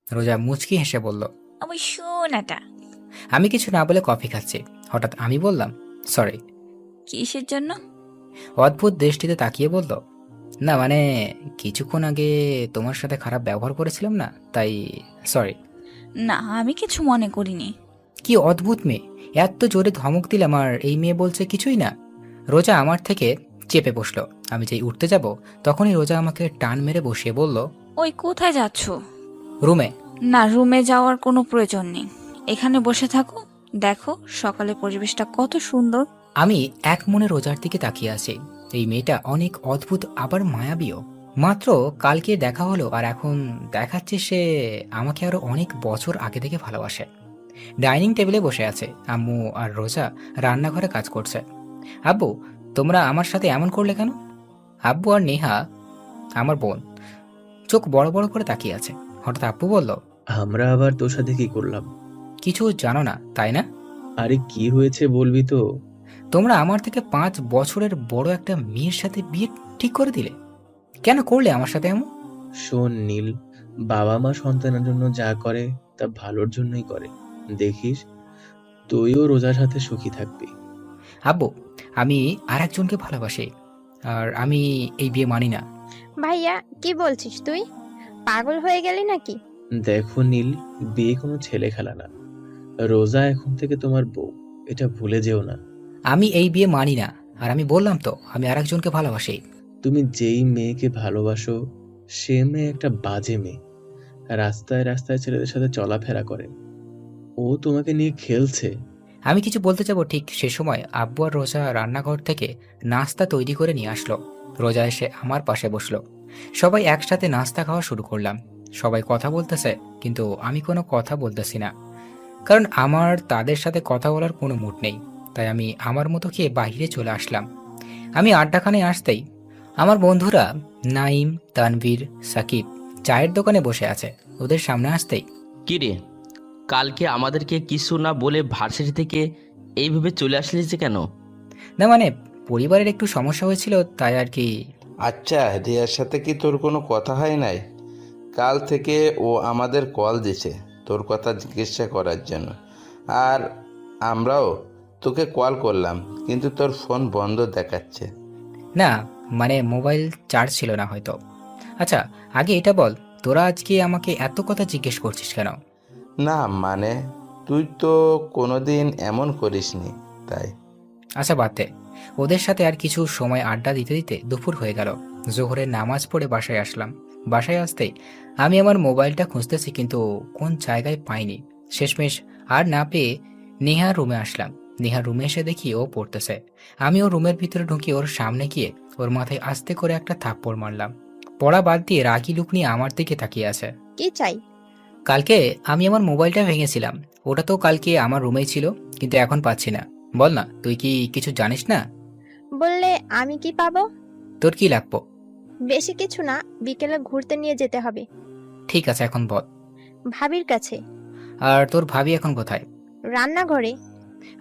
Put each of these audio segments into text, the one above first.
রোজা মুচকি হেসে বলল, ওই শোনাটা। আমি কিছু না বলে কফি খাচ্ছি। হঠাৎ আমি বললাম, সরি। কিসের জন্য? অদ্ভুত দৃষ্টিতে তাকিয়ে বলল, না মানে কিছুক্ষণ আগে তোমার সাথে খারাপ ব্যবহার করেছিলাম না, তাই সরি। না, আমি কিছু মনে করিনি। কি অদ্ভুত মেয়ে, এত জোরে ধমক দিলাম আর এই মেয়ে বলছে কিছুই না। রোজা আমার থেকে চেপে বসলো। আমি যেই উঠতে যাব তখনই রোজা আমাকে টান মেরে বসিয়ে বলল, ওই কোথায় যাচ্ছ? রুমে। না, রুমে যাওয়ার কোনো প্রয়োজন নেই। এখানে বসে থাকো। দেখো সকালে পরিবেশটা কত সুন্দর। আমি এক মনে রোজার দিকে তাকিয়ে আছি। এই মেয়েটা অনেক অদ্ভুত আবার মায়াবীও। মাত্র কালকে দেখা হলো আর এখন দেখাচ্ছে সে আমাকে আরো অনেক বছর আগে থেকে ভালোবাসে। ডাইনিং টেবিলে বসে আছে, আম্মু আর রোজা রান্নাঘরে কাজ করছে। আব্বু, তোমরা আমার সাথে এমন করলে কেন? আব্বু আর নেহা, আমার বোন, চোখ বড় বড় করে তাকিয়ে আছে। হঠাৎ আব্বু বলল, আমরা আবার তোর সাথে কি করলাম? কিছু জানো না তাই না? আরে কি হয়েছে বলবি তো? তোমরা আমার থেকে 5 বছরের বড় একটা মেয়ের সাথে বিয়ে ঠিক করে দিলে। কেন করলে আমার সাথে এমন? শোন নীল, বাবা মা সন্তানের জন্য যা করে তা ভালোর জন্যই করে। দেখিস তুইও রোজার সাথে সুখী থাকবি। আব্বু, আমি আর একজনকে ভালোবাসি আর আমি এই বিয়ে মানি না। ভাইয়া, কি বলছিস তুই? পাগল হয়ে গেলি নাকি? দেখো নীল, বিয়ে কোনো ছেলে খেলা না। রোজা এখন থেকে তোমার বউ, এটা ভুলে যেও না। আমি এই বিয়ে মানি না। আর আমি বললাম তো আমি আর একজনকে ভালোবাসি। তুমি যেই মেয়েকে ভালোবাসো সে মেয়ে একটা বাজে মেয়ে, রাস্তায় রাস্তায় ছেলেদের সাথে চলাফেরা করে। ও তোমাকে নিয়ে খেলছে। আমি কিছু বলতে যাব ঠিক সে সময় আব্বু আর রোজা রান্নাঘর থেকে নাস্তা তৈরি করে নিয়ে আসলো। রোজা এসে আমার পাশে বসলো। সবাই একসাথে নাস্তা খাওয়া শুরু করলাম। সবাই কথা বলতেছে, কিন্তু আমি কোনো কথা বলতেছি না, কারণ আমার তাদের সাথে কথা বলার কোনো মুড নেই। তাই আমি আমার মতো খেয়ে বাইরে চলে আসলাম। আমি আড্ডাখানে আসতেই আমার বন্ধুরা নাইম, তানভীর, সাকিব চায়ের দোকানে বসে আছে। ওদের সামনে আসতেই, কিরে, কালকে আমাদেরকে কিছু না বলে ভার্সিটি থেকে এইভাবে চলে আসলি যে কেন? না মানে পরিবারের একটু সমস্যা হয়েছিল তাই আর কি। আচ্ছা, রিয়ার সাথে কি তোর কোনো কথা হয় নাই? কাল থেকে ও আমাদের কল দিছে তোর কথা জিজ্ঞাসা করার জন্য। আর আমরাও তোকে কল করলাম, কিন্তু তোর ফোন বন্ধ দেখাচ্ছে। না মানে মোবাইল চার্জ ছিল না হয়তো। আচ্ছা, আগে এটা বল, তোরা আজকে আমাকে এত কথা জিজ্ঞেস করছিস কেন? না মানে, তুই তো কোনোদিন এমন করিসনি, তাই। আচ্ছা বাদ দে। ওদের সাথে আর কিছু সময় আড্ডা দিতে দিতে দুপুর হয়ে গেল। জোহরের নামাজ পড়ে বাসায় আসলাম। বাসায় আসতেই আমি আমার মোবাইলটা খুঁজতেছি, কিন্তু কোন জায়গায় পাইনি। শেষমেশ আর না পেয়ে নেহার রুমে আসলাম। নেহার রুমে এসে দেখি ও পড়তেছে। আমি ওর রুমের ভিতরে ঢুকি ওর সামনে গিয়ে ওর মাথায় আস্তে করে একটা থাপ্পড় মারলাম। পড়া বাদ দিয়ে রাগি লুক নিয়ে আমার দিকে তাকিয়ে আছে। কি চাই? কালকে আমি আমার মোবাইলটা ভেঙেছিলাম। ওটা তো কালকে আমার রুমেই ছিল, কিন্তু এখন পাচ্ছি না। বল না, তুই কি কিছু জানিস না? বললে আমি কি পাবো? তোর কি লাগবো? বেশি কিছু না, বিকেলে ঘুরতে নিয়ে যেতে হবে। ঠিক আছে, এখন বল। ভাবির কাছে। আর তোর ভাবি এখন কোথায়? রান্নাঘরে।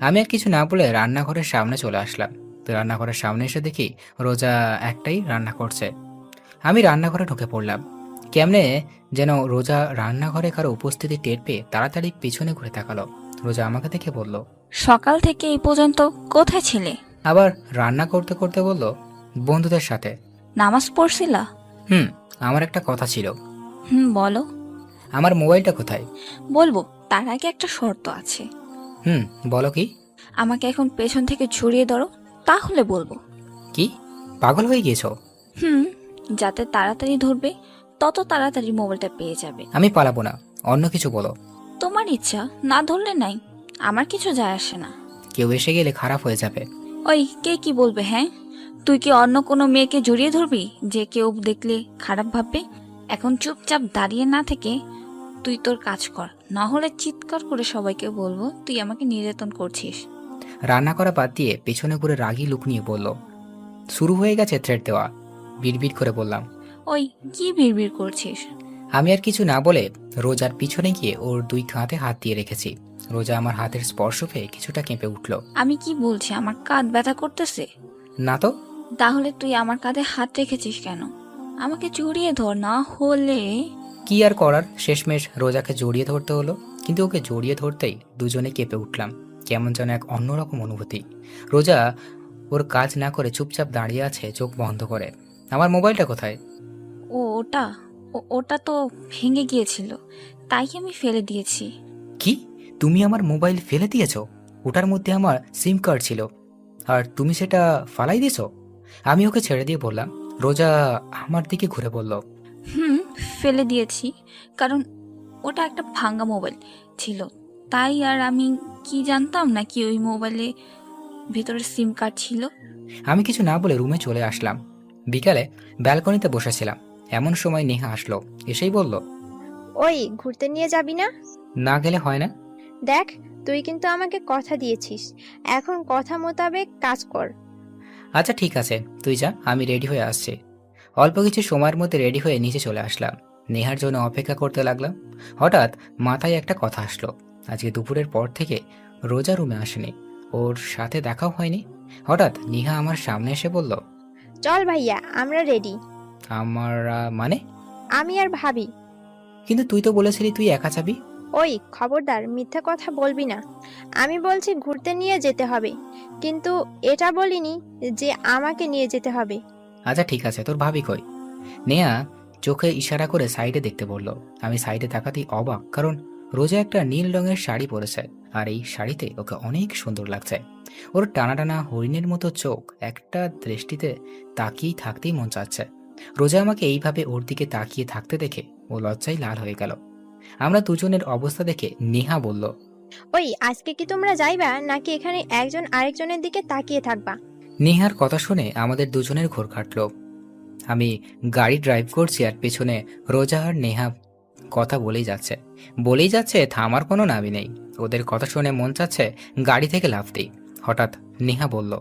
আমি আর কিছু না বলে রান্নাঘরের সামনে চলে আসলাম। তো রান্নাঘরের সামনে এসে দেখি রোজা একটাই রান্না করছে। আমি রান্নাঘরে ঢুকে পড়লাম। কেমনে যেন রোজা রান্নাঘরে কারো উপস্থিতি টের পেয়ে তাড়াতাড়ি পিছনে ঘুরে তাকালো। রোজা আমাকে দেখে বলল, সকাল থেকে এই পর্যন্ত কোথায় ছিলে? আবার রান্না করতে করতে বলল, বন্ধুদের সাথে। নামাজ পড়ছিলা? হুম, আমার একটা কথা ছিল। বলো। আমার মোবাইলটা কোথায়? বলবো, তার আগে একটা শর্ত আছে। হুম, বলো কি? আমাকে এখন পেছন থেকে ছড়িয়ে ধরো, তাহলে বলবো। কি, পাগল হয়ে গিয়েছো? হুম, যাতে তাড়াতাড়ি ধরবে, তত তাড়াতাড়ি মোবাইলটা পেয়ে যাবে। আমি পালাবো না, অন্য কিছু বলো। তোমার ইচ্ছা, না ধরলে নাই, আমার কিছু যায় আসে না। কেউ এসে গেলে খারাপ হয়ে যাবে। ওই কে কি বলবে? হ্যাঁ, তুই কি অন্য কোনো মেয়েকে জড়িয়ে ধরবি যে কেউ দেখলে খারাপ ভাববে? এখন চুপচাপ দাঁড়িয়ে না থেকে তুই তোর কাজ কর, না হলে চিৎকার করে সবাইকে বলবো তুই আমাকে নির্যাতন করছিস। রান্না করা বাদ দিয়ে পেছনে ঘুরে রাগী লুক নিয়ে বলল, শুরু হয়ে গেছে থ্রেড দেওয়া। বিড়বিড় করে বললাম। ওই কি বিড়বিড় করছিস? আমি আর কিছু না বলে রোজার পিছনে গিয়ে ওর 2 কাঁধে হাত দিয়ে রেখেছি। রোজা আমার হাতের স্পর্শ পেয়ে কিছুটা কেঁপে উঠল। আমি কি বলছি, আমার কাঁধ ব্যথা করতেছে। না তো। তাহলে তুই আমার কাঁধে হাত রেখেছিস কেন? আমাকে জড়িয়ে ধর, না হলে। কি আর করার, শেষমেশ রোজাকে জড়িয়ে ধরতে হলো। কিন্তু ওকে জড়িয়ে ধরতেই দুজনে কেঁপে উঠলাম। কেমন যেন এক অন্যরকম অনুভূতি। রোজা ওর কাজ না করে চুপচাপ দাঁড়িয়ে আছে চোখ বন্ধ করে। আমার মোবাইলটা কোথায়? ওটা ওটা তো ভেঙে গিয়েছিল, তাই আমি ফেলে দিয়েছি। কি, তুমি আমার মোবাইল ফেলে দিয়েছো? ওটার মধ্যে আমার সিম কার্ড ছিল, আর তুমি সেটা ফালাই দিয়েছো? আমি ওকে ছেড়ে দিয়ে বললাম। রোজা আমার দিকে ঘুরে বলল, হুম, ফেলে দিয়েছি, কারণ ওটা একটা ভাঙা মোবাইল ছিল। তাই আর আমি কি জানতাম না কি ওই মোবাইলে ভেতরে সিম কার্ড ছিল। আমি কিছু না বলে রুমে চলে আসলাম। বিকালে ব্যালকনিতে বসেছিলাম, এমন সময় নেহা আসলো। এসেই বলল, ওই ঘুরতে নিয়ে যাবি না? না গেলে হয় না? দেখ, তুই কিন্তু আমাকে কথা দিয়েছিস, এখন কথা মোতাবেক কাজ কর। আচ্ছা ঠিক আছে, তুই যা, আমি রেডি হয়ে আসছি। অল্প কিছু সময়ের মধ্যে রেডি হয়ে নিচে চলে আসলাম। নেহার জন্য অপেক্ষা করতে লাগলাম। হঠাৎ মাথায় একটা কথা আসলো। আজকে দুপুরের পর থেকে রোজা রুমে আসেনি, ওর সাথে দেখাও হয়নি। হঠাৎ নেহা আমার সামনে এসে বলল, চল ভাইয়া, আমরা রেডি। মানে? আমি আর ভাবি। কিন্তু তুই তো বলেছিলি তুই একা যাবি। ওই খবরদার, মিথ্যা কথা বলবি না। আমি বলছি ঘুরতে নিয়ে যেতে হবে, কিন্তু এটা বলিনি যে আমাকে নিয়ে যেতে হবে। আচ্ছা ঠিক আছে, তোর ভাবি কই? নেহা চোখে ইশারা করে সাইডে দেখতে বলল। আমি সাইডে তাকাতেই অবাক, কারণ রোজা একটা নীল রঙের শাড়ি পরেছে, আর এই শাড়িতে ওকে অনেক সুন্দর লাগছে। ওর টানা টানা হরিণের মতো চোখ একটা দৃষ্টিতে তাকিয়েই থাকতেই মন চাচ্ছে। রোজা আমাকে এইভাবে ওর দিকে তাকিয়ে থাকতে দেখে ও লজ্জায় লাল হয়ে গেল। আমরা দুজনের অবস্থা দেখে নেহা বলল, ওই আজকে কি তোমরা যাইবা নাকি এখানে একজন আরেকজনের দিকে তাকিয়ে থাকবা? নেহার কথা শুনে আমাদের দুজনের ঘোর কাটল। আমি গাড়ি ড্রাইভ করছি আর পেছনে রোজা আর নেহা কথা বলেই যাচ্ছে, থামার কোনো নামই নেই। ওদের কথা শুনে মন চাচ্ছে গাড়ি থেকে লাফ দিই। হঠাৎ নেহা বলল,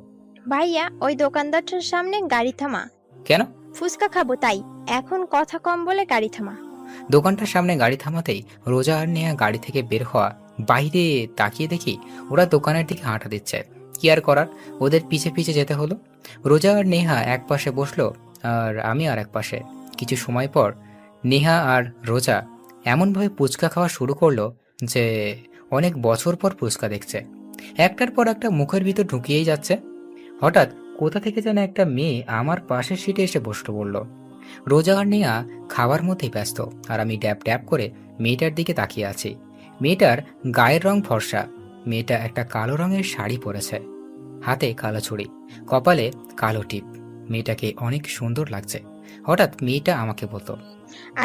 ভাইয়া, ওই দোকানদারটার সামনে গাড়ি থামা। কেন? ফুচকা খাবো তাই, এখন কথা কম বলে গাড়ি থামা। দোকানটার সামনে গাড়ি থামাতেই রোজা আর নেহা গাড়ি থেকে বের হওয়া। বাইরে তাকিয়ে দেখি ওরা দোকানের দিকে হাঁটা দিচ্ছে। কি আর করার, ওদের পিছে পিছে যেতে হলো। রোজা আর নেহা এক পাশে বসলো আর আমি আর এক পাশে। কিছু সময় পর নেহা আর রোজা এমনভাবে পুচকা খাওয়া শুরু করলো যে অনেক বছর পর পুচকা দেখছে। একটার পর একটা মুখের ভিতর ঢুকিয়েই যাচ্ছে। হঠাৎ কোথা থেকে যেন একটা মেয়ে আমার পাশের সিটে এসে বসতে বলল। রোজা আর নেহা খাওয়ার মধ্যেই ব্যস্ত, আর আমি ড্যাব ড্যাব করে মেয়েটার দিকে তাকিয়ে আছি। মেয়েটার গায়ের রং ফর্সা। মেয়েটা একটা কালো রঙের শাড়ি পরেছে, হাতে কালো ছুরি, কপালে কালো টিপ। মেয়েটাকে অনেক সুন্দর লাগছে। হঠাৎ মেয়েটা আমাকে বলতো,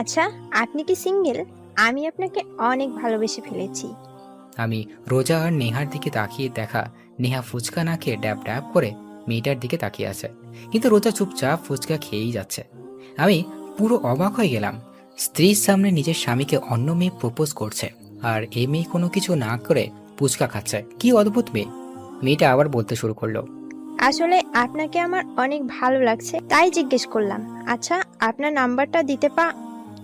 আচ্ছা, আপনি কি সিঙ্গেল? আমি আপনাকে অনেক ভালোবেসে ফেলেছি। আমি রোজা আর নেহার দিকে তাকিয়ে দেখা নেহা ফুচকা না খেয়ে ড্যাব ড্যাব করে মেয়েটার দিকে তাকিয়ে আছে, কিন্তু রোজা চুপচাপ ফুচকা খেয়েই যাচ্ছে। আমি পুরো অবাক হয়ে গেলাম। স্ত্রীর সামনে নিজের স্বামীকে অন্য মেয়ে প্রপোজ করছে, আর এই মেয়ে কোনো কিছু না করে ফুচকা খাচ্ছে। কি অদ্ভুত মেয়ে। মেয়েটা আবার বলতে শুরু করলো, আসলে আপনাকে আমার অনেক ভালো লাগছে, তাই জিজ্ঞেস করলাম। আচ্ছা, আপনার নাম্বারটা দিতে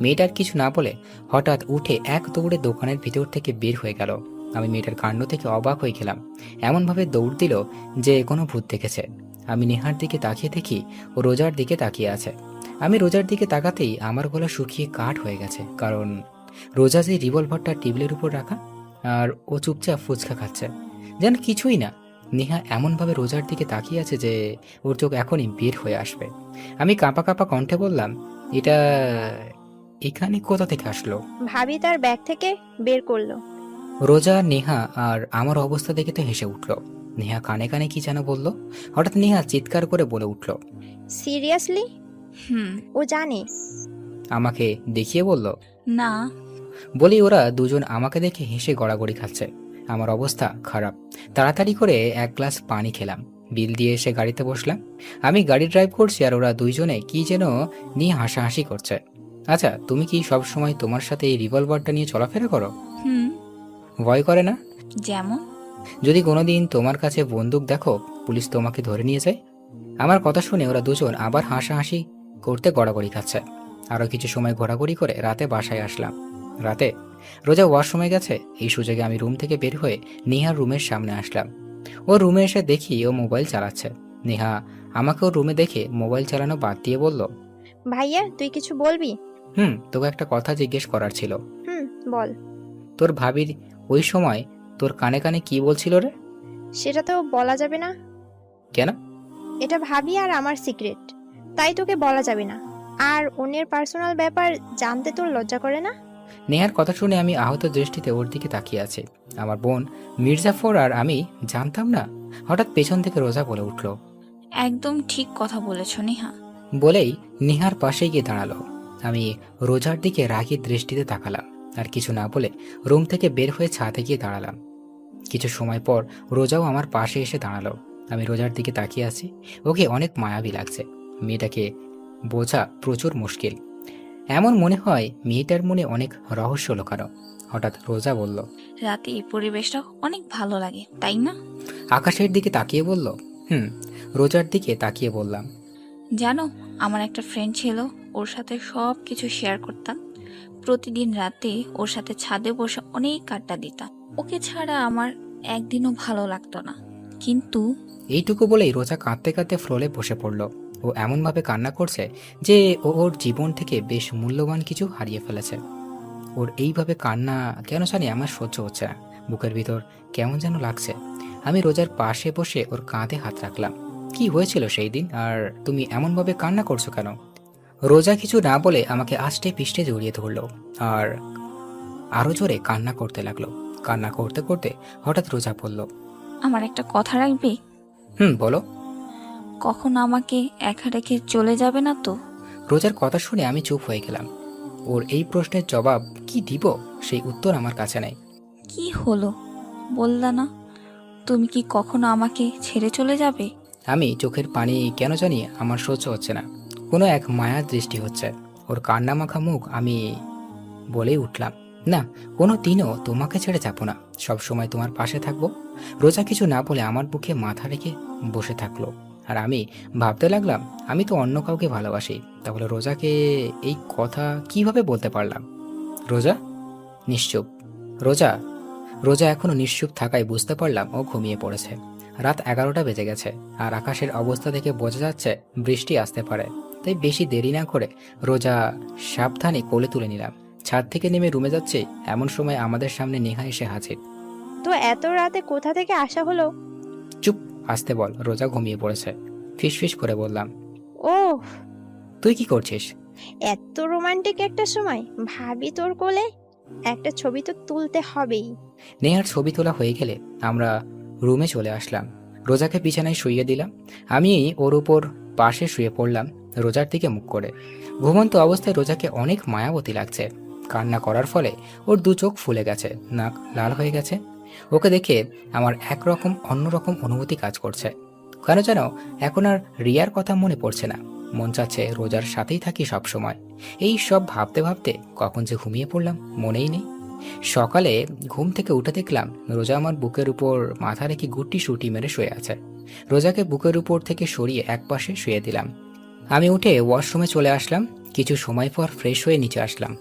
মেয়েটার কিছু না বলে হঠাৎ উঠে এক দৌড়ে দোকানের ভিতর থেকে বের হয়ে গেল। আমি মেয়েটার কাণ্ড থেকে অবাক হয়ে গেলাম। এমনভাবে দৌড় দিল যে কোনো ভূত দেখেছে। আমি নেহার দিকে তাকিয়ে দেখি ও রোজার দিকে তাকিয়ে আছে। আমি রোজার দিকে তাকাতেই আমার গলা শুকিয়ে কাঠ হয়ে গেছে, কারণ রোজা যে রিভলভারটা টেবিলের উপর রাখা, আর ও চুপচাপ ফুচকা খাচ্ছে যেন কিছুই না। নেহা এমনভাবে রোজার দিকে তাকিয়ে আছে যে ওর চোখ এখনই বের হয়ে আসবে। আমি কাঁপা কাঁপা কণ্ঠে বললাম, এটা এখানে কোথা থেকে আসলো? ভাবি তার ব্যাগ থেকে বের করলো। রোজা, নেহা আর আমার অবস্থা দেখে তো হেসে উঠল। নেহা কানে কানে কি যেন বলল। হঠাৎ নেহা চিৎকার করে বলে উঠল, সিরিয়াসলি? হুম। ও জানে? আমাকে দেখিয়ে বলল। না। বলি ওরা দুজন আমাকে দেখে হেসে গড়াগড়ি খাচ্ছে। আমার অবস্থা খারাপ। তাড়াতাড়ি করে এক গ্লাস পানি খেলাম, বিল দিয়ে এসে গাড়িতে বসলাম। আমি গাড়ি ড্রাইভ করছি আর ওরা দুইজনে কি যেন নিয়ে হাসাহাসি করছে। আচ্ছা, তুমি কি সব সময় তোমার সাথে এই রিভলভারটা নিয়ে চলাফেরা করো? হুম। ভয় করে না? যেমন? যদি কোনোদিন তোমার কাছে বন্দুক দেখো, পুলিশ তোমাকে ধরে নিয়ে যায়। আমার কথা শুনে ওরা দুজন আবার হাসাহাসি করতে গড়াগড়ি খাচ্ছে। আরও কিছু সময় ঘোরাঘুরি করে রাতে বাসায় আসলাম। রাতে রোজা ওয়াশরুমে গেছে, এই সুযোগে আমি রুম থেকে বের হয়ে নেহার রুমের সামনে আসলাম। ও রুমে এসে দেখি ও মোবাইল চালাচ্ছে। নেহা আমাকে ওর রুমে দেখে মোবাইল চালানো বাদ দিয়ে বলল, ভাইয়া, তুই কিছু বলবি? তোকে একটা কথা জিজ্ঞেস করার ছিল। বল। তোর ভাবির ওই সময় তোর কানে কানে কি বলছিল রে? সেটা তো বলা যাবে না। কেন? এটা ভাবি আর আমার সিক্রেট, তাই তোকে বলা যাবে না। আর অন্যের পার্সোনাল ব্যাপার জানতে তোর লজ্জা করে না? নেহার কথা শুনে আমি আহত দৃষ্টিতে ওর দিকে তাকিয়ে আছি। আমার বোন মির্জাফর আর আমি জানতাম না। হঠাৎ পেছন থেকে রোজা বলে উঠল। একদম ঠিক কথা বলেছ নেহা। বলেই নেহার পাশে গিয়ে দাঁড়ালো। আমি রোজার দিকে রাগী দৃষ্টিতে তাকালাম, আর কিছু না বলে রুম থেকে বের হয়ে ছাদে গিয়ে দাঁড়ালাম। কিছু সময় পর রোজাও আমার পাশে এসে দাঁড়ালো। আমি রোজার দিকে তাকিয়ে আছি। ওকে অনেক মায়াবী লাগছে। মেয়েটাকে বোঝা প্রচুর মুশকিল। এমন মনে হয় মেয়েটার মনে অনেক রহস্য লুকানো। হঠাৎ রোজা বলল, রাতে এই পরিবেশটা অনেক ভালো লাগে, তাই না? আকাশের দিকে তাকিয়ে বলল। রোজার দিকে তাকিয়ে বললাম, জানো, আমার একটা ফ্রেন্ড ছিল, ওর সাথে সব কিছু শেয়ার করতাম। প্রতিদিন রাতে ওর সাথে ছাদে বসে অনেক আড্ডা দিতাম। ওকে ছাড়া আমার একদিনও ভালো লাগতো না। কিন্তু এইটুকু বলেই রোজা কাঁদতে কাঁদতে ফ্লোরে বসে পড়ল। ও এমনভাবে কান্না করছে যে ওর জীবন থেকে বেশ মূল্যবান কিছু হারিয়ে ফেলেছে। ওর এইভাবে কান্না কেন জানি আমার সহ্য হচ্ছে না। বুকের ভিতর কেমন যেন লাগছে। আমি রোজার পাশে বসে ওর কাঁধে হাত রাখলাম। কি হয়েছিল সেই দিন, আর তুমি এমনভাবে কান্না করছো কেন? রোজা কিছু না বলে আমাকে আষ্টে পিষ্টে জড়িয়ে ধরলো আর আরো জোরে কান্না করতে লাগলো। কান্না করতে করতে হঠাৎ রোজা বলল, আমার একটা কথা রাখবি? বলো। কখনো আমাকে একা রেখে চলে যাবে না তো? রোজার কথা শুনে আমি চুপ হয়ে গেলাম। ওর এই প্রশ্নের জবাব কি দিব সেই উত্তর আমার কাছে নাই। কি হলো, বললা না? তুমি কি কখনো আমাকে ছেড়ে চলে যাবে? আমি চোখের পানি কেন জানি আমার সহ্য হচ্ছে না। কোনো এক মায়ার দৃষ্টি হচ্ছে। ওর কান্না মাখা মুখ আমি বলেই উঠলাম, না, কোনো দিনও তোমাকে ছেড়ে যাবো না, সব সময় তোমার পাশে থাকবো। রোজা কিছু না বলে আমার বুকে মাথা রেখে বসে থাকলো। আর আমি ভাবতে লাগলাম, আমি তো অন্য কাউকে ভালোবাসি, তাহলে রোজাকে এই কথা কিভাবে বলতে পারলাম? রোজা নিশ্চুপ। রোজা রোজা এখনো নিশ্চুপ থাকায় বুঝতে পারলাম ও ঘুমিয়ে পড়েছে। রাত 11টা বেজে গেছে, আর আকাশের অবস্থা দেখে বোঝা যাচ্ছে বৃষ্টি আসতে পারে। তাই বেশি দেরি না করে রোজা সাবধানে কোলে তুলে নিলাম। ছাদ থেকে নেমে রুমে যাচ্ছে, এমন সময় আমাদের সামনে নেহা এসে হাজির। তো এত রাতে কোথা থেকে আসা হলো? চুপ, আসতে বল। রোজা ঘুমিয়ে পড়েছে। ফিসফিস করে বললাম, ওহ, তুই কি করছিস? এত রোমান্টিক একটা সময়, ভাবি তোর কোলে, একটা ছবি তো তুলতে হবেই। নেহার ছবি তোলা হয়ে গেলে আমরা রুমে চলে আসলাম। রোজাকে বিছানায় শুইয়ে দিলাম। আমি ওর উপর পাশে শুয়ে পড়লাম, রোজার দিকে মুখ করে। ঘুমন্ত অবস্থায় রোজাকে অনেক মায়াবতী লাগছে। কান্না করার ফলে ওর দু চোখ ফুলে গেছে, নাক লাল হয়ে গেছে। ওকে দেখে আমার একরকম অন্যরকম অনুভূতি কাজ করছে। কেন যেন এখন আর রিয়ার কথা মনে পড়ছে না। মন চাচ্ছে রোজার সাথেই থাকি সব সময়। এই সব ভাবতে ভাবতে কখন যে ঘুমিয়ে পড়লাম মনেই নেই। সকালে ঘুম থেকে উঠে দেখলাম রোজা আমার বুকের উপর মাথা রেখে গুটি সুটি মেরে শুয়ে আছে। রোজাকে বুকের উপর থেকে সরিয়ে একপাশে শুয়ে দিলাম। আমি উঠে ওয়াশরুমে চলে আসলাম। কিছু সময় পর ফ্রেশ হয়ে নিচে আসলাম।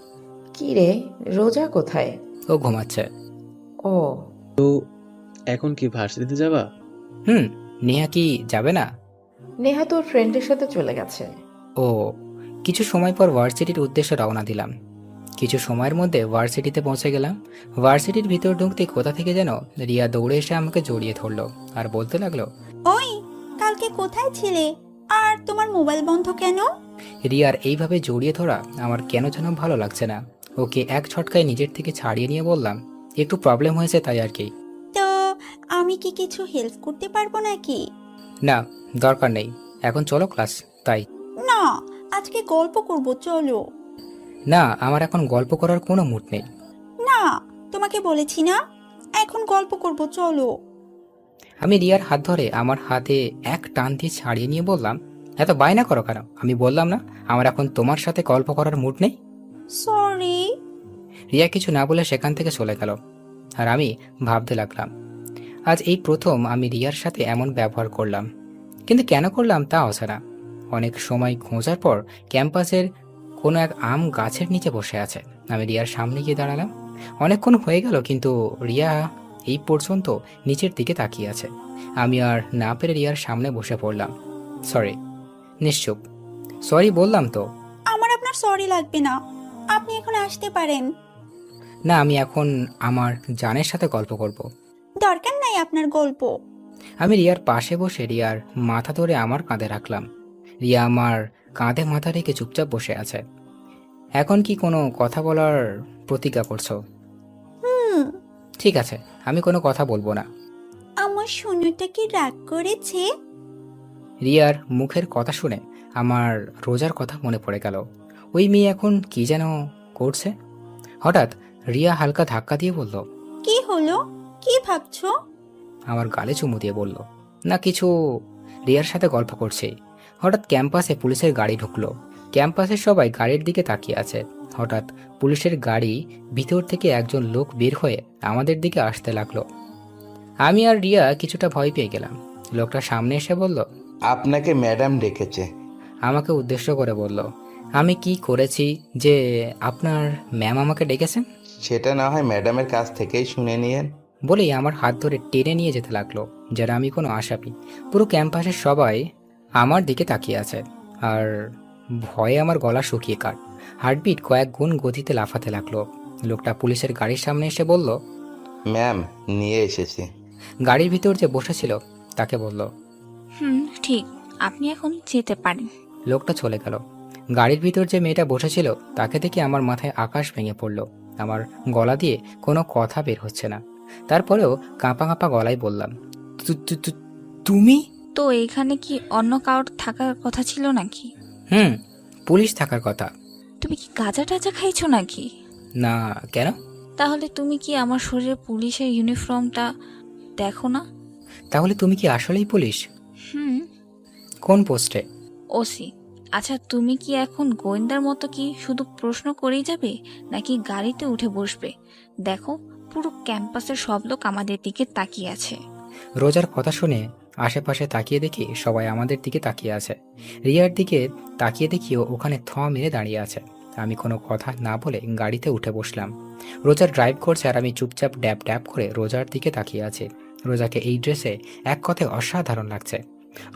কি রে, রোজা কোথায়? ও ঘুমাচ্ছে। ও, এখন কি ভার্সিটিতে যাবা? নেহা কি যাবে না? নেহা তোর ফ্রেন্ডের সাথে চলে গেছে। ও, কিছু সময় পর ভার্সিটির উদ্দেশ্যে রওনা দিলাম। কিছু সময়ের মধ্যে ভার্সিটিতে পৌঁছে গেলাম। ভার্সিটির ভিতর ঢুকতে কোথা থেকে যেন রিয়া দৌড়ে এসে আমাকে জড়িয়ে ধরলো আর বলতে লাগলো, ওই, কালকে কোথায় ছিলে? আর তোমার মোবাইল বন্ধ কেন? রিয়ার এইভাবে জড়িয়ে ধরা আমার কেন যেন ভালো লাগছে না। ওকে এক ছটকায় নিজের থেকে ছাড়িয়ে নিয়ে বললাম, একটু প্রবলেম হয়েছে তাই আর কি। তো আমি কি কিছু হেল্প করতে পারবো নাকি? না, দরকার নেই, এখন চলো ক্লাস। তাই না, আজকে গল্প করব, চলো। না, আমার এখন গল্প করার কোনো মুড নেই। না, তোমাকে বলেছি না, এখন গল্প করব, চলো। আমি রিয়ার হাত ধরে আমার হাতে এক টান দিয়ে ছাড়িয়ে নিয়ে বললাম, এত বায়না করো কেন? আমি বললাম না আমার এখন তোমার সাথে গল্প করার মুড নেই। সরি। রিয়া কিছু না বলে সেখান থেকে চলে গেল। আর আমি ভাবতে লাগলাম, আজ এই প্রথম আমি রিয়ার সাথে এমন ব্যবহার করলাম, কিন্তু কেন করলাম তা অজানা। অনেক সময় খোঁজার পর ক্যাম্পাসের কোনো এক আম গাছের নিচে বসে আছে। আমি রিয়ার সামনে গিয়ে দাঁড়ালাম। অনেকক্ষণ হয়ে গেল, কিন্তু রিয়া এই পর্যন্ত নিচের দিকে তাকিয়ে আছে। আমি আর না পেরে রিয়ার সামনে বসে পড়লাম। সরি। নিশ্চুপ। সরি বললাম তো। আমার আপনার সরি লাগবে না। আপনি এখন আসতে পারেন। না, আমি এখন আমার জানের সাথে গল্প করব। দরকার নাই আপনার গল্প। আমি রিয়ার পাশে বসে রিয়ার মাথা ধরে আমার কাঁধে রাখলাম। রিয়া আমার কাঁধে মাথা রেখে চুপচাপ বসে আছে। এখন কি কোনো কথা বলার প্রতিজ্ঞা করছো? হুম। ঠিক আছে, আমি কোনো কথা বলবো না। আমার সোনুটা কি রাগ করেছে? রিয়ার মুখের কথা শুনে আমার রোজার কথা মনে পড়ে গেল। ওই মেয়ে এখন কি যেন করছে। হঠাৎ রিয়া হালকা ধাক্কা দিয়ে বলল, কি হলো? কি ভাবছো? আমার গালে চুমু দিয়ে বলল, না কিছু, রিয়ার সাথে গল্প করছে। হঠাৎ ক্যাম্পাসে পুলিশের গাড়ি ঢুকলো। ক্যাম্পাসের সবাই গাড়ির দিকে তাকিয়ে আছে। হঠাৎ পুলিশের গাড়ি ভিতর থেকে একজন লোক বের হয়ে আমাদের দিকে আসতে লাগলো। আমি আর রিয়া কিছুটা ভয় পেয়ে গেলাম। লোকটা সামনে এসে বলল, আপনাকে ম্যাডাম ডেকেছে। আমাকে উদ্দেশ্য করে বলল, আমি কি করেছি যে আপনার ম্যাম আমাকে ডেকেছেন? সেটা না হয় ম্যাডামের কাছ থেকেই শুনে নিয়েন। বলেই আমার হাত ধরে টেনে নিয়ে যেতে লাগলো, যারা আমি কোনো আসামি। পুরো ক্যাম্পাসের সবাই আমার দিকে তাকিয়ে আছে, আর ভয়ে আমার গলা শুকিয়ে কাট, হার্টবিট কয়েক গুণ গতিতে লাফাতে লাগলো। লোকটা পুলিশের গাড়ির সামনে এসে বলল, ম্যাম নিয়ে এসেছি। গাড়ির ভিতর যে বসেছিল তাকে বলল। ঠিক, আপনি এখন যেতে পারেন। লোকটা চলে গেল। গাড়ির ভিতর যে মেয়েটা বসেছিল তাকে দেখে আমার মাথায় আকাশ ভেঙে পড়ল। আমার গলা দিয়ে কোনো কথা বের হচ্ছে না। তারপরেও কাঁপা কাঁপা গলায় বললাম, তুমি? তো এখানে কি অন্য কারোর থাকার কথা ছিল নাকি? পুলিশ থাকার কথা। তুমি কি গাঁজা টাজা খাইছো নাকি? না, কেন? তাহলে তুমি কি আমার শরীরে পুলিশের ইউনিফর্মটা দেখো না? তাহলে তুমি কি আসলেই পুলিশ? হুম। কোন পোস্টে? ওসি। আচ্ছা, তুমি কি এখন গোয়েন্দার মতো কি শুধু প্রশ্ন করেই যাবে, নাকি গাড়িতে উঠে বসবে? দেখো, পুরো ক্যাম্পাসের সব লোক আমাদের দিকে তাকিয়ে আছে। রোজার কথা শুনে আশেপাশে তাকিয়ে দেখি সবাই আমাদের দিকে তাকিয়ে আছে। রিয়ার দিকে তাকিয়ে দেখিও ওখানে মেরে দাঁড়িয়ে আছে। আমি কোনো কথা না বলে গাড়িতে উঠে বসলাম। রোজা ড্রাইভ করছে আর আমি চুপচাপ ড্যাব ড্যাব করে রোজার দিকে তাকিয়ে আছি। রোজাকে এই ড্রেসে এক কথায় অসাধারণ লাগছে।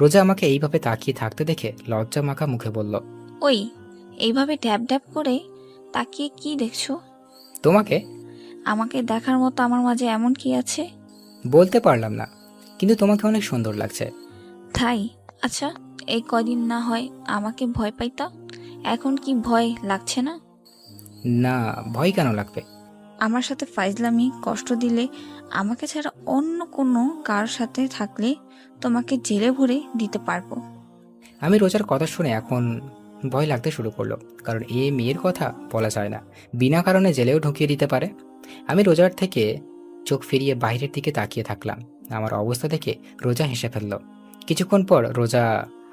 রোজা আমাকে এইভাবে তাকিয়ে থাকতে দেখে লজ্জা মাখা মুখে বলল, ওই, এইভাবে ড্যাব ড্যাব করে তাকিয়ে কি দেখছো? তোমাকে? আমাকে দেখার মতো আমার মাঝে এমন কি আছে? বলতে পারলাম না, কিন্তু তোমাকে অনেক সুন্দর লাগছে। তাই? আচ্ছা, এই কদিন না হয় আমাকে ভয় পাইতা, এখন কি ভয় লাগছে না? না, ভয় কেন লাগবে? আমার সাথে ফাইজলামি কষ্ট দিলে, আমাকে ছাড়া অন্য কোনো কার সাথে থাকলে তোমাকে জেলে ভরে দিতে পারবো। আমি রোজার কথা শুনে এখন ভয় লাগতে শুরু করলো, কারণ এই মেয়ের কথা বলা যায় না, বিনা কারণে জেলেও ঢুকিয়ে দিতে পারে। আমি রোজার থেকে চোখ ফিরিয়ে বাইরের দিকে তাকিয়ে থাকলাম। আমার অবস্থা দেখে রোজা হেসে ফেলল। কিছুক্ষণ পর রোজা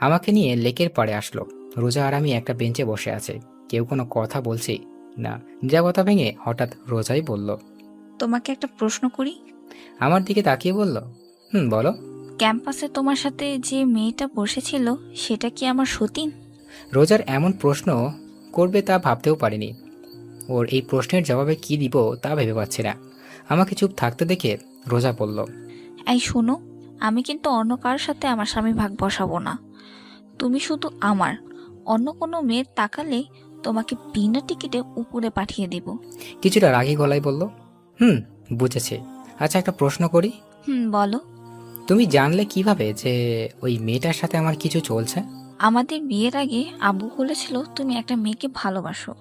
আমাকে নিয়ে লেকের পাড়ে আসলো। রোজা আর আমি একটা বেঞ্চে বসে আছে, কেউ কোনো কথা বলছি না। যা কথা ভেঙে হঠাৎ রোজাই বলল, তোমাকে একটা প্রশ্ন করি। আমার দিকে তাকিয়ে বলল, বলো। ক্যাম্পাসে তোমার সাথে যে মেয়েটা বসেছিল, সেটা কি আমার সতীন? রোজার এমন প্রশ্ন করবে তা ভাবতেও পারিনি। ওর এই প্রশ্নের জবাবে কি দিব তা ভেবে পাচ্ছি না। আমাকে চুপ থাকতে দেখে রোজা বলল, এই শোনো, আমি কিন্তু অন্য কারোর সাথে আমার স্বামী ভাগ বসাবো না। তুমি শুধু আমার। অন্য কোনো মেয়ের তাকালে তোমাকে বিনা টিকিটে উপরে পাঠিয়ে দেব। কিছুটা রাগী গলায় বলল, বুঝেছি। আচ্ছা, একটা প্রশ্ন করি। বলো। তুমি জানলে কিভাবে যে ওই মেয়েটার সাথে আমার কিছু চলছে? আমাদের বিয়ের আগে আব্বু বলেছিল তুমি একটা মেয়েকে ভালোবাসো,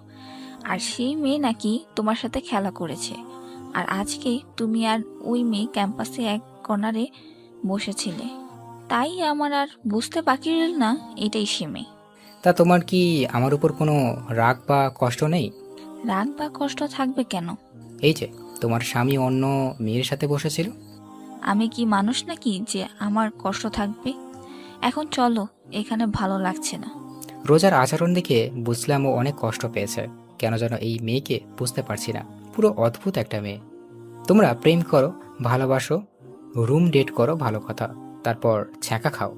আর সেই মেয়ে নাকি তোমার সাথে খেলা করেছে। আর আজকে তুমি আর ওই মেয়ে ক্যাম্পাসে এক কর্নারে বসেছিলে, তাই আমার আর বুঝতে বাকি রইল না এটাই সে মেয়ে। তা তোমার কি আমার উপর কোনো রাগ বা কষ্ট নেই? রাগ বা কষ্ট থাকবে কেন? এই যে তোমার স্বামী অন্য মেয়ের সাথে বসেছিল। আমি কি মানুষ নাকি যে আমার কষ্ট থাকবে? এখন চলো, এখানে ভালো লাগছে না। রোজার আচরণ দেখে বুঝলাম ও অনেক কষ্ট পেয়েছে। কেন যেন এই মেয়েকে বুঝতে পারছি না। পুরো অদ্ভুত একটা মেয়ে। তোমরা প্রেম করো, ভালোবাসো, রুম ডেট করো, ভালো কথা, তারপর ছ্যাঁকা খাও।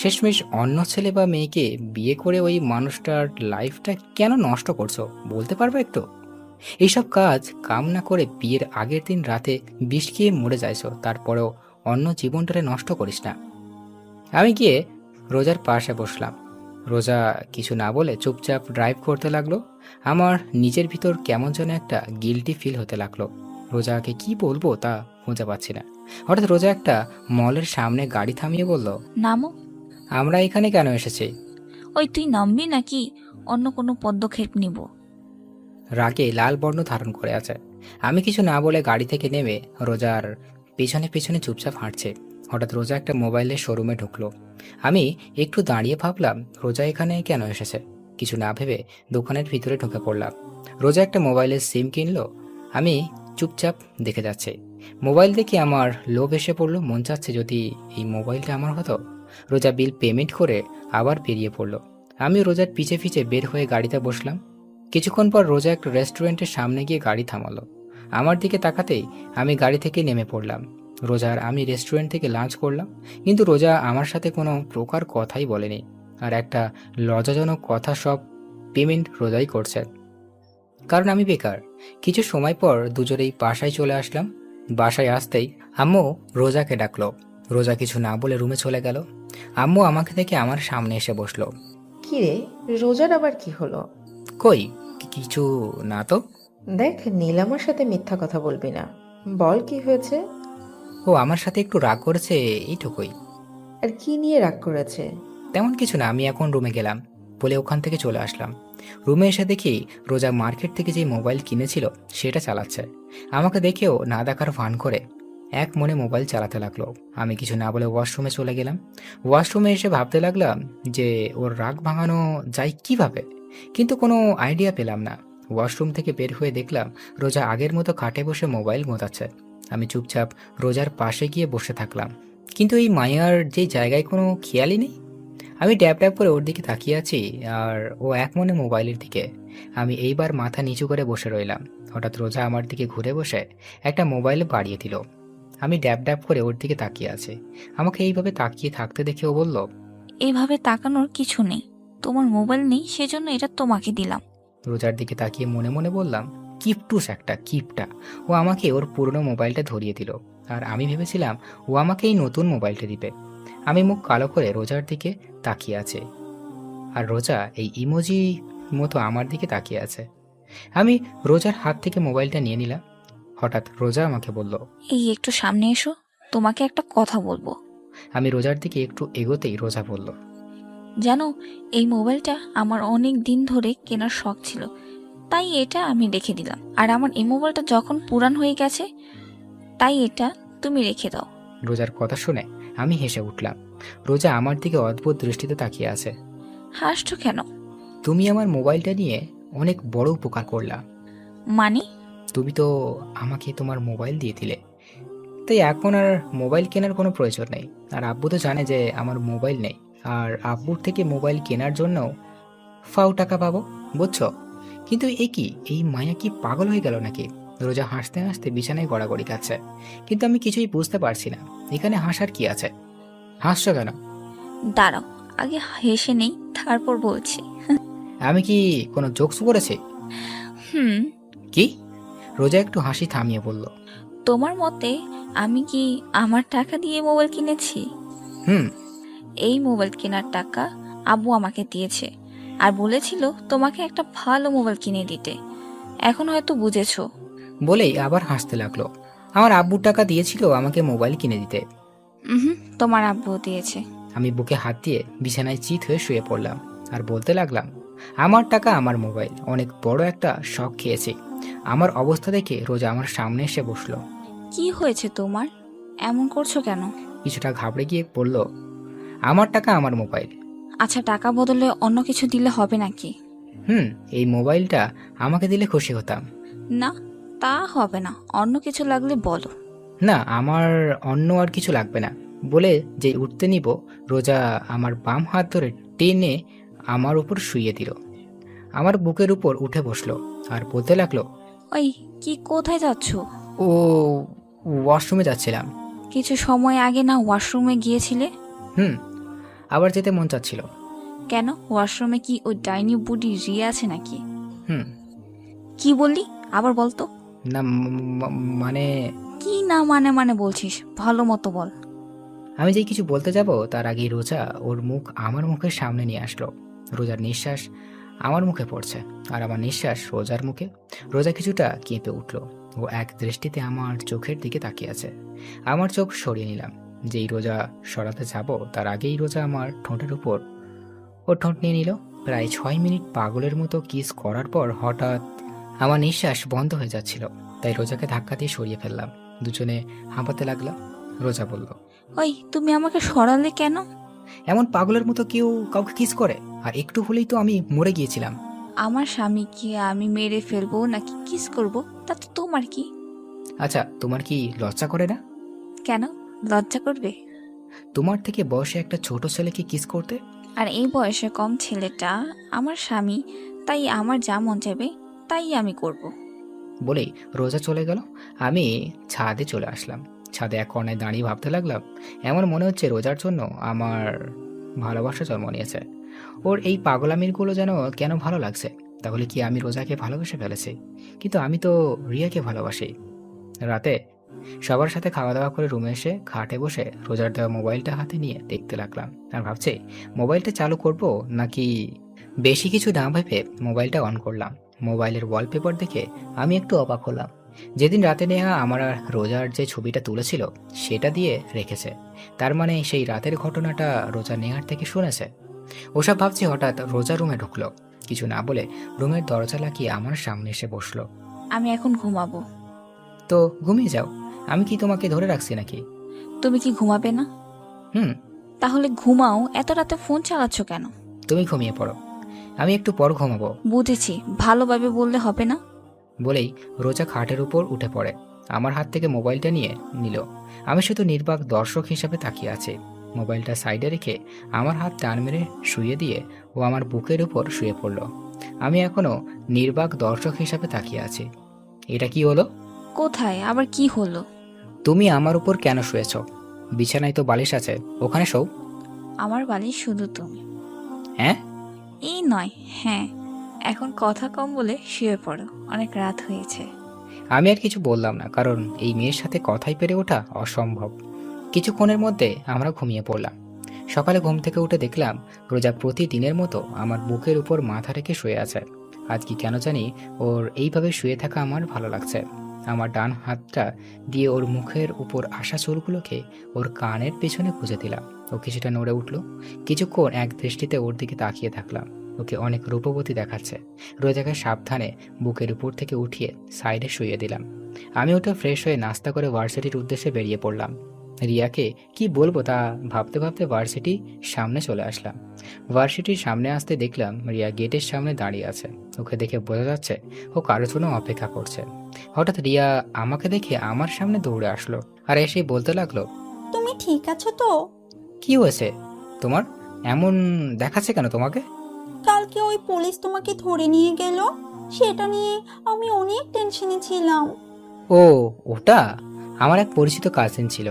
শেষমেশ অন্য ছেলে বা মেয়েকে বিয়ে করে ওই মানুষটার লাইফটা কেন নষ্ট করছো বলতে পারবে একটু? এইসব কাজ কাম না করে বিয়ের আগের দিন রাতে বিষ খেয়ে মরে যাইছো, তারপরেও অন্য জীবনটারে নষ্ট করিস না। আমি গিয়ে রোজার পাশে বসলাম। রোজা কিছু না বলে চুপচাপ ড্রাইভ করতে লাগলো। আমার নিজের ভিতর কেমন যেন একটা গিল্টি ফিল হতে লাগলো। রোজাকে কি বলবো তা খুঁজে পাচ্ছি না। হঠাৎ রোজা একটা মলের সামনে গাড়ি থামিয়ে বলল, নামো। আমরা এখানে কেন এসেছি? ওই তুই নামবি নাকি অন্য কোনো পদক্ষেপ নিব? রাগে লাল বর্ণ ধারণ করে আছে। আমি কিছু না বলে গাড়ি থেকে নেমে রোজার পেছনে পেছনে চুপচাপ হাঁটছে। হঠাৎ রোজা একটা মোবাইলের শোরুমে ঢুকলো। আমি একটু দাঁড়িয়ে ভাবলাম রোজা এখানে কেন এসেছে। কিছু না ভেবে দোকানের ভিতরে ঢুকে পড়লাম। রোজা একটা মোবাইলের সিম কিনলো। আমি চুপচাপ দেখে যাচ্ছি। মোবাইল দেখে আমার লোভ এসে পড়লো। মন চাচ্ছে যদি এই মোবাইলটা আমার হতো। রোজা বিল পেমেন্ট করে আবার বেরিয়ে পড়লো। আমি রোজার পিছে পিছে বের হয়ে গাড়িতে বসলাম। কিছুক্ষণ পর রোজা একটা রেস্টুরেন্টের সামনে গিয়ে গাড়ি থামালো। আমার দিকে তাকাতেই আমি গাড়ি থেকে নেমে পড়লাম। রোজার আমি রেস্টুরেন্ট থেকে লাঞ্চ করলাম, কিন্তু রোজা আমার সাথে কোনো প্রকার কথাই বলেনি। আর একটা লজ্জাজনক কথা, সব পেমেন্ট রোজাই করছে, কারণ আমি বেকার। কিছু সময় পর দুজনেই বাসায় চলে আসলাম। বাসায় আসতেই আম্মু রোজাকে ডাকলো। রোজা কিছু না বলে রুমে চলে গেল। আম্মু আমাকে দেখে আমার সামনে এসে বসলো। কি রে, রোজার আবার কি হলো? কই, কিছু না তো। দেখ, নীলামার সাথে মিথ্যা কথা বলবি না। বল কি হয়েছে? ও আমার সাথে একটু রাগ করেছে, এইটুকুই। আর কি নিয়ে রাগ করেছে? তেমন কিছু না, আমি এখন রুমে গেলাম বলে ওখান থেকে চলে আসলাম। রুমে এসে দেখি রোজা মার্কেট থেকে যে মোবাইল কিনেছিল সেটা চালাচ্ছে। আমাকে দেখেও না দেখার ভান করে এক মনে মোবাইল চালাতে লাগলো। আমি কিছু না বলে ওয়াশরুমে চলে গেলাম। ওয়াশরুমে এসে ভাবতে লাগলাম যে ওর রাগ ভাঙানো যায় কিভাবে, কিন্তু কোনো আইডিয়া পেলাম না। ওয়াশরুম থেকে বের হয়ে দেখলাম রোজা আগের মতো খাটে বসে মোবাইল গোতাচ্ছে। আমি চুপচাপ রোজার পাশে গিয়ে বসে থাকলাম, কিন্তু এই মায়ার যে জায়গায় কোনো খেয়ালই নেই। আমি ড্যাব ড্যাব করে ওর দিকে তাকিয়ে আছি আর ও এক মনে মোবাইলের দিকে। আমি এইবার মাথা নিচু করে বসে রইলাম। হঠাৎ রোজা আমার দিকে ঘুরে বসে একটা মোবাইল বাড়িয়ে দিল। আমি ড্যাব ড্যাব করে ওর দিকে তাকিয়ে আছি। আমাকে এইভাবে তাকিয়ে থাকতে দেখে ও বলল, এইভাবে তাকানোর কিছু নেই, তোমার মোবাইল নেই সেজন্য এটা তোমাকে দিলাম। রোজার দিকে তাকিয়ে মনে মনে বললাম, কিপটুস একটা কিপটা। ও আমাকে ওর পুরনো মোবাইলটা ধরিয়ে দিল, আর আমি ভেবেছিলাম ও আমাকে এই নতুন মোবাইলটা দিবে। আমি মুখ কালো করে রোজার দিকে তাকিয়ে আছে, আর রোজা এই ইমোজি মতো আমার দিকে তাকিয়ে আছে। আমি রোজার হাত থেকে মোবাইলটা নিয়ে নিলাম। হঠাৎ রোজা আমাকে বলল, এই একটু সামনে এসো, তোমাকে একটা কথা বলবো। আমি রোজার দিকে একটু এগোতেই রোজা বলল, জানো, এই মোবাইলটা আমার অনেক দিন ধরে কেনার শখ ছিল, তাই এটা আমি রেখে দিলাম। আর আমার এই মোবাইলটা যখন পুরান হয়ে গেছে, তাই এটা তুমি রেখে দাও। রোজার কথা শুনে আমি হেসে উঠলাম। রোজা আমার দিকে অদ্ভুত দৃষ্টিতে তাকিয়ে আছে। হাসছো কেন? তুমি আমার মোবাইলটা নিয়ে অনেক বড় উপকার করলা। মানে? তুমি তো আমাকে তোমার মোবাইল দিয়ে দিলে, তাই এখন আর মোবাইল কেনার কোনো প্রয়োজন নেই। আর আব্বু তো জানে যে আমার মোবাইল নেই, আর আব্বুর থেকে মোবাইল কেনার জন্য ফাও টাকা পাবো, বুঝছো? কিন্তু এ কি, এই মায়া কি পাগল হয়ে গেল নাকি? রোজা হাসতে হাসতে বিছানায় গড়াগড়ি খাচ্ছে, কিন্তু আমি কিছুই বুঝতে পারছি না এখানে হাসার কি আছে। হাসছো কেন? দাঁড়াও, আগে হেসে নেই, তারপর বলছি। আমি কি কোনো জোকস করেছি? হুম। কি? রোজা একটু হাসি থামিয়ে বলল, তোমার মতে আমি কি আমার টাকা দিয়ে মোবাইল কিনেছি? হুম। এই মোবাইল কেনার টাকা আব্বু আমাকে দিয়েছে, আর বলেছিল তোমাকে একটা ভালো মোবাইল কিনে দিতে। এখন হয়তো বুঝেছো। বলেই আবার হাসতে লাগলো। আমার আব্বুর টাকা দিয়েছিল আমাকে মোবাইল কিনে দিতে? তোমার আব্বু দিয়েছে। আমি বুকে হাত দিয়ে বিছানায় চিত হয়ে শুয়ে পড়লাম আর বলতে লাগলাম, আমার টাকা আমার মোবাইল, অনেক বড় একটা শখ খেয়েছি। আমার অবস্থা দেখে রোজা আমার সামনে এসে বসলো। কি হয়েছে তোমার? এমন করছো কেন? কিছুটা ঘাবড়ে গিয়ে বলল, আমার টাকা আমার মোবাইল। আচ্ছা, টাকা বদলে অন্য কিছু দিলে হবে নাকি? এই মোবাইলটা আমাকে দিলে খুশি হতাম। না, তা হবে না, অন্য কিছু লাগলে বলো। না, আমার অন্য আর কিছু লাগবে না বলে যে উঠতে নিব, রোজা আমার বাম হাত ধরে টেনে আমার উপর শুইয়ে দিল। আমার বুকের উপর উঠে বসলো আর বলতে লাগলো, ওই কি, কোথায় যাচ্ছো? ও ওয়াশরুমে যাচ্ছিলাম। কিছু সময় আগে না ওয়াশরুমে গিয়েছিলে? আবার যেতে মন চাচ্ছিল। কেন, ওয়াশরুমে কি ওই ডাইনি বুডি রিয়া আছে নাকি? কি বললি, আবার বলতো। না মানে কি না মানে মানে বলছিস, ভালো মতো বল। আমি যে কিছু বলতে যাব তার আগেই রোজা ওর মুখ আমার মুখের সামনে নিয়ে আসলো। রোজার নিঃশ্বাস আমার মুখে পড়ছে আর আমার নিঃশ্বাস রোজার মুখে। রোজা কিছুটা কেঁপে উঠল। ও এক দৃষ্টিতে আমার চোখের দিকে তাকিয়ে আছে। আমার চোখ সরিয়ে নিলাম। যেই রোজা সরাতে যাব তার আগেই রোজা আমার ঠোঁটের উপর ওর ঠোঁট নিয়ে নিল। প্রায় 6 মিনিট পাগলের মতো কিস করার পর হঠাৎ আমার নিঃশ্বাস বন্ধ হয়ে যাচ্ছিল, তাই রোজাকে ধাক্কা দিয়ে সরিয়ে ফেললাম। দুজনে হাঁপাতে লাগলাম। রোজা বলল, ওই তুমি আমাকে সরালে কেন? এমন পাগলের মতো কেউ কাউকে কিস করে? আর একটু হলেই তো আমি মরে গিয়েছিলাম। আমার স্বামীকে আমি মেরে ফেলবো নাকি কিস করব তাতে তোমার কি? আচ্ছা, তোমার কি লজ্জা করে না? কেন লজ্জা করবে? তোমার থেকে বয়সে একটা ছোট ছেলেকে কিস করতে? আর এই বয়সে কম ছেলেটা আমার স্বামী, তাই আমার যা মন চাইবে তাই আমি করব। বলেই রোজা চলে গেল। আমি ছাদে চলে আসলাম। ছাদে এক কোণায় দাঁড়িয়ে ভাবতে লাগলাম, এমন মনে হচ্ছে রোজার জন্য আমার ভালোবাসা জন্ম নিয়েছে। ওর এই পাগলামিরগুলো যেন কেন ভালো লাগছে। তাহলে কি আমি রোজাকে ভালোবেসে ফেলেছি? কিন্তু আমি তো রিয়াকে ভালোবাসি। রাতে সবার সাথে খাওয়া দাওয়া করে রুমে এসে খাটে বসে রোজার দেওয়া মোবাইলটা হাতে নিয়ে দেখতে লাগলাম। আর ভাবছি মোবাইলটা চালু করব নাকি। বেশি কিছু না ভেবে মোবাইলটা অন করলাম। মোবাইলের ওয়ালপেপার দেখে আমি একটু অবাক হলাম। যেদিন রাতে নেহা আমার আর রোজার যে ছবিটা তুলেছিল সেটা দিয়ে রেখেছে। তার মানে সেই রাতের ঘটনাটা রোজা নেহার থেকে শুনেছে। ওসব ভাবছি হঠাৎ রোজা রুমে ঢুকলো। কিছু না বলে রুমের দরজা লাগিয়ে আমার সামনে এসে বসলো। আমি এখন ঘুমাবো। তো ঘুমিয়ে যাও, আমি কি তোমাকে ধরে রাখছি নাকি? তুমি কি ঘুমাবে না? হুম। তাহলে ঘুমাও, এত রাতে ফোন চালাচ্ছ কেন? তুমি ঘুমিয়ে পড়ো, আমি একটু পর ঘুমাবো। বুঝেছি, ভালোভাবে বললে হবে না? বলেই রোজা খাটের উপর উঠে পড়ে আমার হাত থেকে মোবাইলটা নিয়ে নিল। আমি শুধু নির্বাক দর্শক হিসাবে তাকিয়ে আছি। মোবাইলটা সাইডে রেখে আমার হাত টান মেরে শুয়ে দিয়ে ও আমার বুকের উপর শুয়ে পড়ল। আমি এখনো নির্বাক দর্শক হিসাবে তাকিয়ে আছি। এটা কি হলো? কোথায় আবার কি হলো? তুমি আমার উপর কেন শুয়েছ? বিছানায় তো বালিশ আছে, ওখানে শোও। আমার বালিশ শুধু তুমি। হ্যাঁ? এই নয়, হ্যাঁ। এখন কথা কম বলে শুয়ে পড়ো, অনেক রাত হয়েছে। আমি আর কিছু বললাম না, কারণ এই মেয়ের সাথে কথাই পেরে ওঠা অসম্ভব। কিছুক্ষণের মধ্যে আমরা ঘুমিয়ে পড়লাম। সকালে ঘুম থেকে উঠে দেখলাম রোজা প্রতিদিনের মতো আমার বুকের উপর মাথা রেখে শুয়ে আছে। আজকে কেন জানি ওর এইভাবে শুয়ে থাকা আমার ভালো লাগছে। আমার ডান হাতটা দিয়ে ওর মুখের উপর আসা চুলগুলোকে ওর কানের পেছনে খুঁজে দিলাম। ও কিছুটা নড়ে উঠল। কিছুক্ষণ এক দৃষ্টিতে ওর দিকে তাকিয়ে থাকলাম। ওকে অনেক রূপবতী দেখাচ্ছে। রোজাকে সাবধানে বুকের উপর থেকে উঠিয়ে সাইডে শুইয়ে দিলাম। আমি ওটা ফ্রেশ হয়ে নাস্তা করে ভার্সিটির উদ্দেশ্যে বেরিয়ে পড়লাম। রিয়াকে কি বলবো তা ভাবতে ভাবতে ভার্সিটির সামনে চলে আসলাম। ভার্সিটির সামনে আসতে দেখলাম রিয়া গেটের সামনে দাঁড়িয়ে আছে। ওকে দেখে বোঝা যাচ্ছে ও কারোর জন্য অপেক্ষা করছে। হঠাৎ রিয়া আমাকে দেখে আমার সামনে দৌড়ে আসলো আর এসে বলতে লাগলো, তুমি ঠিক আছো তো? কি হয়েছে তোমার? এমন দেখাচ্ছে কেন তোমাকে? কালকে ওই পুলিশ তোমাকে ধরে নিয়ে গেল, সেটা নিয়ে আমি অনেক টেনশনে ছিলাম। ও, ওটা আমার এক পরিচিত কাজিন ছিল।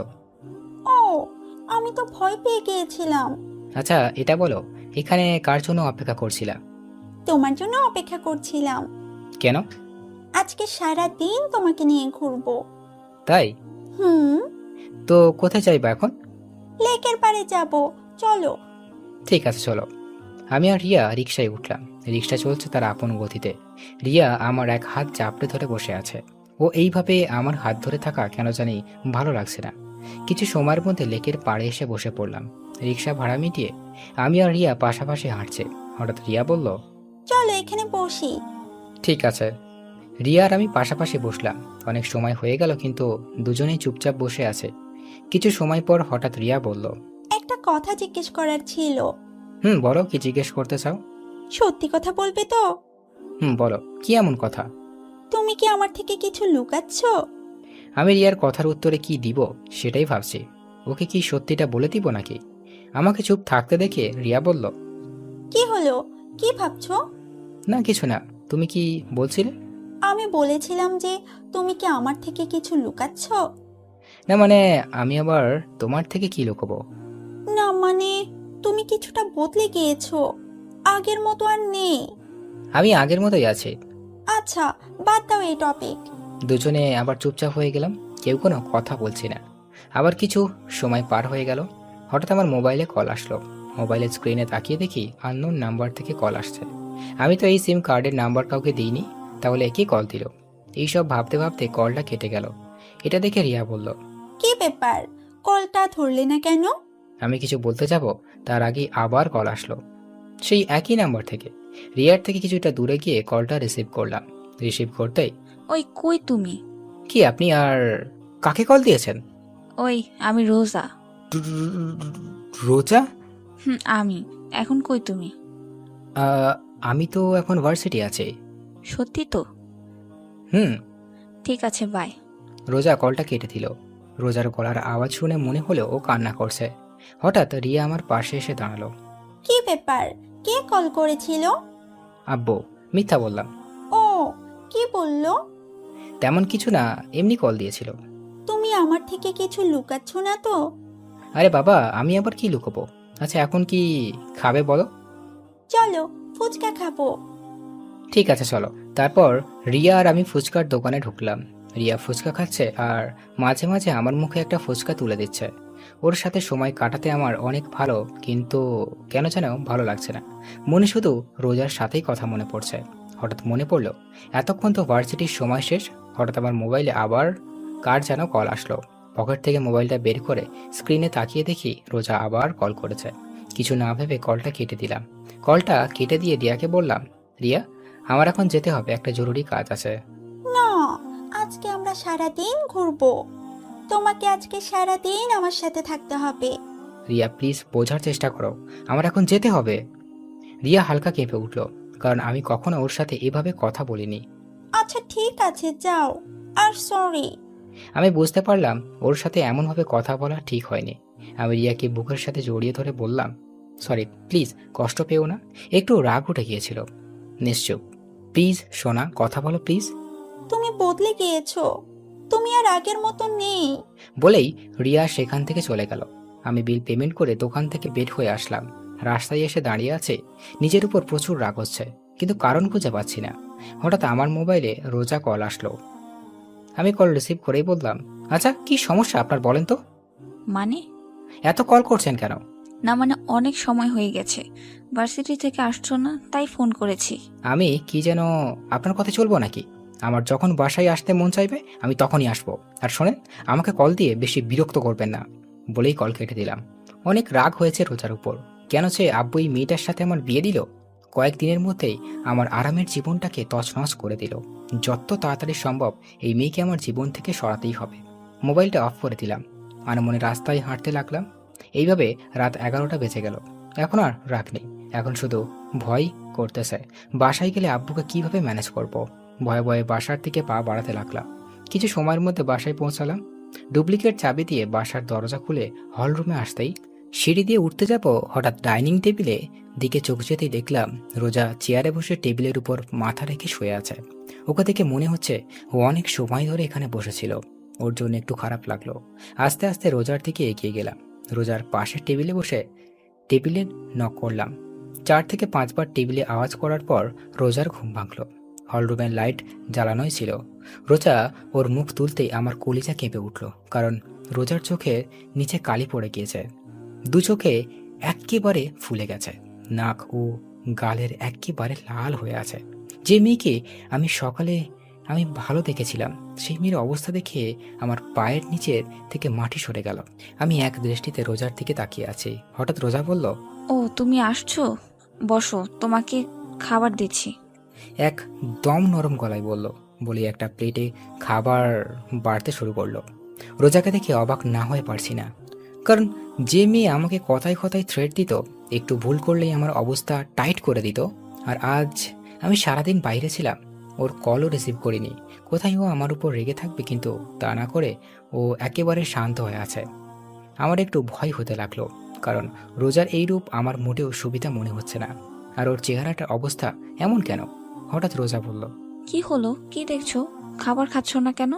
ও, আমি তো ভয় পেয়ে গিয়েছিলাম। আচ্ছা এটা বলো, এখানে কার জন্য অপেক্ষা করছিলা? তোমার জন্য অপেক্ষা করছিলাম। কেন? আজকে সারা দিন তোমাকে নিয়ে ঘুরবো। তাই? হুম। তো কোথায় যাইবা এখন? লেকের পাড়ে যাব, চলো। ঠিক আছে চলো। আমি আর রিয়া রিকশায় উঠলাম। রিকশা চলছে তার আপন গতিতে। রিয়া আমার এক হাত চাপড়ে ধরে বসে আছে। ও এইভাবে আমার হাত ধরে থাকা কেন জানি ভালো লাগছে না। কিছু সময়ের মধ্যে লেকের পাড়ে এসে বসে পড়লাম। রিকশা ভাড়া মিটিয়ে আমি আর রিয়া পাশাপাশি হাঁটছে। হঠাৎ রিয়া বলল, চলো এখানে বসি। ঠিক আছে। রিয়া আর আমি পাশাপাশি বসলাম। অনেক সময় হয়ে গেল কিন্তু দুজনেই চুপচাপ বসে আছে। কিছু সময় পর হঠাৎ রিয়া বলল, একটা কথা জিজ্ঞেস করার ছিল। বলো, কি জিজ্ঞেস করতে চাও? সত্যি কথা বলবে তো? বলো, কি এমন কথা? তুমি কি আমার থেকে কিছু লুকাচ্ছ? আমি রিয়ার কথার উত্তরে কি দিব সেটাই ভাবছি। ওকে কি সত্যিটা বলে দিব নাকি? আমাকে চুপ থাকতে দেখে রিয়া বলল, কি হলো, কি ভাবছো? না কিছু না। তুমি কি বলছিলে? আমি বলেছিলাম যে তুমি কি আমার থেকে কিছু লুকাচ্ছ। না মানে আমি আবার তোমার থেকে কি লুকাবো? না মানে তুমি কিছুটা বদলে গিয়েছো, আগের মতো আর নেই। আমি আগের মতোই আছি। আচ্ছা, বাদ দাও এই টপিক। দুজনে আবার চুপচাপ হয়ে গেলাম। কেউ কোনো কথা বলছি না। আবার কিছু সময় পার হয়ে গেল। হঠাৎ আমার মোবাইলে কল আসলো। মোবাইলের স্ক্রিনে তাকিয়ে দেখি আননোন নাম্বার থেকে কল আসছে। আমি তো এই সিম কার্ডের নাম্বার কাউকে দিইনি, তাহলে কে কল দিল? এইসব ভাবতে ভাবতে কলটা কেটে গেল। এটা দেখে রিয়া বলল, কি ব্যাপার, কলটা ধরলে না কেন? আমি কিছু বলতে যাব তার আগে আবার কল আসলো, সেই একই নাম্বার থেকে। রিয়ার থেকে কিছুটা দূরে গিয়ে কলটা রিসিভ করলাম। রিসিভ করতেই, ওই কই তুমি? কি আপনি আর কাকে কল দিয়েছেন? ওই আমি রোজা। রোজা? আমি। এখন কই তুমি? আমি তো এখন ভার্সিটি আছি। সত্যি তো? হুম। ঠিক আছে, বাই। রোজা কলটা কেটে দিল। রোজার গলার আওয়াজ শুনে মনে হলো ও কান্না করছে। হঠাৎ রিয়া আমার পাশে এসে দাঁড়ালো। কি ব্যাপার, কে কল করেছিল? আব্বু। মিথ্যা বললাম। ও, কি বললো? তেমন কিছু না, এমনি কল দিয়েছিল। তুমি আমার থেকে কিছু লুকাচ্ছ না তো? আরে বাবা, আমি আবার কি লুকোবো? আচ্ছা, এখন কি খাবে বলো? চলো ফুচকা খাবো। ঠিক আছে চলো। তারপর রিয়া আর আমি ফুচকার দোকানে ঢুকলাম। রিয়া ফুচকা খাচ্ছে আর মাঝে মাঝে আমার মুখে একটা ফুচকা তুলে দিচ্ছে। ওর সাথে সময় কাটাতে আমার অনেক ভালো, কিন্তু কেন যেন ভালো লাগছে না। মনে শুধু রোজার সাথেই কথা মনে পড়ছে। হঠাৎ মনে পড়লো এতক্ষণ তো ভার্সিটির সময় শেষ। হঠাৎ আমার মোবাইলে আবার কার যেন কল আসলো। পকেট থেকে মোবাইলটা বের করে স্ক্রিনে তাকিয়ে দেখি রোজা আবার কল করেছে। কিছু না ভেবে কলটা কেটে দিলাম। কলটা কেটে দিয়ে রিয়াকে বললাম, রিয়া, আমার এখন যেতে হবে, একটা জরুরি কাজ আছে। না, আজকে আমরা সারাদিন ঘুরবো। তোমাকে আজকে সারাদিন আমার সাথে থাকতে হবে। রিয়া প্লিজ বোঝার চেষ্টা করো, আমার এখন যেতে হবে। রিয়া হালকা কেঁপে উঠল, কারণ আমি কখনো ওর সাথে এভাবে কথা বলিনি। আচ্ছা ঠিক আছে, যাও। আর সরি। আমি বুঝতে পারলাম ওর সাথে এমনভাবে কথা বলা ঠিক হয়নি। আমি রিয়াকে বুকের সাথে জড়িয়ে ধরে বললাম, সরি, প্লিজ কষ্ট পেও না, একটু রাগ উঠে গিয়েছিল। নিশ্চুপ। প্লিজ সোনা, কথা বলো প্লিজ। তুমি বদলে গিয়েছো, তুমি আর আগের মতো নেই। বলেই রিয়া সেখান থেকে চলে গেল। আমি বিল পেমেন্ট করে দোকান থেকে বের হয়ে আসলাম। রাস্তায় এসে দাঁড়িয়ে আছে, নিজের উপর প্রচুর রাগ হচ্ছে, কিন্তু কারণ খুঁজে পাচ্ছি না। হঠাৎ আমার মোবাইলে রোজা কল আসলো। আমি কল রিসিভ করেই বললাম, আচ্ছা কি সমস্যা আপনার বলেন তো? মানে? এত কল করছেন কেন? না মানে অনেক সময় হয়ে গেছে, ভার্সিটি থেকে আসছো না, তাই ফোন করেছি। আমি কি যেন আপনার কথা চলবো নাকি? আমার যখন বাসায় আসতে মন চাইবে আমি তখনই আসবো। আর শোনেন, আমাকে কল দিয়ে বেশি বিরক্ত করবেন না। বলেই কল কেটে দিলাম। অনেক রাগ হয়েছে রোজার উপর। কেন সে আব্বু এই মেয়েটার সাথে আমার বিয়ে দিল? কয়েকদিনের মধ্যেই আমার আরামের জীবনটাকে তছনছ করে দিল। যত তাড়াতাড়ি সম্ভব এই মেয়েকে আমার জীবন থেকে সরাতেই হবে। মোবাইলটা অফ করে দিলাম। আনমনে রাস্তায় হাঁটতে লাগলাম। এইভাবে রাত 11টা বেজে গেল। এখন আর রাগ নেই, এখন শুধু ভয় করতেছে বাসায় গেলে আব্বুকে কিভাবে ম্যানেজ করব। ভয়ে ভয়ে বাসার দিকে পা বাড়াতে লাগলাম। কিছু সময়ের মধ্যে বাসায় পৌঁছালাম। ডুপ্লিকেট চাবি দিয়ে বাসার দরজা খুলে হলরুমে আসতেই সিঁড়ি দিয়ে উঠতে যাব, হঠাৎ ডাইনিং টেবিলে দিকে চোখ যেতেই দেখলাম রোজা চেয়ারে বসে টেবিলের উপর মাথা রেখে শুয়ে আছে। ওকে দেখে মনে হচ্ছে ও অনেক সময় ধরে এখানে বসেছিল। ওর জন্য একটু খারাপ লাগলো। আস্তে আস্তে রোজার দিকে এগিয়ে গেলাম। রোজার পাশের টেবিলে বসে টেবিলে নক করলাম। 4 থেকে 5 বার টেবিলে আওয়াজ করার পর রোজার ঘুম ভাঙল। হলরুমের লাইট জ্বালানোই ছিল। রোজা ওর মুখ তুলতেই আমার কলিজা কেঁপে উঠল, কারণ রোজার চোখে নিচে কালি পড়ে গিয়েছে। দু চোখে একেবারে ফুলে গেছে। নাক ও গালের একেবারে লাল হয়ে আছে। যে মেয়েকে আমি সকালে ভালো দেখেছিলাম, সেই মেয়ের অবস্থা দেখে আমার পায়ের নিচের থেকে মাটি সরে গেল। আমি এক দৃষ্টিতে রোজার দিকে তাকিয়ে আছি। হঠাৎ রোজা বলল, ও তুমি আসছো, বসো, তোমাকে খাবার দিচ্ছি। এক দম নরম গলায় বলল। বলি একটা প্লেটে খাবার বাড়তে শুরু করলো। রোজাকে দেখে অবাক না হয়ে পারছি না, কারণ যে মেয়ে আমাকে কথায় কথায় থ্রেট দিত, একটু ভুল করলেই আমার অবস্থা টাইট করে দিত, আর আজ আমি সারাদিন বাইরে ছিলাম, ওর কলও রিসিভ করিনি। কোথায় ও আমার উপর রেগে থাকবে, কিন্তু তা না করে ও একেবারে শান্ত হয়ে আছে। আমার একটু ভয় হতে লাগলো, কারণ রোজার এই রূপ আমার মোটেও সুবিধা মনে হচ্ছে না। আর ওর চেহারাটার অবস্থা এমন কেন? হঠাৎ রোজা বলল, কি হলো, কি দেখছো? খাবার খাচ্ছ না কেন?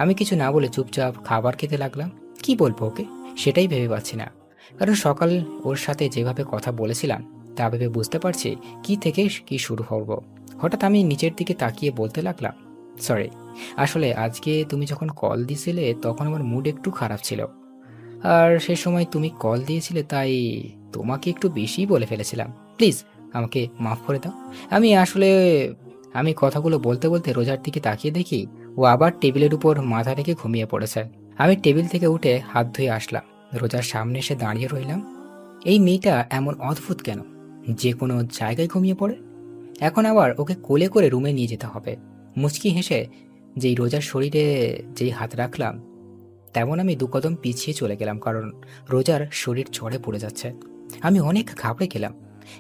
আমি কিছু না বলে চুপচাপ খাবার খেতে লাগলাম। কি বলবো ওকে সেটাই ভেবে পাচ্ছি না, কারণ সকাল ওর সাথে যেভাবে কথা বলেছিলাম তা ভেবে বুঝতে পারছি কি থেকে কি শুরু করব। হঠাৎ আমি নিচের দিকে তাকিয়ে বলতে লাগলাম, সরি, আসলে আজকে তুমি যখন কল দিছিলে তখন আমার মুড একটু খারাপ ছিল। আর সে সময় তুমি কল দিয়েছিলে, তাই তোমাকে একটু বেশিই বলে ফেলেছিলাম। প্লিজ আমাকে মাফ করে দাও। আমি কথাগুলো বলতে বলতে রোজার দিকে তাকিয়ে দেখি ও আবার টেবিলের উপর মাথা রেখে ঘুমিয়ে পড়েছে। আমি টেবিল থেকে উঠে হাত ধুয়ে আসলাম, রোজার সামনে এসে দাঁড়িয়ে রইলাম। এই মেয়েটা এমন অদ্ভুত কেন, যে কোনো জায়গায় ঘুমিয়ে পড়ে। এখন আবার ওকে কোলে করে রুমে নিয়ে যেতে হবে। মুচকি হেসে যেই রোজার শরীরে যেই হাত রাখলাম, তেমন আমি 2 কদম পিছিয়ে চলে গেলাম, কারণ রোজার শরীর ঝড়ে পড়ে যাচ্ছে। আমি অনেক ঘাবড়ে গেলাম।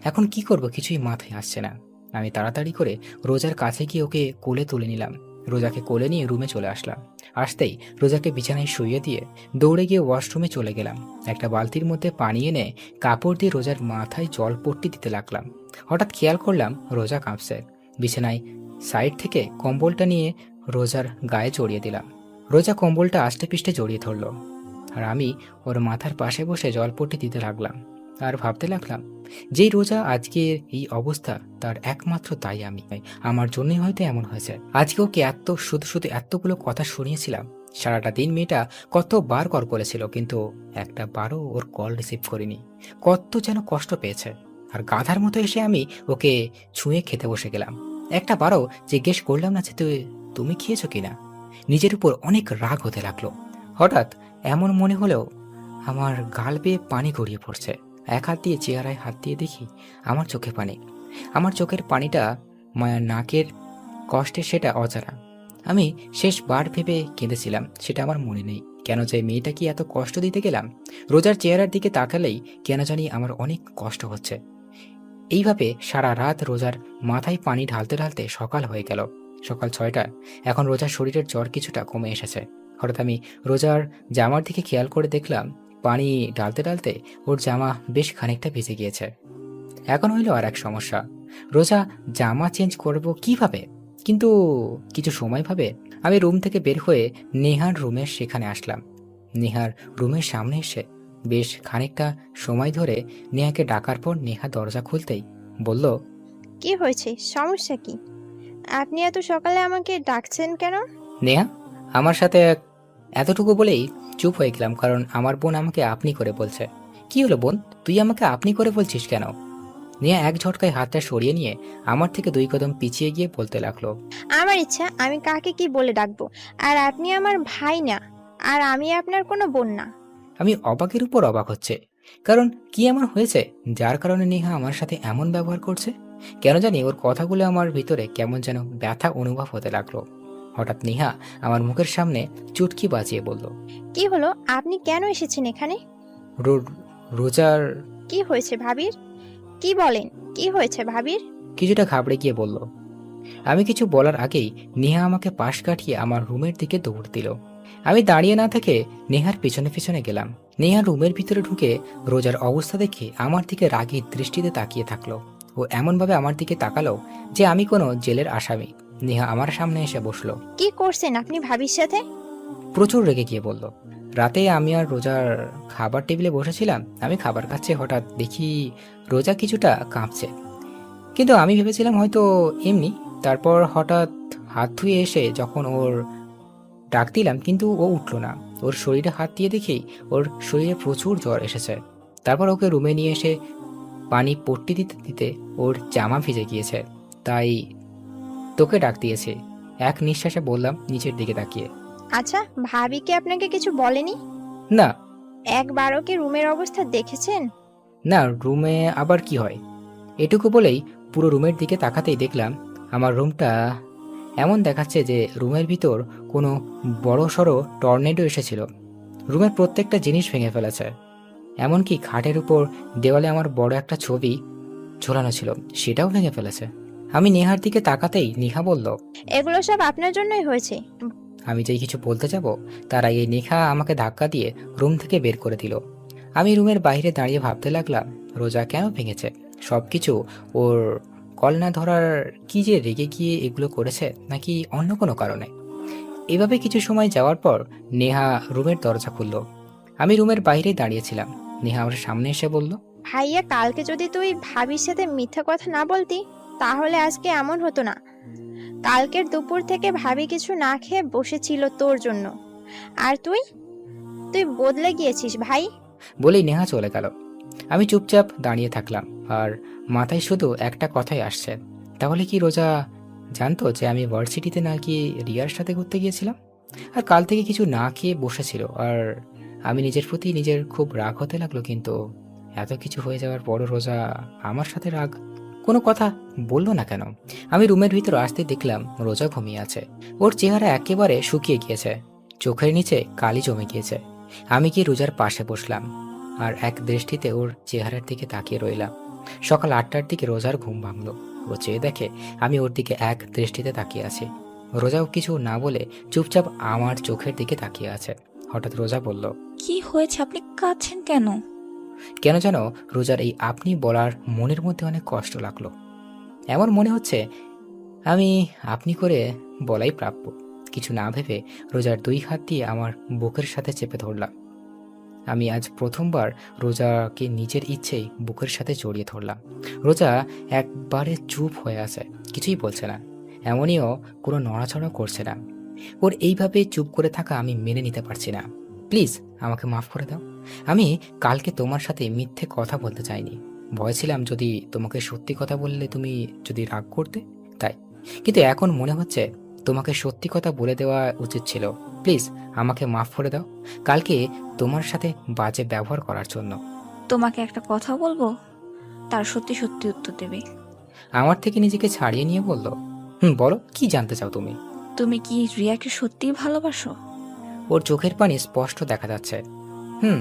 এখন কি করব কিছুই মাথায় আসছে না। আমি তাড়াতাড়ি করে রোজার কাছে গিয়ে ওকে কোলে তুলে নিলাম। রোজাকে কোলে নিয়ে রুমে চলে আসলাম। আসতেই রোজাকে বিছানায় শুইয়ে দিয়ে দৌড়ে গিয়ে ওয়াশরুমে চলে গেলাম। একটা বালতির মধ্যে পানি এনে কাপড় দিয়ে রোজার মাথায় জল পট্টি দিতে লাগলাম। হঠাৎ খেয়াল করলাম রোজা কাঁপছে। বিছানায় সাইড থেকে কম্বলটা নিয়ে রোজার গায়ে জড়িয়ে দিলাম। রোজা কম্বলটা আষ্টে পিষ্টে জড়িয়ে ধরল, আর আমি ওর মাথার পাশে বসে জলপট্টি দিতে লাগলাম। আর ভাবতে লাগলাম, যেই রোজা আজকের এই অবস্থা, তার একমাত্র তাই আমি। আমার জন্যই হয়তো এমন হয়েছে। আজকে ওকে শুধু শুধু এতগুলো কথা শুনিয়েছিলাম। সারাটা দিন মেয়েটা কতবার কল করেছিল, কিন্তু একটা বারও ওর কল রিসিভ করিনি। কত যেন কষ্ট পেয়েছে। আর গাধার মতো এসে আমি ওকে ছুঁয়ে খেতে বসে গেলাম। একটা বারও জিজ্ঞেস করলাম না যে তুমি খেয়েছো কিনা। নিজের উপর অনেক রাগ হতে লাগলো। হঠাৎ এমন মনে হলেও আমার গাল বেয়ে পানি গড়িয়ে পড়ছে। এক হাত দিয়ে চেহারায় হাত দিয়ে দেখি আমার চোখে পানি। আমার চোখের পানিটা মায়ার নাকের কষ্টে, সেটা অজানা। আমি শেষবার ভেবে কেঁদেছিলাম, সেটা আমার মনে নেই। কেন যে মেয়েটা কি এত কষ্ট দিতে গেলাম। রোজার চেহারার দিকে তাকালেই কেন জানি আমার অনেক কষ্ট হচ্ছে। এইভাবে সারা রাত রোজার মাথায় পানি ঢালতে ঢালতে সকাল হয়ে গেল। সকাল 6টা। এখন রোজার শরীরের জ্বর কিছুটা কমে এসেছে। হঠাৎ আমি রোজার জামার দিকে খেয়াল করে দেখলাম, পানি ঢালতে ঢালতে ওর জামা বেশ খানিকটা ভিজে গিয়েছে। এখন হইল আর এক সমস্যা, রোজা জামা চেঞ্জ করব কিভাবে। কিন্তু কিছু সময় ভাবে আমি রুম থেকে বের হয়ে নেহার রুমের সেখানে আসলাম। নেহার রুমের সামনে এসে বেশ খানিকটা সময় ধরে নেহাকে ডাকার পর নেহা দরজা খুলতেই বলল, কি হয়েছে, সমস্যা কি? আপনি এত সকালে আমাকে ডাকছেন কেন? নেহা আমার সাথে এতটুকু বলেই চুপ হয়ে গেলাম, কারণ আমার বোন আমাকে আপনি করে বলছে। কি হলো বোন, তুই আমাকে আপনি করে বলছিস কেন? নেহা এক ঝটকায় হাতটা সরিয়ে নিয়ে আমার থেকে 2 কদম পিছিয়ে গিয়ে বলতে লাগলো, আমার ইচ্ছা আমি কাকে কি বলে ডাকবো, আর আপনি আমার ভাই না, আর আমি আপনার কোনো বোন না। আমি অবাকের উপর অবাক হচ্ছে, কারণ কি এমন হয়েছে যার কারণে নেহা আমার সাথে এমন ব্যবহার করছে। কেন জানি ওর কথাগুলো আমার ভিতরে কেমন যেন ব্যথা অনুভব হতে লাগলো। হঠাৎ নেহা আমার মুখের সামনে চুটকি বাজিয়ে বলল, কি হলো, আপনি কেন এসেছেন এখানে? রোজার। কি হয়েছে ভাবির? কি বলেন, কি হয়েছে ভাবির? কিছুটা ঘাবড়ে গিয়ে বলল। আমি কিছু বলার আগেই নেহা আমাকে পাশ কাটিয়ে আমার রুমের দিকে দৌড় দিল। আমি দাঁড়িয়ে না থেকে নেহার পিছনে পিছনে গেলাম। নেহা রুমের ভিতরে ঢুকে রোজার অবস্থা দেখে আমার দিকে রাগী দৃষ্টিতে তাকিয়ে থাকলো। ও এমনভাবে আমার দিকে তাকালো যে আমি কোনো জেলের আসামি। নেহা আমার সামনে এসে বসলো। কি করছেন আপনি ভাবির সাথে? প্রচুর রেগে গিয়ে বলল, রাতে আমি আর রোজার খাবার টেবিলে বসেছিলাম। আমি খাবার খাচ্ছি, হঠাৎ দেখি রোজা কিছুটা কাঁপছে। কিন্তু আমি ভেবেছিলাম হয়তো এমনি। তারপর হঠাৎ হাত ধুয়ে এসে যখন ওর ডাক দিলাম, কিন্তু ও উঠলো না। ওর শরীরে হাত দিয়ে দেখেই ওর শরীরে প্রচুর জ্বর এসেছে। তারপর ওকে রুমে নিয়ে এসে পানি পট্টি দিতে দিতে ওর জামা ভিজে গিয়েছে, তাই তোকে ডাক দিয়েছে। এক নিঃশ্বাসে বললাম নিচের দিকে তাকিয়ে। আচ্ছা, ভাবি কি আপনাকে কিছু বলেনি? না একবারও কি রুমের অবস্থা দেখেছেন? না, রুমে আবার কি হয়। এটুকু বলেই পুরো রুমের দিকে তাকাতেই দেখলাম আমার রুমটা এমন দেখাচ্ছে যে রুমের ভিতর কোনো বড় সড়ো টর্নেডো এসেছিল। রুমের প্রত্যেকটা জিনিস ভেঙে ফেলেছে। এমনকি খাটের উপর দেওয়ালে আমার বড় একটা ছবি ঝোলানো ছিল, সেটাও ভেঙে ফেলেছে। আমি নেহার দিকে তাকাতেই নেহা বলল, এগুলো সব আপনার জন্যই হয়েছে। আমি যেই কিছু বলতে যাব তার আগে নেহা আমাকে ধাক্কা দিয়ে রুম থেকে বের করে দিল। আমি রুমের বাইরে দাঁড়িয়ে ভাবতে লাগলাম রোজা কেন ভেঙেছে। সবকিছু ওর কল না ধরার কি যে রেগে গিয়ে এগুলো করেছে, নাকি অন্য কোনো কারণে। এভাবে কিছু সময় যাওয়ার পর নেহা রুমের দরজা খুলল। আমি রুমের বাইরেই দাঁড়িয়েছিলাম। নেহা আমার সামনে এসে বলল, ভাইয়া, কালকে যদি তুই ভাবির সাথে মিথ্যা কথা না বলতি তাহলে আজকে এমন হতো না। কালকের দুপুর থেকে ভাবি কিছু না খেয়ে বসেছিল তোর জন্য, আর তুই তুই বদলে গিয়েছিস ভাই। বলেই নেহা চলে গেল। আমি চুপচাপ দাঁড়িয়ে থাকলাম, আর মাথায় শুধু একটা কথাই আসছে, তাহলে কি রোজা জানতো যে আমি ভার্সিটিতে নাকি রিয়ার সাথে ঘুরতে গিয়েছিলাম? আর কাল থেকে কিছু না খেয়ে বসেছিল, আর আমি নিজের প্রতি নিজের খুব রাগ হতে লাগলো। কিন্তু এত কিছু হয়ে যাওয়ার পরও রোজা আমার সাথে রাগ কোনো কথা বললো না কেন? আমি রুমের ভিতর আসতে দেখলাম রোজা ঘুমিয়ে আছে। ওর চেহারা একেবারে শুকিয়ে গিয়েছে, চোখের নিচে কালি জমে গিয়েছে। আমি গিয়ে রোজার পাশে বসলাম আর এক দৃষ্টিতে ওর চেহারার দিকে তাকিয়ে রইলাম। সকাল 8টার দিকে রোজার ঘুম ভাঙলো। ও চেয়ে দেখে আমি ওর দিকে এক দৃষ্টিতে তাকিয়ে আছি। রোজাও কিছু না বলে চুপচাপ আমার চোখের দিকে তাকিয়ে আছে। হঠাৎ রোজা বলল, কি হয়েছে, আপনি কাঁদছেন কেন? কেন যেন রোজার এই আপনি বলার মনের মধ্যে অনেক কষ্ট লাগলো। এমন মনে হচ্ছে আমি আপনি করে বলাই প্রাপ্য। কিছু না ভেবে রোজার 2 হাত দিয়ে আমার বুকের সাথে চেপে ধরলাম। আমি আজ প্রথমবার রোজাকে নিজের ইচ্ছেই বুকের সাথে জড়িয়ে ধরলাম। রোজা একবারে চুপ হয়ে আছে, কিছুই বলছে না, এমনিও কোনো নড়াচড়া করছে না। ওর এইভাবে চুপ করে থাকা আমি মেনে নিতে পারছি না। প্লিজ আমাকে মাফ করে দাও। আমি কালকে তোমার সাথে মিথ্যে কথা বলতে চাইনি। ভয় ছিলাম যদি তোমাকে সত্যি কথা বললে তুমি যদি রাগ করতে, তাই। কিন্তু এখন মনে হচ্ছে তোমাকে সত্যি কথা বলে দেওয়া উচিত ছিল। প্লিজ আমাকে মাফ করে দাও কালকে তোমার সাথে বাজে ব্যবহার করার জন্য। তোমাকে একটা কথা বলবো, তার সত্যি সত্যি উত্তর দেবে। আমার থেকে নিজেকে ছাড়িয়ে নিয়ে বলল, বলো, কি জানতে চাও তুমি? তুমি কি রিয়াকে সত্যিই ভালোবাসো? ওর চোখের পানি স্পষ্ট দেখা যাচ্ছে। হুম।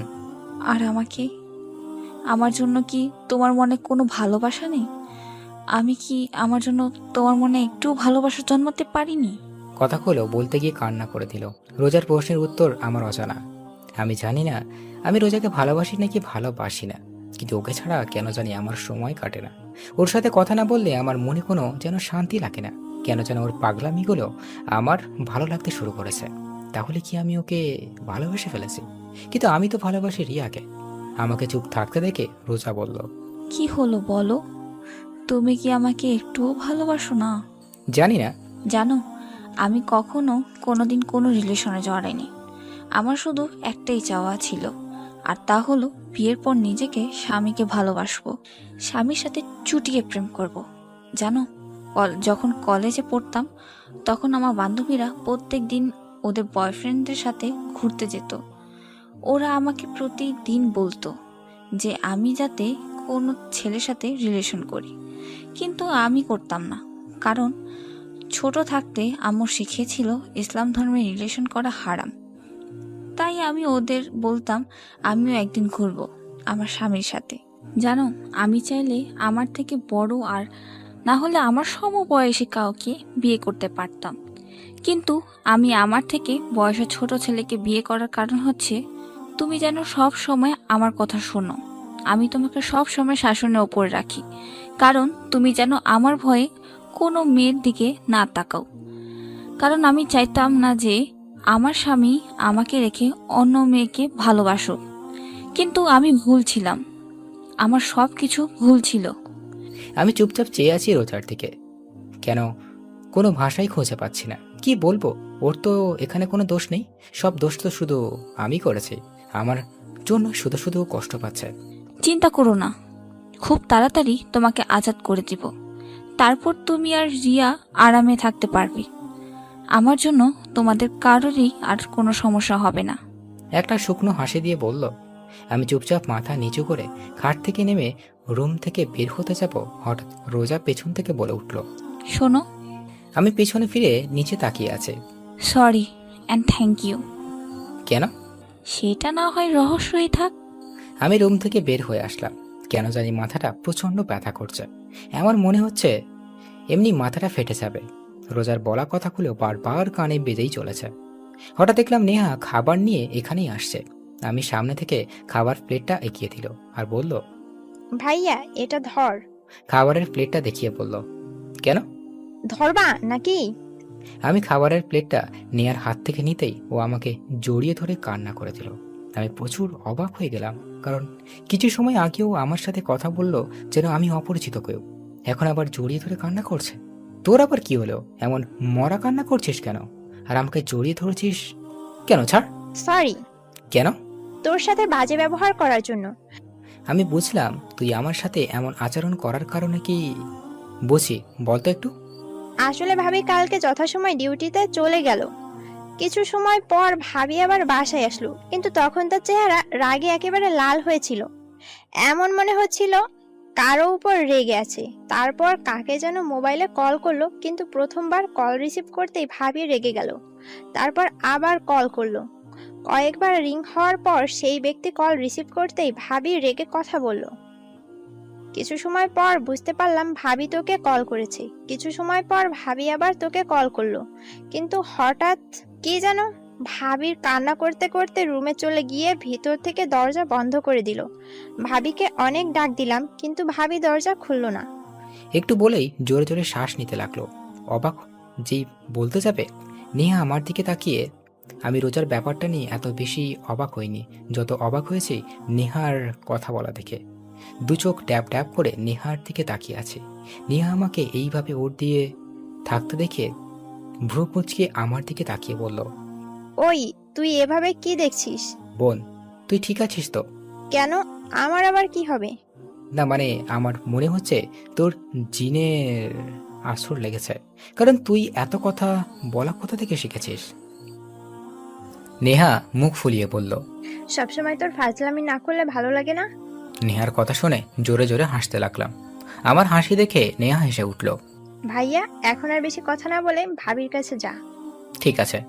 আর আমাকে? আমার জন্য কি তোমার মনে কোনো ভালোবাসা নেই? আমি কি আমার জন্য তোমার মনে একটু ভালোবাসা জন্মাতে পারিনি? কথাগুলো বলতে গিয়ে কান্না করে দিল। রোজার প্রশ্নের উত্তর আমার অজানা। আমি জানি না আমি রোজাকে ভালোবাসি নাকি ভালোবাসি না, কিন্তু ওকে ছাড়া কেন জানি আমার সময় কাটে না। ওর সাথে কথা না বললে আমার মনে কোনো যেন শান্তি লাগে না। কেন যেন ওর পাগলামিগুলো আমার ভালো লাগতে শুরু করেছে। তাহলে কি আমি ওকে ভালোবেসে ফেলেছি? কিন্তু আমি তো ভালোবাসি রিয়াকে। আমাকে চুপ থাকতে দেখে রোজা বলল, কি হলো বলো, তুমি কি আমাকে একটুও ভালোবাসো না? জানি না। জানো, আমি কখনো কোনোদিন কোনো রিলেশনে জড়াইনি। আমার শুধু একটাই চাওয়া ছিল, আর তা হলো বিয়ের পর নিজেকে স্বামীকে ভালোবাসবো, স্বামীর সাথে চুটিয়ে প্রেম করব। জানো, যখন কলেজে পড়তাম তখন আমার বান্ধবীরা প্রত্যেক দিন ওদের বয়ফ্রেন্ডদের সাথে ঘুরতে যেত। ওরা আমাকে প্রতিদিন বলতো যে আমি যাতে কোনো ছেলের সাথে রিলেশন করি, কিন্তু আমি করতাম না। কারণ ছোট থাকতে আম্মু শিখিয়েছিল ইসলাম ধর্মে রিলেশন করা হারাম। তাই আমি ওদের বলতাম আমিও একদিন ঘুরবো আমার স্বামীর সাথে। জানো, আমি চাইলে আমার থেকে বড় আর না হলে আমার সমবয়সী কাউকে বিয়ে করতে পারতাম, কিন্তু আমি আমার থেকে বয়সে ছোট ছেলেকে বিয়ে করার কারণ হচ্ছে তুমি যেন সব সময় আমার কথা শোনো। আমি তোমাকে সব সময় শাসনের ওপর রাখি, কারণ তুমি যেন আমার ভয়ে কোনো মেয়ের দিকে না তাকাও। কারণ আমি চাইতাম না যে আমার স্বামী আমাকে রেখে অন্য মেয়েকে ভালোবাসুক। কিন্তু আমি ভুল ছিলাম, আমার সব কিছু ভুল ছিল। আমি চুপচাপ চেয়ে আছি রোজার দিকে। কেন কোনো ভাষাই খুঁজে পাচ্ছি না। কি বলবো? ওর তো এখানে কোনো দোষ নেই, সব দোষ তো শুধু আমি করেছি। আমার জন্য শুধু শুধু কষ্ট পাচ্ছে। চিন্তা করো না, খুব তাড়াতাড়ি তোমাকে আজাদ করে দিব। তারপর তুমি আর রিয়া আরামে থাকতে পারবে। আমার জন্য তোমাদের কারোরই আর কোনো সমস্যা হবে না। একটা শুকনো হাসি দিয়ে বলল। আমি চুপচাপ মাথা নিচু করে খাট থেকে নেমে রুম থেকে বের হতে যাব, হঠাৎ রোজা পেছন থেকে বলে উঠল। শোনো, আমি পেছনে ফিরে নিচে তাকিয়ে আছে। Sorry and thank you. কেন? সেটা না হয় রহস্যই থাক। আমি রুম থেকে বের হয়ে আসলাম। কেন জানি মাথাটা প্রচন্ড ব্যথা করছে। আমার মনে হচ্ছে এমনি মাথাটা ফেটে যাবে। রোজার বলা কথাগুলো বারবার কানে বেজেই চলেছে। হঠাৎ দেখলাম নেহা খাবার নিয়ে এখানেই আসছে। আমি সামনে থেকে খাবার প্লেটটা এগিয়ে দিল আর বলল, ভাইয়া এটা ধর। খাবারের প্লেটটা দেখিয়ে বলল, কেন? ধরবা নাকি? আমি খাবারের প্লেটটা নেয়ার হাত থেকে নিতেই ও আমাকে জড়িয়ে ধরে কান্না করে দিল। আমি প্রচুর অবাক হয়ে গেলাম, কারণ কিছু সময় আগেও আমার সাথে কথা বলল যেন আমি অপরিচিত কেউ। এখন আবার জড়িয়ে ধরে কান্না করছে। তোর আবার কি হলো? এমন মরা কান্না করছিস কেন? আর আমাকে জড়িয়ে ধরেছিস কেন? ছাড়। সরি। কেন? তোর সাথে বাজে ব্যবহার করার জন্য। আমি বুঝলাম তুই আমার সাথে এমন আচরণ করার কারণে কি বুঝি, বলতো একটু। আসলে ভাবি কালকে যথাসময় ডিউটিতে চলে গেল। কিছু সময় পর ভাবি আবার বাসায় আসলো, কিন্তু তখন তার চেহারা রাগে একেবারে লাল হয়েছিল। এমন মনে হচ্ছিল কারো উপর রেগে আছে। তারপর কাকে যেন মোবাইলে কল করলো, কিন্তু প্রথমবার কল রিসিভ করতেই ভাবি রেগে গেল। তারপর আবার কল করলো। কয়েকবার রিং হওয়ার পর সেই ব্যক্তি কল রিসিভ করতেই ভাবি রেগে কথা বলল। কিছু সময় পর বুঝতে পারলাম ভাবি তোকে কল করেছে। কিছু সময় পর ভাবি আবার তোকে কল করলো, কিন্তু হঠাৎ কি যেন ভাবির কান্না করতে করতে রুমে চলে গিয়ে ভিতর থেকে দরজা বন্ধ করে দিল। ভাবিকে অনেক ডাক দিলাম, কিন্তু ভাবি দরজা খুললো না। একটু বলেই জোরে জোরে শ্বাস নিতে লাগলো। অবাক যেই বলতে যাবে, নেহা আমার দিকে তাকিয়ে। আমি রোজার ব্যাপারটা নিয়ে এত বেশি অবাক হইনি যত অবাক হয়েছি নেহার কথা বলা দেখে। দু চোখ ট্যাপ ট্যাপ করে নেহার দিকে তাকিয়ে আছে। নেহা আমাকে এইভাবে ওর দিয়ে থাকতে দেখে ভ্রু কুঁচকে আমার দিকে তাকিয়ে বলল, ওই তুই এভাবে কি দেখছিস? বোন তুই ঠিক আছিস তো? কেন, আমার আবার কি হবে? না মানে আমার মনে হচ্ছে তোর জিনের আসর লেগেছে, কারণ তুই এত কথা বলা কোথা থেকে শিখেছিস? নেহা মুখ ফুলিয়ে বলল। সবসময় তোর ফাজলামি না করলে ভালো লাগে না। নেহার কথা শুনে জোরে জোরে হাসতে লাগলাম। আমার হাসি দেখে নেহা হেসে উঠল। ভাইয়া, এখন আর বেশি কথা না বলে ভাবির কাছে যা। ঠিক আছে।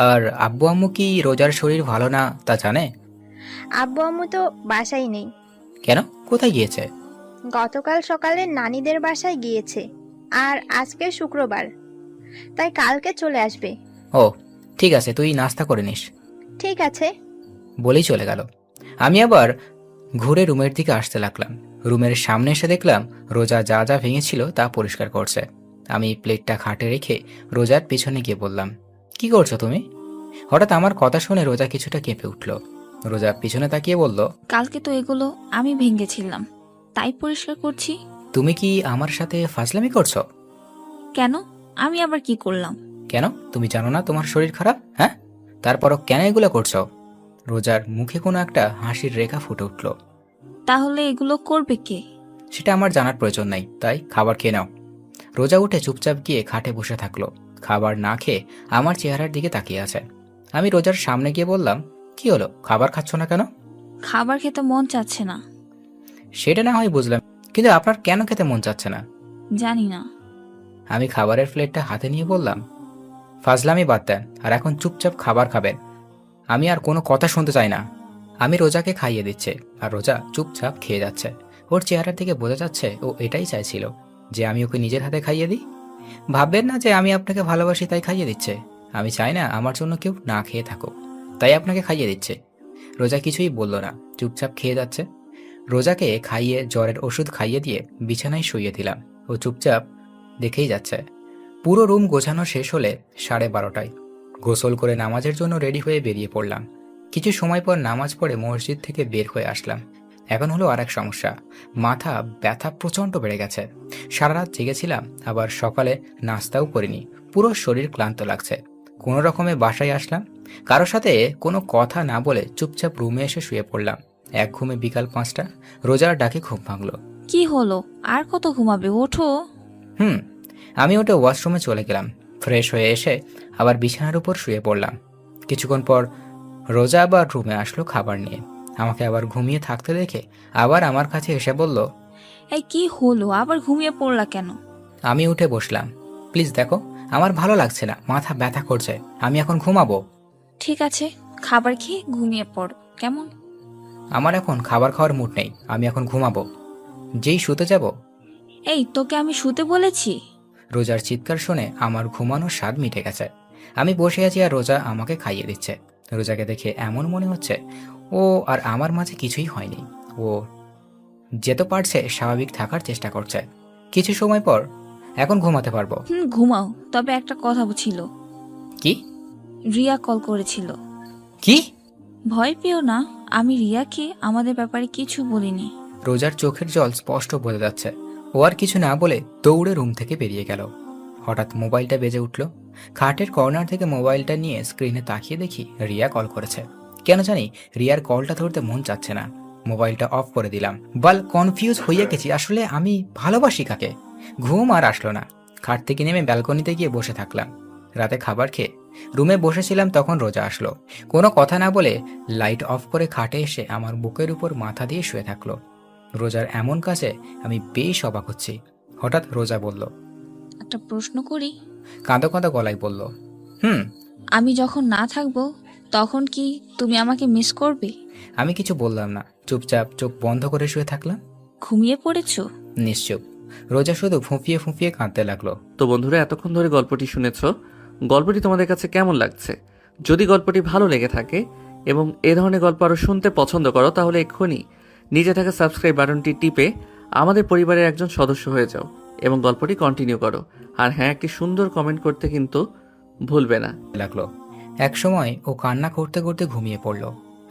আর আব্বু আম্মু কি রোজার শরীর ভালো না তা জানে? আব্বু আম্মু তো বাসায় নেই। কেন, কোথায় গিয়েছে? গতকাল সকালে নানিদের বাসায় গিয়েছে, আর আজকে শুক্রবার, তাই কালকে চলে আসবে। ও ঠিক আছে, তুই নাস্তা করে নিস। ঠিক আছে। বলেই চলে গেল। আমি আবার ঘুরে রুমের দিকে আসতে লাগলাম। রুমের সামনে এসে দেখলাম রোজা যা যা ভেঙেছিল তা পরিষ্কার করছে। আমি প্লেটটা খাটে রেখে রোজার পিছনে গিয়ে বললাম, কি করছো তুমি? হঠাৎ আমার কথা শুনে রোজা কিছুটা কেঁপে উঠল। রোজা পিছনে তাকিয়ে বলল, কালকে তো এগুলো আমি ভেঙেছিলাম, তাই পরিষ্কার করছি। তুমি কি আমার সাথে ফাজলামি করছো? কেন, আমি আবার কি করলাম? কেন, তুমি জানো না তোমার শরীর খারাপ? হ্যাঁ, তারপরও কেন এগুলো করছো? রোজার মুখে কোনো একটা হাসির রেখা ফুটে উঠল। তাহলে এগুলো করবে কে? সেটা আমার জানার প্রয়োজন নাই, তাই খাবার খেয়ে নাও। রোজা উঠে চুপচাপ গিয়ে খাটে বসে থাকলো। খাবার না খেয়ে আমার চেহারার দিকে তাকিয়ে আছে। আমি রোজার সামনে গিয়ে বললাম, কি হলো, খাবার খাচ্ছ না কেন? খাবার খেতে মন চাচ্ছে না। সেটা না হয় বুঝলাম, কিন্তু আপনার কেন খেতে মন চাচ্ছে না? জানি না। আমি খাবারের প্লেটটা হাতে নিয়ে বললাম, ফাজলামি বাদ দেন আর এখন চুপচাপ খাবার খাবেন। আমি আর কোনো কথা শুনতে চাই না। আমি রোজাকে খাইয়ে দিচ্ছে আর রোজা চুপচাপ খেয়ে যাচ্ছে। ওর চেহারার দিকে বোঝা যাচ্ছে ও এটাই চাইছিল, যে আমি ওকে নিজের হাতে খাইয়ে দিই। ভাববেন না যে আমি আপনাকে ভালোবাসি তাই খাইয়ে দিচ্ছে। আমি চাই না আমার জন্য কেউ না খেয়ে থাকুক, তাই আপনাকে খাইয়ে দিচ্ছে। রোজা কিছুই বলল না, চুপচাপ খেয়ে যাচ্ছে। রোজাকে খাইয়ে জ্বরের ওষুধ খাইয়ে দিয়ে বিছানায় শুইয়ে দিলাম। ও চুপচাপ দেখেই যাচ্ছে। পুরো রুম গোছানো শেষ হলে 12:30টায় গোসল করে নামাজের জন্য রেডি হয়ে বেরিয়ে পড়লাম। কিছু সময় পর নামাজ পড়ে মসজিদ থেকে বের হয়ে আসলাম। এখন হলো আরেক সমস্যা, মাথা ব্যথা প্রচণ্ড বেড়ে গেছে। সারা রাত জেগেছিলাম, আবার সকালে নাস্তাও করিনি। পুরো শরীর ক্লান্ত লাগছে। কোনো রকমে বাসায় আসলাম। কারোর সাথে কোনো কথা না বলে চুপচাপ রুমে এসে শুয়ে পড়লাম। এক ঘুমে বিকাল 5টা। রোজার ডাকে ঘুম ভাঙলো। কি হলো, আর কত ঘুমাবে, ওঠো। আমি ওটা ওয়াশরুমে চলে গেলাম। ফ্রেশ হয়ে এসে আবার বিছানার উপর শুয়ে পড়লাম। কিছুক্ষণ পর রোজা আবার রুমে আসলো খাবার নিয়ে। আমাকে আবার ঘুমিয়ে থাকতে দেখে আবার আমার কাছে এসে বলল, এই কি হলো, আবার ঘুমিয়ে পড়লা কেন? আমি উঠে বসলাম। প্লিজ দেখো, আমার ভালো লাগছে না, মাথা ব্যথা করছে, আমি এখন ঘুমাবো। ঠিক আছে, খাবার খেয়ে ঘুমিয়ে পড়ো, কেমন? আমার এখন খাবার খাওয়ার মুড নেই, আমি এখন ঘুমাবো। যেই শুতে যাব। এই তোকে আমি শুতে বলেছি। রোজার চিৎকার শুনে আমার ঘুমানোর স্বাদ মিটে গেছে। আমি বসে আছি আর রোজা আমাকে খাইয়ে দিচ্ছে। রোজাকে দেখে এমন মনে হচ্ছে ও আর আমার মাঝে কিছুই হয়নি। ও যেতে পারছে, স্বাভাবিক থাকার চেষ্টা করছে। কিছু সময় পর এখন ঘুমাতে পারবো। ঘুমাও, তবে একটা কথা ছিল। কি? রিয়া কল করেছিল। কি? ভয় পেও না, আমি রিয়াকে আমাদের ব্যাপারে কিছু বলিনি। রোজার চোখের জল স্পষ্ট বোঝা যাচ্ছে। ও আর কিছু না বলে দৌড়ে রুম থেকে বেরিয়ে গেল। হঠাৎ মোবাইলটা বেজে উঠল। খাটের কর্নার থেকে মোবাইলটা নিয়ে স্ক্রিনে তাকিয়ে দেখি রিয়া কল করেছে। কেন জানি রিয়ার কলটা ধরতে মন চাচ্ছে না। মোবাইলটা অফ করে দিলাম। বাল কনফিউজ হইয়া গেছি, আসলে আমি ভালোবাসি কাকে। ঘুম আর আসলো না। খাট থেকে নেমে ব্যালকনিতে গিয়ে বসে থাকলাম। রাতে খাবার খেয়ে রুমে বসেছিলাম, তখন রোজা আসলো। কোনো কথা না বলে লাইট অফ করে খাটে এসে আমার বুকের উপর মাথা দিয়ে শুয়ে থাকলো। রোজার এমন কাজে আমি বেশ অবাক হচ্ছি। হঠাৎ রোজা বলল, একটা প্রশ্ন করি। কাঁদো কাঁদো গলায় বলল, হুম। আমি যখন না থাকবো তখন কি তুমি আমাকে মিস করবে? আমি কিছু বললাম না, চুপচাপ চোখ বন্ধ করে শুয়ে থাকলাম। ঘুমিয়ে পড়েছো? নিশ্চুপ। রোজা শুধু ফুঁপিয়ে ফুঁপিয়ে কাঁদতে লাগলো। তো বন্ধুরা, এতক্ষণ ধরে গল্পটি শুনেছো। গল্পটি তোমাদের কাছে কেমন লাগছে? যদি গল্পটি ভালো লেগে থাকে এবং এ ধরনের গল্প আরও শুনতে পছন্দ করো, তাহলে এক্ষুনি নিচে থাকা সাবস্ক্রাইব বাটনটি টিপে আমাদের পরিবারের একজন সদস্য হয়ে যাও এবং গল্পটি কন্টিনিউ করো। আর হ্যাঁ, একটি সুন্দর কমেন্ট করতে কিন্তু ভুলবে না। লাগলো। এক সময় ও কান্না করতে করতে ঘুমিয়ে পড়ল।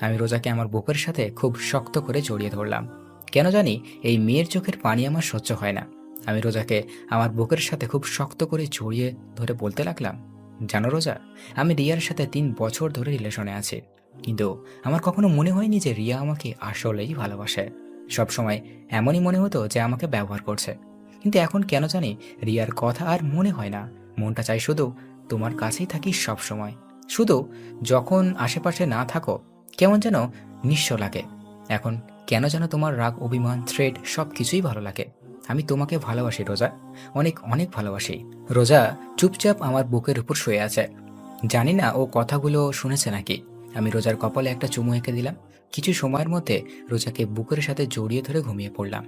আমি রোজাকে আমার বুকের সাথে খুব শক্ত করে জড়িয়ে ধরলাম। কেন জানি এই মেয়ের চোখের পানি আমার সহ্য হয় না। আমি রোজাকে আমার বুকের সাথে খুব শক্ত করে জড়িয়ে ধরে বলতে লাগলাম, জানো রোজা, আমি রিয়ার সাথে 3 বছর ধরে রিলেশনে আছি, কিন্তু আমার কখনো মনে হয়নি যে রিয়া আমাকে আসলেই ভালোবাসে। সবসময় এমনই মনে হতো যে আমাকে ব্যবহার করছে। কিন্তু এখন কেন জানি রিয়ার কথা আর মনে হয় না। মনটা চাই শুধু তোমার কাছেই থাকি সব সময়। শুধু যখন আশেপাশে না থাকো কেমন যেন নিঃস্ব লাগে। এখন কেন যেন তোমার রাগ, অভিমান, থ্রেড সব কিছুই ভালো লাগে। আমি তোমাকে ভালোবাসি রোজা, অনেক অনেক ভালোবাসি। রোজা চুপচাপ আমার বুকের উপর শুয়ে আছে। জানি না ও কথাগুলো শুনেছে নাকি। আমি রোজার কপালে একটা চুমু এঁকে দিলাম। কিছু সময়ের মধ্যে রোজাকে বুকের সাথে জড়িয়ে ধরে ঘুমিয়ে পড়লাম।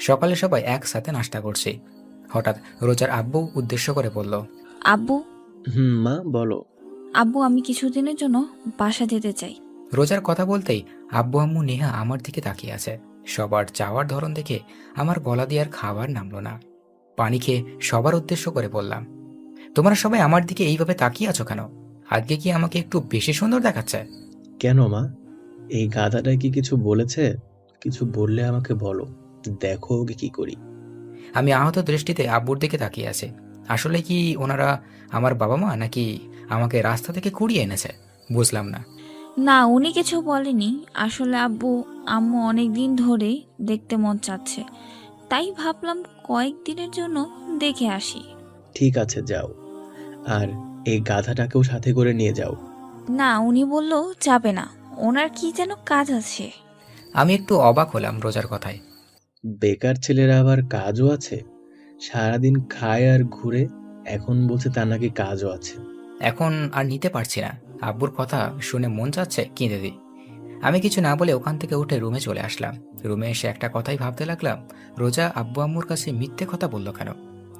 সকালে সবাই একসাথে নাস্তা করছি। হঠাৎ রোজার আব্বু উদ্দেশ্য করে বলল, আব্বু, মা বলো। আব্বু, আমি কিছুদিনের জন্য বাসা যেতে চাই। রোজার কথা বলতেই আব্বু আম্মু নেহা আমার দিকে তাকিয়ে আছে। সবার যাওয়ার ধরন দেখে আমার গলা দিয়ে আর খাবার নামলো না। পানি খেয়ে সবার উদ্দেশ্য করে বললাম, তোমরা সবাই আমার দিকে এইভাবে তাকিয়ে আছো কেন? আজকে কি আমাকে একটু বেশি সুন্দর দেখাচ্ছে? কেন মা, এই গাধাটা কি কিছু বলেছে? কিছু বললে আমাকে বলো, দেখো ওকে কি করি। আমি আহত দৃষ্টিতে আব্বুর দিকে তাকিয়ে আছি। আসলে কি ওনারা আমার বাবা মা, নাকি আমাকে রাস্তা থেকে কুড়িয়ে এনেছে? বুঝলাম না। না, উনি কিছু বলেনি। আসলে আব্বু আম্মু অনেক দিন ধরে দেখতে মন চাচ্ছে, তাই ভাবলাম কয়েকদিনের জন্য দেখে আসি। ঠিক আছে, যাও। আর এই গাধাটাকেও সাথে করে নিয়ে যাও। না, উনি বলল যাবে না, ওনার কি যেন কাজ আছে। আমি একটু অবাক হলাম রোজার কথায়। বেকার ছেলেরা আবার কাজও আছে? সারাদিন খায় আর ঘুরে, এখন বলছে তার নাকি কাজও আছে। এখন আর নিতে পারছি না। আব্বুর কথা শুনে মন চাচ্ছে কিনে দিই। আমি কিছু না বলে ওখান থেকে উঠে রুমে চলে আসলাম। রুমে এসে একটা কথাই ভাবতে লাগলাম, রোজা আব্বু আম্মুর কাছে মিথ্যে কথা বলল কেন?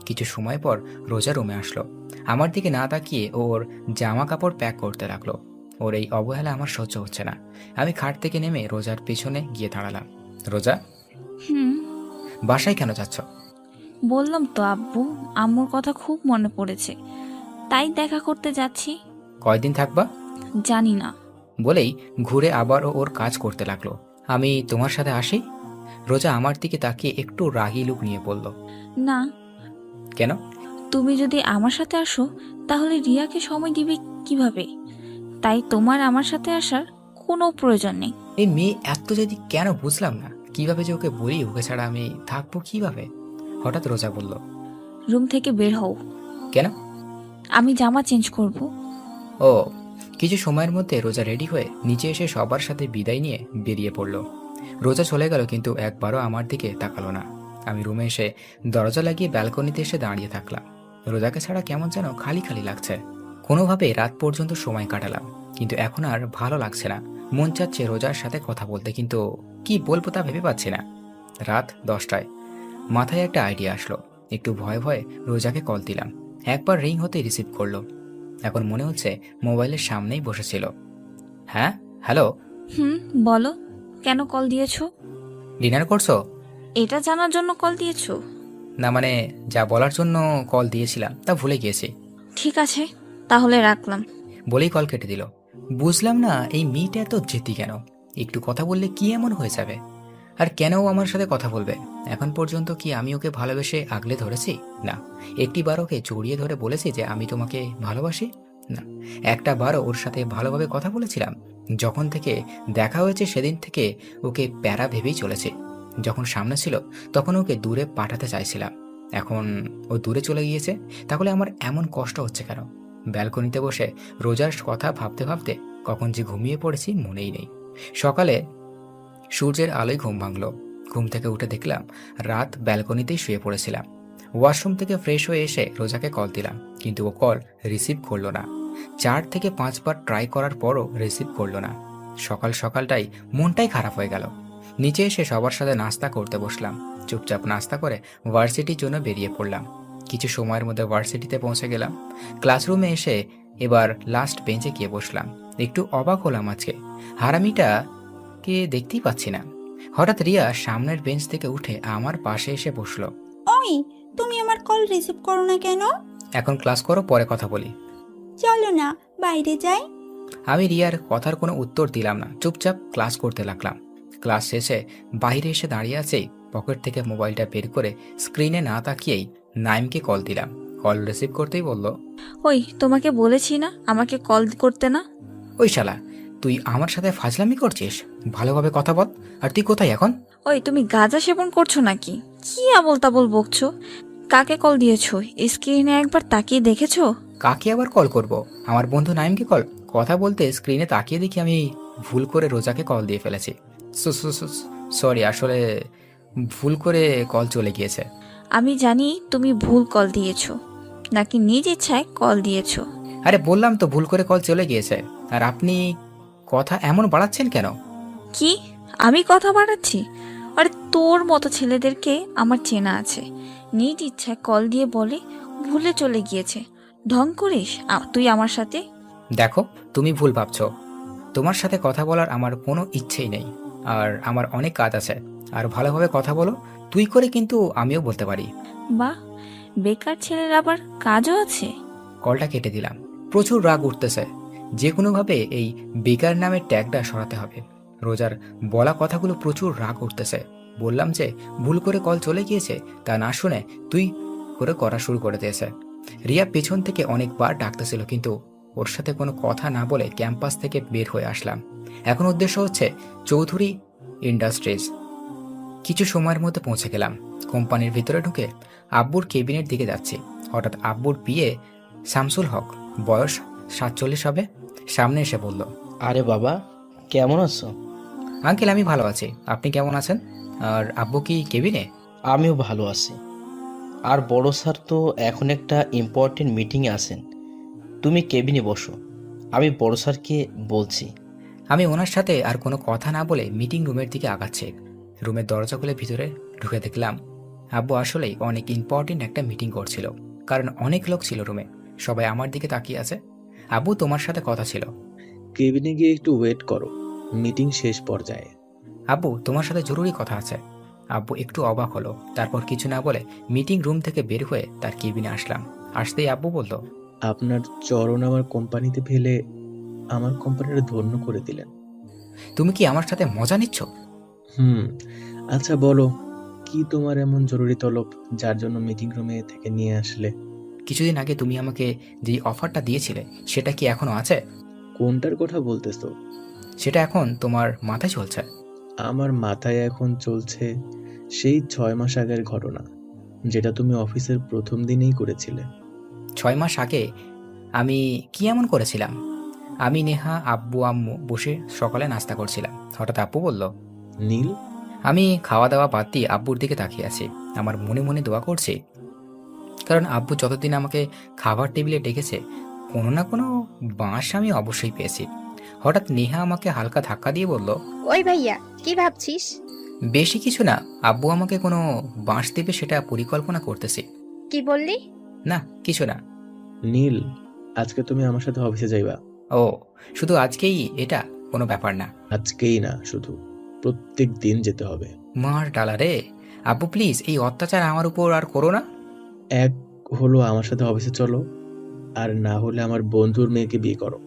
কিছু সময় পর রোজা রুমে আসলো। আমার দিকে না তাকিয়ে ওর জামা কাপড় প্যাক করতে লাগলো। ওর এই অবহেলা আমার সহ্য হচ্ছে না। আমি খাট থেকে নেমে রোজার পেছনে গিয়ে দাঁড়ালাম। রোজা, হুম, বাসায় কেন যাচ্ছ? বললাম তো আব্বু আম্মুর কথা খুব মনে পড়েছে, তাই দেখা করতে যাচ্ছি। কয়দিন থাকবা? জানি না। বলেই ঘুরে আবার ওর কাজ করতে লাগলো। আমি তোমার সাথে আসি? রোজা আমার দিকে তাকিয়ে একটু রাগী লুক নিয়ে বলল। না, কেন? তুমি যদি আমার সাথে আসো তাহলে রিয়াকে সময় দিবে কিভাবে? তাই তোমার আমার সাথে আসার কোনো প্রয়োজন নেই। এই মেয়ে এত যদি কেন বুঝলাম না। কিভাবে যে ওকে বলি, ওকে ছাড়া আমি থাকবো কিভাবে? হঠাৎ রোজা বলল, রুম থেকে বের হও। কেন? আমি জামা চেঞ্জ করব। ও। কিছু সময়ের মধ্যে রোজা রেডি হয়ে নিচে এসে সবার সাথে বিদায় নিয়ে বেরিয়ে পড়ল। রোজা চলে গেল, কিন্তু একবারও আমার দিকে তাকালো না। আমি রুমে এসে দরজা লাগিয়ে ব্যালকনিতে এসে দাঁড়িয়ে থাকলাম। রোজাকে ছাড়া কেমন যেন খালি খালি লাগছে। কোনোভাবে রাত পর্যন্ত সময় কাটালাম, কিন্তু এখন আর ভালো লাগছে না। মন চাচ্ছে রোজার সাথে কথা বলতে, কিন্তু কি বলবো তা ভেবে পাচ্ছি না। রাত 10টায় মাথায় একটা আইডিয়া আসলো। একটু ভয়ে ভয়ে রোজাকে কল দিলাম। একবার রিং হতে রিসিভ করলো। এখন মনে হচ্ছে মোবাইলের সামনেই বসেছিল। হ্যাঁ, হ্যালো। হুম, বলো, কেন কল দিয়েছো? ডিনার করছো? এটা জানার জন্য কল দিয়েছো? না, মানে যা বলার জন্য কল দিয়েছিলাম তা ভুলে গিয়েছি। ঠিক আছে, তাহলে রাখলাম। বলেই কল কেটে দিল। বুঝলাম না এই মেয়েটা এত জেদি কেন? একটু কথা বললে কি এমন হয়ে যাবে? আর কেন ও আমার সাথে কথা বলবে? এখন পর্যন্ত কি আমি ওকে ভালোবেসে আগলে ধরেছি? না। একটি বার ওকে জড়িয়ে ধরে বলেছি যে আমি তোমাকে ভালোবাসি? না। একটা বারও ওর সাথে ভালোভাবে কথা বলেছিলাম? যখন থেকে দেখা হয়েছে সেদিন থেকে ওকে প্যারা ভেবেই চলেছে। যখন সামনে ছিল তখন ওকে দূরে পাঠাতে চাইছিলাম, এখন ও দূরে চলে গিয়েছে, তাহলে আমার এমন কষ্ট হচ্ছে কেন? ব্যালকনিতে বসে রোজার কথা ভাবতে ভাবতে কখন যে ঘুমিয়ে পড়েছি মনেই নেই। সকালে সূর্যের আলোয় ঘুম ভাঙলো। ঘুম থেকে উঠে দেখলাম রাত ব্যালকনিতেই শুয়ে পড়েছিলাম। ওয়াশরুম থেকে ফ্রেশ হয়ে এসে রোজাকে কল দিলাম, কিন্তু ও কল রিসিভ করলো না। 4 থেকে 5 বার ট্রাই করার পরও রিসিভ করলো না। সকাল সকালটাই মনটাই খারাপ হয়ে গেল। নিচে এসে সবার সাথে নাস্তা করতে বসলাম। চুপচাপ নাস্তা করে ভার্সিটির জন্য বেরিয়ে পড়লাম। কিছু সময়ের মধ্যে ভার্সিটিতে পৌঁছে গেলাম। ক্লাসরুমে এসে এবার লাস্ট বেঞ্চে গিয়ে বসলাম। একটু অবাক হলাম, আজকে হারামিটাকে দেখতেই পাচ্ছি না। হঠাৎ রিয়া সামনের বেঞ্চ থেকে উঠে আমার পাশে এসে বসলো। ওই, তুমি আমার কল রিসিভ করো না কেন? এখন ক্লাস করো, পরে কথা বলি। চলো না, বাইরে যাই। আমি রিয়ার কথার কোনো উত্তর দিলাম না, চুপচাপ ক্লাস করতে লাগলাম। ক্লাস শেষে বাইরে এসে দাঁড়িয়ে আছেই পকেট থেকে মোবাইলটা বের করে স্ক্রিনে না তাকিয়েই নাইমকে কল দিলাম। কল রিসিভ করতেই বলল, ওই, তোমাকে বলেছি না আমাকে কল করতে না? ওই শালা, তুই আমার সাথে ফাজলামি করছিস? ভালোভাবে কথা বল। আর তুই কোথায় এখন? ওই, তুমি গাঁজা সেবন করছো নাকি? কি আবল তাবল বকছো? কাকে কল দিয়েছো? স্ক্রিনে একবার তাকিয়ে দেখেছো? কাকে আবার কল করব? আমার বন্ধু নাইমকে কল। কথা বলতে স্ক্রিনে তাকিয়ে দেখি আমি ভুল করে রোজাকে কল দিয়ে ফেলেছি। সরি, আসলে ভুল করে কল চলে গিয়েছে। আমি জানি তুমি ভুল কল দিয়েছো নাকি নিজ ইচ্ছায় কল দিয়েছো। আরে বললাম তো ভুল করে কল চলে গিয়েছে। আর আপনি কথা এমন বাড়াচ্ছেন কেন? কি আমি কথা বাড়াচ্ছি? আরে তোর মতো ছেলেদেরকে আমার চেনা আছে। নিজ ইচ্ছায় কল দিয়ে বলে ভুলে চলে গিয়েছে। ঢং করিস তুই আমার সাথে? দেখো, তুমি ভুল ভাবছো। তোমার সাথে কথা বলার আমার কোনো ইচ্ছেই নেই, আর আমার অনেক কাজ আছে। আর ভালোভাবে কথা বলো, তুই করে কিন্তু আমিও বলতে পারি। বাহ, বেকার ছেলের আবার কাজও আছে। কলটা কেটে দিলাম। প্রচুর রাগ উঠতেছে। যে কোনোভাবে এই বেকার নামের ট্যাগটা সরাতে হবে। রোজার বলা কথাগুলো প্রচুর রাগ উঠতেছে। বললাম যে ভুল করে কল চলে গিয়েছে, তা না শুনে তুই করে করা শুরু করে দিয়েছে। রিয়া পেছন থেকে অনেকবার ডাকতেছিল, কিন্তু ওর সাথে কোনো কথা না বলে ক্যাম্পাস থেকে বের হয়ে আসলাম। এখন উদ্দেশ্য হচ্ছে চৌধুরী ইন্ডাস্ট্রিজ। কিছু সময়ের মধ্যে পৌঁছে গেলাম। কোম্পানির ভিতরে ঢুকে আব্বুর কেবিনের দিকে যাচ্ছি। হঠাৎ আব্বুর বিয়ে শামসুল হক, বয়স 47 হবে, সামনে এসে বলল, আরে বাবা, কেমন আছো? আঙ্কেল আমি ভালো আছি, আপনি কেমন আছেন? আর আব্বু কি কেবিনে? আমিও ভালো আছি। আর বড় স্যার তো এখন একটা ইম্পর্টেন্ট মিটিংয়ে আছেন, তুমি কেবিনে বসো, আমি বড় স্যারকে বলছি। আমি ওনার সাথে আর কোনো কথা না বলে মিটিং রুমের দিকে আগাচ্ছি। রুমের দরজা খুলে ভিতরে ঢুকে দেখলাম আব্বু আসলেই অনেক ইম্পর্টেন্ট একটা মিটিং করছিল, কারণ অনেক লোক ছিল রুমে। সবাই আমার দিকে তাকিয়ে আছে। আব্বু, তোমার সাথে কথা ছিল। কেবিনে গিয়ে একটু ওয়েট করো, মিটিং শেষ পর্যায়ে। আব্বু, তোমার সাথে জরুরি কথা আছে। আব্বু একটু অবাক হলো, তারপর কিছু না বলে মিটিং রুম থেকে বের হয়ে তার কেবিনে আসলাম। আসতেই আব্বু বলল, আপনার চরণ আমার কোম্পানিতে ফেলে আমার কোম্পানিটা ধন্য করে দিলেন। তুমি কি আমার সাথে মজা নিচ্ছ? আচ্ছা বলো, কি তোমার এমন জরুরি তলব যার জন্য মিটিং রুমে থেকে নিয়ে আসলে? কিছুদিন আগে তুমি আমাকে যে অফারটা দিয়েছিলে সেটা কি এখনো আছে? কোনটার কথা বলতেছো? সেটা এখন তোমার মাথায় চলছে? আমার মাথায় এখন চলছে সেই 6 মাস আগের ঘটনা, যেটা তুমি অফিসের প্রথম দিনেই করেছিলে। 6 মাস আগে আমি কি এমন করেছিলাম? আমি, নেহা, আব্বু, আম্মু বসে সকালে নাস্তা করছিলাম। হঠাৎ আব্বু বলল, নীল, আমি খাওয়া দাওয়া বাদ দিয়ে আব্বুর দিকে তাকিয়ে আছি। আমার মনে মনে দোয়া করছি, কারণ আব্বু যতদিন আমাকে খাবার টেবিলে ডেকেছে কোনো না কোনো বাঁশ আমি অবশ্যই পেয়েছি। হঠাৎ নেহা আমাকে হালকা ধাক্কা দিয়ে বলল, ওই ভাইয়া, কি ভাবছিস? বেশি কিছু না, আব্বু আমাকে কোনো বাঁশ দেবে সেটা পরিকল্পনা করতেছি। কি বললি? না, কিছু না। নীল, আজকে তুমি আমার সাথে অফিসে যাইবা। ও, শুধু আজকেই? এটা কোনো ব্যাপার না। আজকেই না, শুধু প্রত্যেক দিন যেতে হবে। মার ডালা রে। আব্বু প্লিজ, এই অত্যাচার আমার উপর আর করো না। এক হলো আমার সাথে অফিসে চলো, আর না হলে আমার বন্ধুর মেয়েকে বিয়ে করো।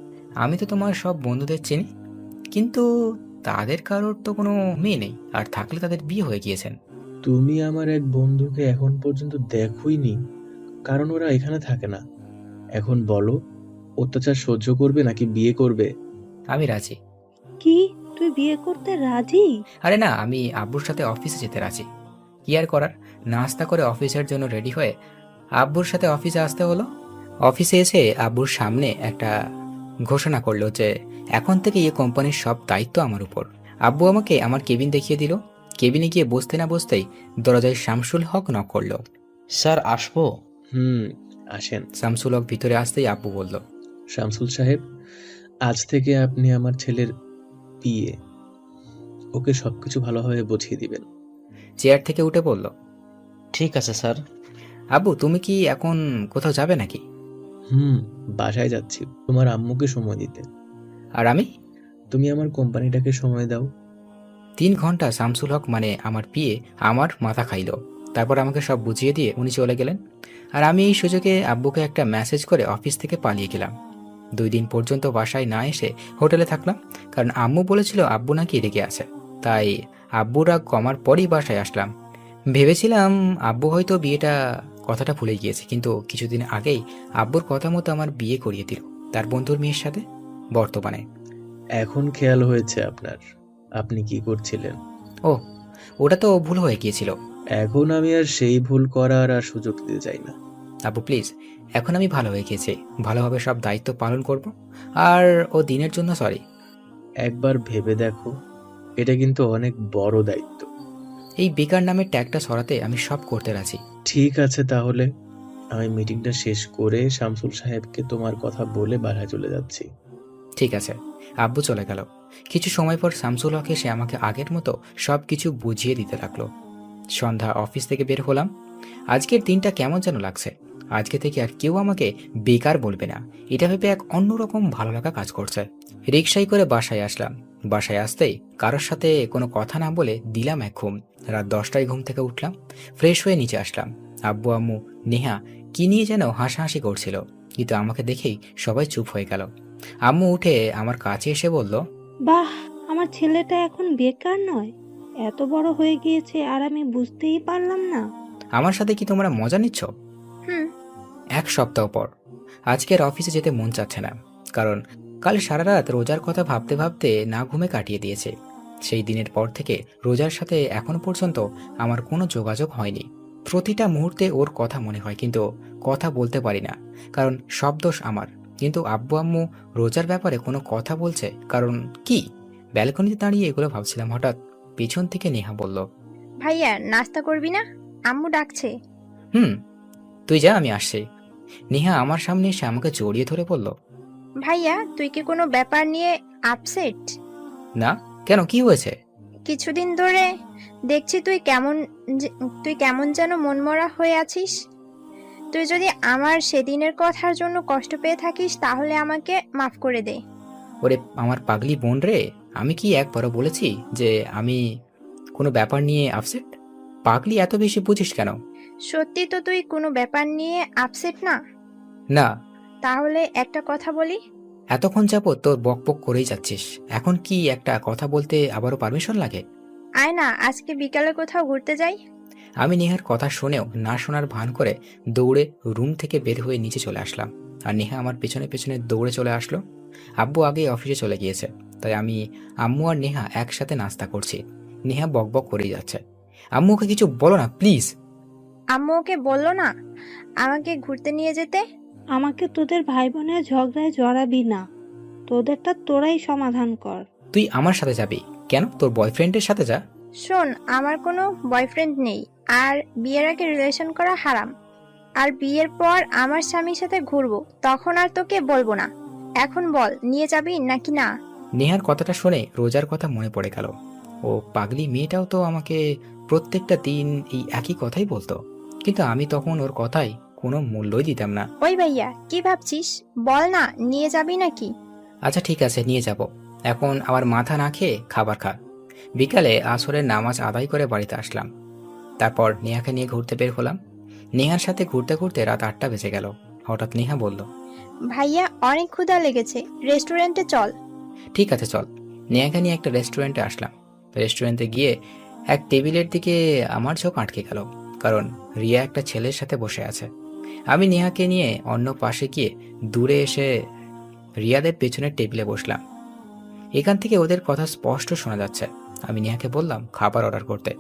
আমি তো তোমার সব বন্ধুদের চিনি, কিন্তু তাদের কারোর তো কোনো মেয়ে নেই, আর থাকলে তাদের বিয়ে হয়ে গিয়েছেন। তুমি আমার এক বন্ধুকে এখন পর্যন্ত দেখোইনি, কারণ ওরা এখানে থাকে না। এখন বলো, অত্যাচার সহ্য করবে নাকি বিয়ে করবে? আমি রাজি, কি তুই বিয়ে করতে রাজি? আরে না, আমি আব্বুর সাথে অফিসে যেতে রাজি। কি আর করার, নাস্তা করে অফিসের জন্য রেডি হয়ে আব্বুর সাথে অফিসে আসতে হলো। অফিসে এসে আব্বুর সামনে একটা ঘোষণা করলো যে এখন থেকে এই কোম্পানির সব দায়িত্ব আমার উপর। আব্বু আমাকে আমার কেবিন দেখিয়ে দিল। কেবিনে গিয়ে বসতে না বসতেই দরজায় শামসুল হক নক করলো। স্যার আসবো? আসেন। শামসুল হক ভিতরে আসতেই আব্বু বলল, শামসুল সাহেব, আজ থেকে আপনি আমার ছেলের পিএ। ওকে সবকিছু ভালোভাবে বুঝিয়ে দিবেন। চেয়ার থেকে উঠে বলল, ঠিক আছে স্যার। আব্বু তুমি কি এখন কোথাও যাবে নাকি? বাসায় যাচ্ছি তোমার আম্মুকে সময় দিতে। আর আমি? তুমি আমার কোম্পানিটাকে সময় দাও। 3 ঘন্টা শামসুল হক মানে আমার পিয়ে আমার মাথা খাইল। তারপর আমাকে সব বুঝিয়ে দিয়ে উনি চলে গেলেন। আর আমি এই সুযোগে আব্বুকে একটা মেসেজ করে অফিস থেকে পালিয়ে গেলাম। 2 দিন পর্যন্ত বাসায় না এসে হোটেলে থাকলাম, কারণ আম্মু বলেছিল আব্বু নাকি রেগে আছে। তাই আব্বুর রাগ কমার পরই বাসায় আসলাম। ভেবেছিলাম আব্বু হয়তো বিয়েটা কথাটা ভুলে গিয়েছে, কিন্তু কিছুদিন আগেই আব্বুর কথা মতো আমার বিয়ে করিয়ে দিল তার বন্ধুর মেয়ের সাথে। বর্তমানে এখন খেয়াল হয়েছে আপনার, আপনি কি করছিলেন। ও, ওটা তো ভুল হয়ে গিয়েছিল। এখন আমি আর সেই ভুল করার আর সুযোগ দিতে চাই না। আব্বু প্লিজ, এখন আমি ভালো হয়ে গেছি, ভালোভাবে সব দায়িত্ব পালন করব। আর ও দিনের জন্য সরি। একবার ভেবে দেখো, এটা কিন্তু অনেক বড় দায়িত্ব। এই বেকার নামের ট্যাগটা সরাতে আমি সব করতে রাজি। ঠিক আছে, তাহলে আমি মিটিংটা শেষ করে শামসুল সাহেবকে তোমার কথা বলে বাসায় চলে যাচ্ছি। ঠিক আছে। আব্বু চলে গেল। কিছু সময় পর শামসুল হক এসে আমাকে আগের মতো সব কিছু বুঝিয়ে দিতে লাগলো। সন্ধ্যা অফিস থেকে বের হলাম। আজকের দিনটা কেমন যেন লাগছে। আজকে থেকে আর কেউ আমাকে বেকার বলবে না, এটা ভেবে এক অন্যরকম ভালো লাগা কাজ করছে। রিকশায় করে বাসায় আসলাম। বাসায় আসতেই কারোর সাথে কোনো কথা না বলে দিলাম এক ঘুম। রাত 10টায় ঘুম থেকে উঠলাম, ফ্রেশ হয়ে নিচে আসলাম। আব্বু আম্মু নেহা কি নিয়ে যেন হাসাহাসি করছিল, কিন্তু আমাকে দেখেই সবাই চুপ হয়ে গেল। আম্মু উঠে আমার কাছে এসে বলল, বাহ, আমার ছেলেটা এখন বেকার নয়, এত বড় হয়ে গিয়েছে আর আমি বুঝতেই পারলাম না। আমার সাথে কি তোমরা মজা নিচ্ছ? হুম। 1 সপ্তাহ পর আজকের অফিসে যেতে মন চাচ্ছে না, কারণ কাল সারা রাত রোজার কথা ভাবতে ভাবতে না ঘুমে কাটিয়ে দিয়েছে। সেই দিনের পর থেকে রোজার সাথে এখনো পর্যন্ত আমার কোনো যোগাযোগ হয়নি। প্রতিটা মুহূর্তে ওর কথা মনে হয়, কিন্তু কথা বলতে পারি না, কারণ সব দোষ আমার। কিন্তু আব্বু আম্মু রোজার ব্যাপারে কোনো কথা বলছে কারণ কি? ব্যালকনিতে দাঁড়িয়ে এগুলো ভাবছিলাম, হঠাৎ পিছন থেকে নেহা বলল, ভাইয়া নাস্তা করবি না? আম্মু ডাকছে। তুই যা, আমি আসছি। নেহা আমার সামনে এসে আমাকে জড়িয়ে ধরে বলল, ভাইয়া তুই কি কোনো ব্যাপার নিয়ে আপসেট? না, কেন, কি হয়েছে? কিছুদিন ধরে দেখছি তুই কেমন যেন মনমরা হয়ে আছিস। তুই যদি আমার সেদিনের কথার জন্য কষ্ট পেয়ে থাকিস তাহলে আমাকে মাফ করে দে। ওরে আমার পাগলি বোন রে, আমি কি একবারও বলেছি যে আমি কোনো ব্যাপার নিয়ে আপসেট? পাগলি এত বেশি বুঝিস কেন? সত্যি তো তুই কোনো ব্যাপার নিয়ে আপসেট না? না। তাহলে একটা কথা বলি। এতক্ষণ যাবত তোর বকবক করেই যাচ্ছিস, এখন কি একটা কথা বলতে আবারও পারমিশন লাগে? আয় না, আজকে বিকালে কোথাও ঘুরতে যাই। আমি নেহার কথা শুনেও না শোনার ভান করে দৌড়ে রুম থেকে বের হয়ে নিচে চলে আসলাম। আর নেহা আমার পেছনে পেছনে দৌড়ে চলে আসলো। আব্বু আগে অফিসে চলে গিয়েছে, তাই আমি, আম্মু আর নেহা একসাথে নাস্তা করছি। নেহা বকবক করেই যাচ্ছে। আম্মুকে কিছু বলো না প্লিজ। আম্মু ওকে বললো না আমাকে ঘুরতে নিয়ে যেতে? আমাকে তোদের ভাই বোনের ঝগড়ায় জড়াবি না, তোদেরটা তোরাই সমাধান কর। তুই আমার সাথে যাবি কেন? তোর বয়ফ্রেন্ডের সাথে যা। শোন, আমার কোনো বয়ফ্রেন্ড নেই, আর বিয়ের আগে রিলেশন করা হারাম। আর বিয়ের পর আমার স্বামীর সাথে ঘুরবো, তখন আর তোকে বলবো না। এখন বল, নিয়ে যাবি নাকি না? নেহার কথাটা শুনে রোজার কথা মনে পড়ে গেল। ও পাগলি মেয়েটাও তো আমাকে প্রত্যেকটা দিন এই একই কথাই বলতো, কিন্তু আমি তখন ওর কথায় কোনো মূল্যই দিতাম না। ওই ভাইয়া, কি ভাবছিস? বল না, নিয়ে যাবি নাকি? আচ্ছা ঠিক আছে, নিয়ে যাব। এখন আবার মাথা না খেয়ে খাবার খা। বিকালে আসরের নামাজ আদায় করে বাড়িতে আসলাম। তারপর নেহাকে নিয়ে ঘুরতে বের হলাম। নেহার সাথে ঘুরতে ঘুরতে রাত 8টা বেজে গেল। হঠাৎ নেহা বলল, ভাইয়া অনেক ক্ষুধা লেগেছে, রেস্টুরেন্টে চল। ঠিক আছে চল। নেহাকে নিয়ে একটা রেস্টুরেন্টে আসলাম। রেস্টুরেন্টে গিয়ে এক টেবিলের দিকে আমার চোখ আটকে গেল, কারণ রিয়া একটা ছেলের সাথে বসে আছে। আমি নেহাকে নিয়ে অন্য পাশে গিয়ে দূরে এসে রিয়াদের পেছনের টেবিলে বসলাম। এখান থেকে ওদের কথা স্পষ্ট শোনা যাচ্ছে। আমি নেহাকে বললাম খাবার অর্ডার করতে।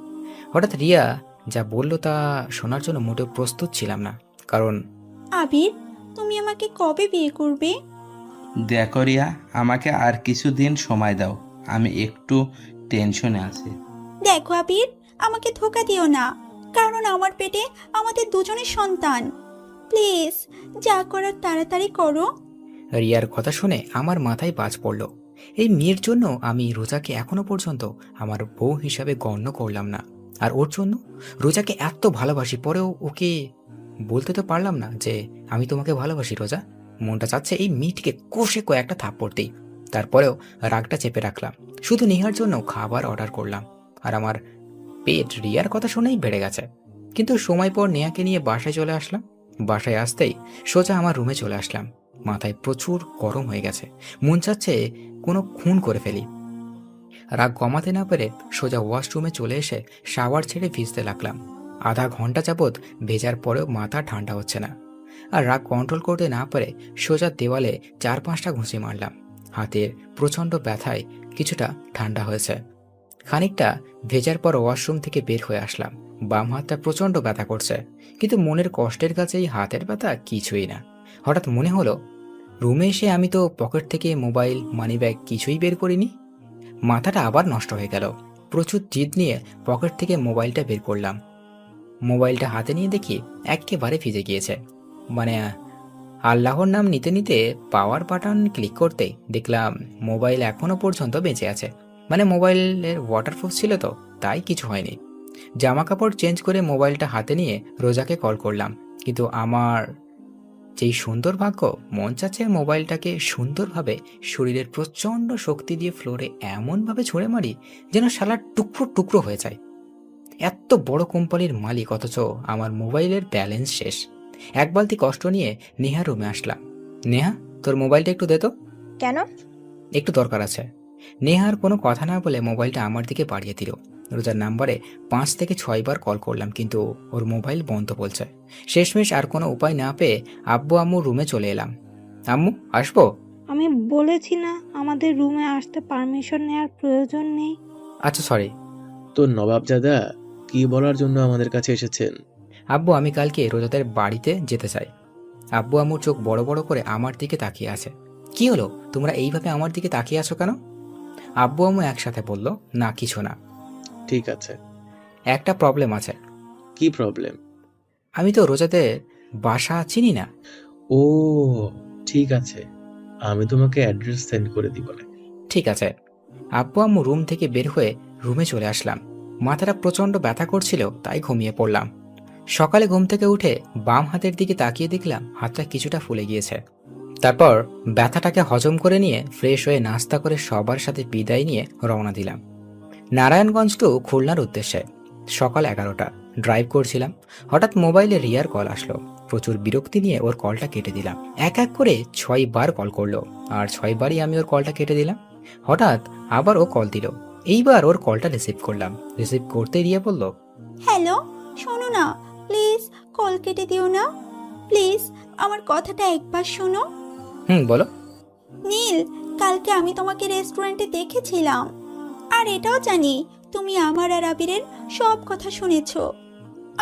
হঠাৎ রিয়া যা বলল তা শোনার জন্য মোটেও প্রস্তুত ছিলাম না, কারণ আবির, তুমি আমাকে কবে বিয়ে করবে? দেখো রিয়া, আমাকে আর কিছুদিন সময় দাও, আমি একটু টেনশনে আছি। দেখো আবির, আমাকে ধোকা দিও না, কারণ আমার পেটে আমাদের দুজনের সন্তান। প্লিজ, যা করার তাড়াতাড়ি করো। রিয়ার কথা শুনে আমার মাথায় বাজ পড়ল। এই মেয়ের জন্য আমি রোজাকে এখনো পর্যন্ত আমার বউ হিসাবে গণ্য করলাম না, আর ওর জন্য রোজাকে এত ভালোবাসি, পরেও ওকে বলতে তো পারলাম না যে আমি তোমাকে ভালোবাসি রোজা। মনটা চাচ্ছে এই মেয়েটিকে কষে কয়েকটা থাপ্পড় দিই। তারপরেও রাগটা চেপে রাখলাম। শুধু নেহার জন্য খাবার অর্ডার করলাম, আর আমার পেট রিয়ার কথা শুনেই বেড়ে গেছে। কিন্তু সময় পর নেহাকে নিয়ে বাসায় চলে আসলাম। বাসায় আসতেই সোজা আমার রুমে চলে আসলাম। মাথায় প্রচুর গরম হয়ে গেছে, মন চাচ্ছে কোনো খুন করে ফেলি। রাগ কমাতে না পেরে সোজা ওয়াশরুমে চলে এসে শাওয়ার ছেড়ে ভিজতে লাগলাম। আধা ঘন্টা যাবৎ ভেজার পরেও মাথা ঠান্ডা হচ্ছে না, আর রাগ কন্ট্রোল করতে না পেরে সোজা দেওয়ালে 4-5টা ঘুষি মারলাম। হাতের প্রচণ্ড ব্যথায় কিছুটা ঠান্ডা হয়েছে। খানিকটা ভেজার পর ওয়াশরুম থেকে বের হয়ে আসলাম। বাম হাতটা প্রচণ্ড ব্যথা করছে, কিন্তু মনের কষ্টের কাছে এই হাতের ব্যথা কিছুই না। হঠাৎ মনে হলো রুমে এসে আমি তো পকেট থেকে মোবাইল, মানিব্যাগ কিছুই বের করিনি। মাথাটা আবার নষ্ট হয়ে গেল। প্রচুর জিদ নিয়ে পকেট থেকে মোবাইলটা বের করলাম। মোবাইলটা হাতে নিয়ে দেখি একেবারে ভিজে গিয়েছে। মানে আল্লাহর নাম নিতে নিতে পাওয়ার বাটন ক্লিক করতেই দেখলাম মোবাইল এখনো পর্যন্ত বেঁচে আছে। মানে মোবাইলের ওয়াটারপ্রুফ ছিল তো, তাই কিছু হয়নি। জামা কাপড় চেঞ্জ করে মোবাইলটা হাতে নিয়ে রোজাকে কল করলাম, কিন্তু আমার যেই সুন্দর ভাগ্য, মন চাচ্ছে মোবাইলটাকে সুন্দরভাবে শরীরের প্রচণ্ড শক্তি দিয়ে ফ্লোরে এমনভাবে ছুঁড়ে মারি যেন শালা টুকরো টুকরো হয়ে যায়। এত বড় কোম্পানির মালিক, অথচ আমার মোবাইলের ব্যালেন্স শেষ। এক বালতি কষ্ট নিয়ে নেহার রুমে আসলাম। নেহা, তোর মোবাইলটা একটু দে তো। কেন? একটু দরকার আছে। নেহার কোনো কথা না বলে মোবাইলটা আমার দিকে বাড়িয়ে দিল। রোজার নাম্বারে 5 থেকে 6 বার কল করলাম, কিন্তু ওর মোবাইল বন্ধ বলছে। শেষমেশ আর কোনো উপায় না পেয়ে আব্বু আম্মুর রুমে চলে এলাম। আম্মু, আসবো? আমি বলেছি না আমাদের রুমে আসতে পারমিশন নেওয়ার প্রয়োজন নেই। আচ্ছা, সরি। তো নবাবজাদা কি বলার জন্য আমাদের কাছে এসেছেন? আব্বু, আমি কালকে রোজাদের বাড়িতে যেতে চাই। আব্বু আম্মুর চোখ বড় বড় করে আমার দিকে তাকিয়ে আছে। কি হলো, তোমরা এইভাবে আমার দিকে তাকিয়ে আছো কেন? আব্বু আম্মু একসাথে বলল, না কিছু না। ঠিক আছে। একটা প্রবলেম আছে। কি প্রবলেম? আমি তো রোজাদের বাসা চিনি না। ও ঠিক আছে, আমি তোমাকে অ্যাড্রেস সেন্ড করে দিব না। ঠিক আছে। আব্বু আম্মু রুম থেকে বের হয়ে রুমে চলে আসলাম। মাথাটা প্রচণ্ড ব্যথা করছিল, তাই ঘুমিয়ে পড়লাম। সকালে ঘুম থেকে উঠে বাম হাতের দিকে তাকিয়ে দেখলাম হাতটা কিছুটা ফুলে গিয়েছে। তারপর ব্যথাটাকে হজম করে নিয়ে ফ্রেশ হয়ে নাস্তা করে সবার সাথে বিদায় নিয়ে রওনা দিলাম নারায়ণগঞ্জ টু খুলনার উদ্দেশ্যে। সকাল 11টা, ড্রাইভ করছিলাম। হঠাৎ মোবাইলে রিয়ার কল আসলো। প্রচুর বিরক্তি নিয়ে ওর কলটা কেটে দিলাম। এক এক করে 6 বার কল করলো, আর 6 বারই আমি ওর কলটা কেটে দিলাম। হঠাৎ আবার ও কল দিল। এইবার ওর কলটা রিসিভ করলাম। রিসিভ করতে রিয়া বলল, হ্যালো, শোনো না, প্লিজ কল কেটে দিও না। প্লিজ আমার কথাটা একবার শোনো। বলো। নীল, কালকে আমি তোমাকে রেস্টুরেন্টে দেখেছিলাম, আর এটাও জানি তুমি আমার আর আবিরের সব কথা শুনেছো।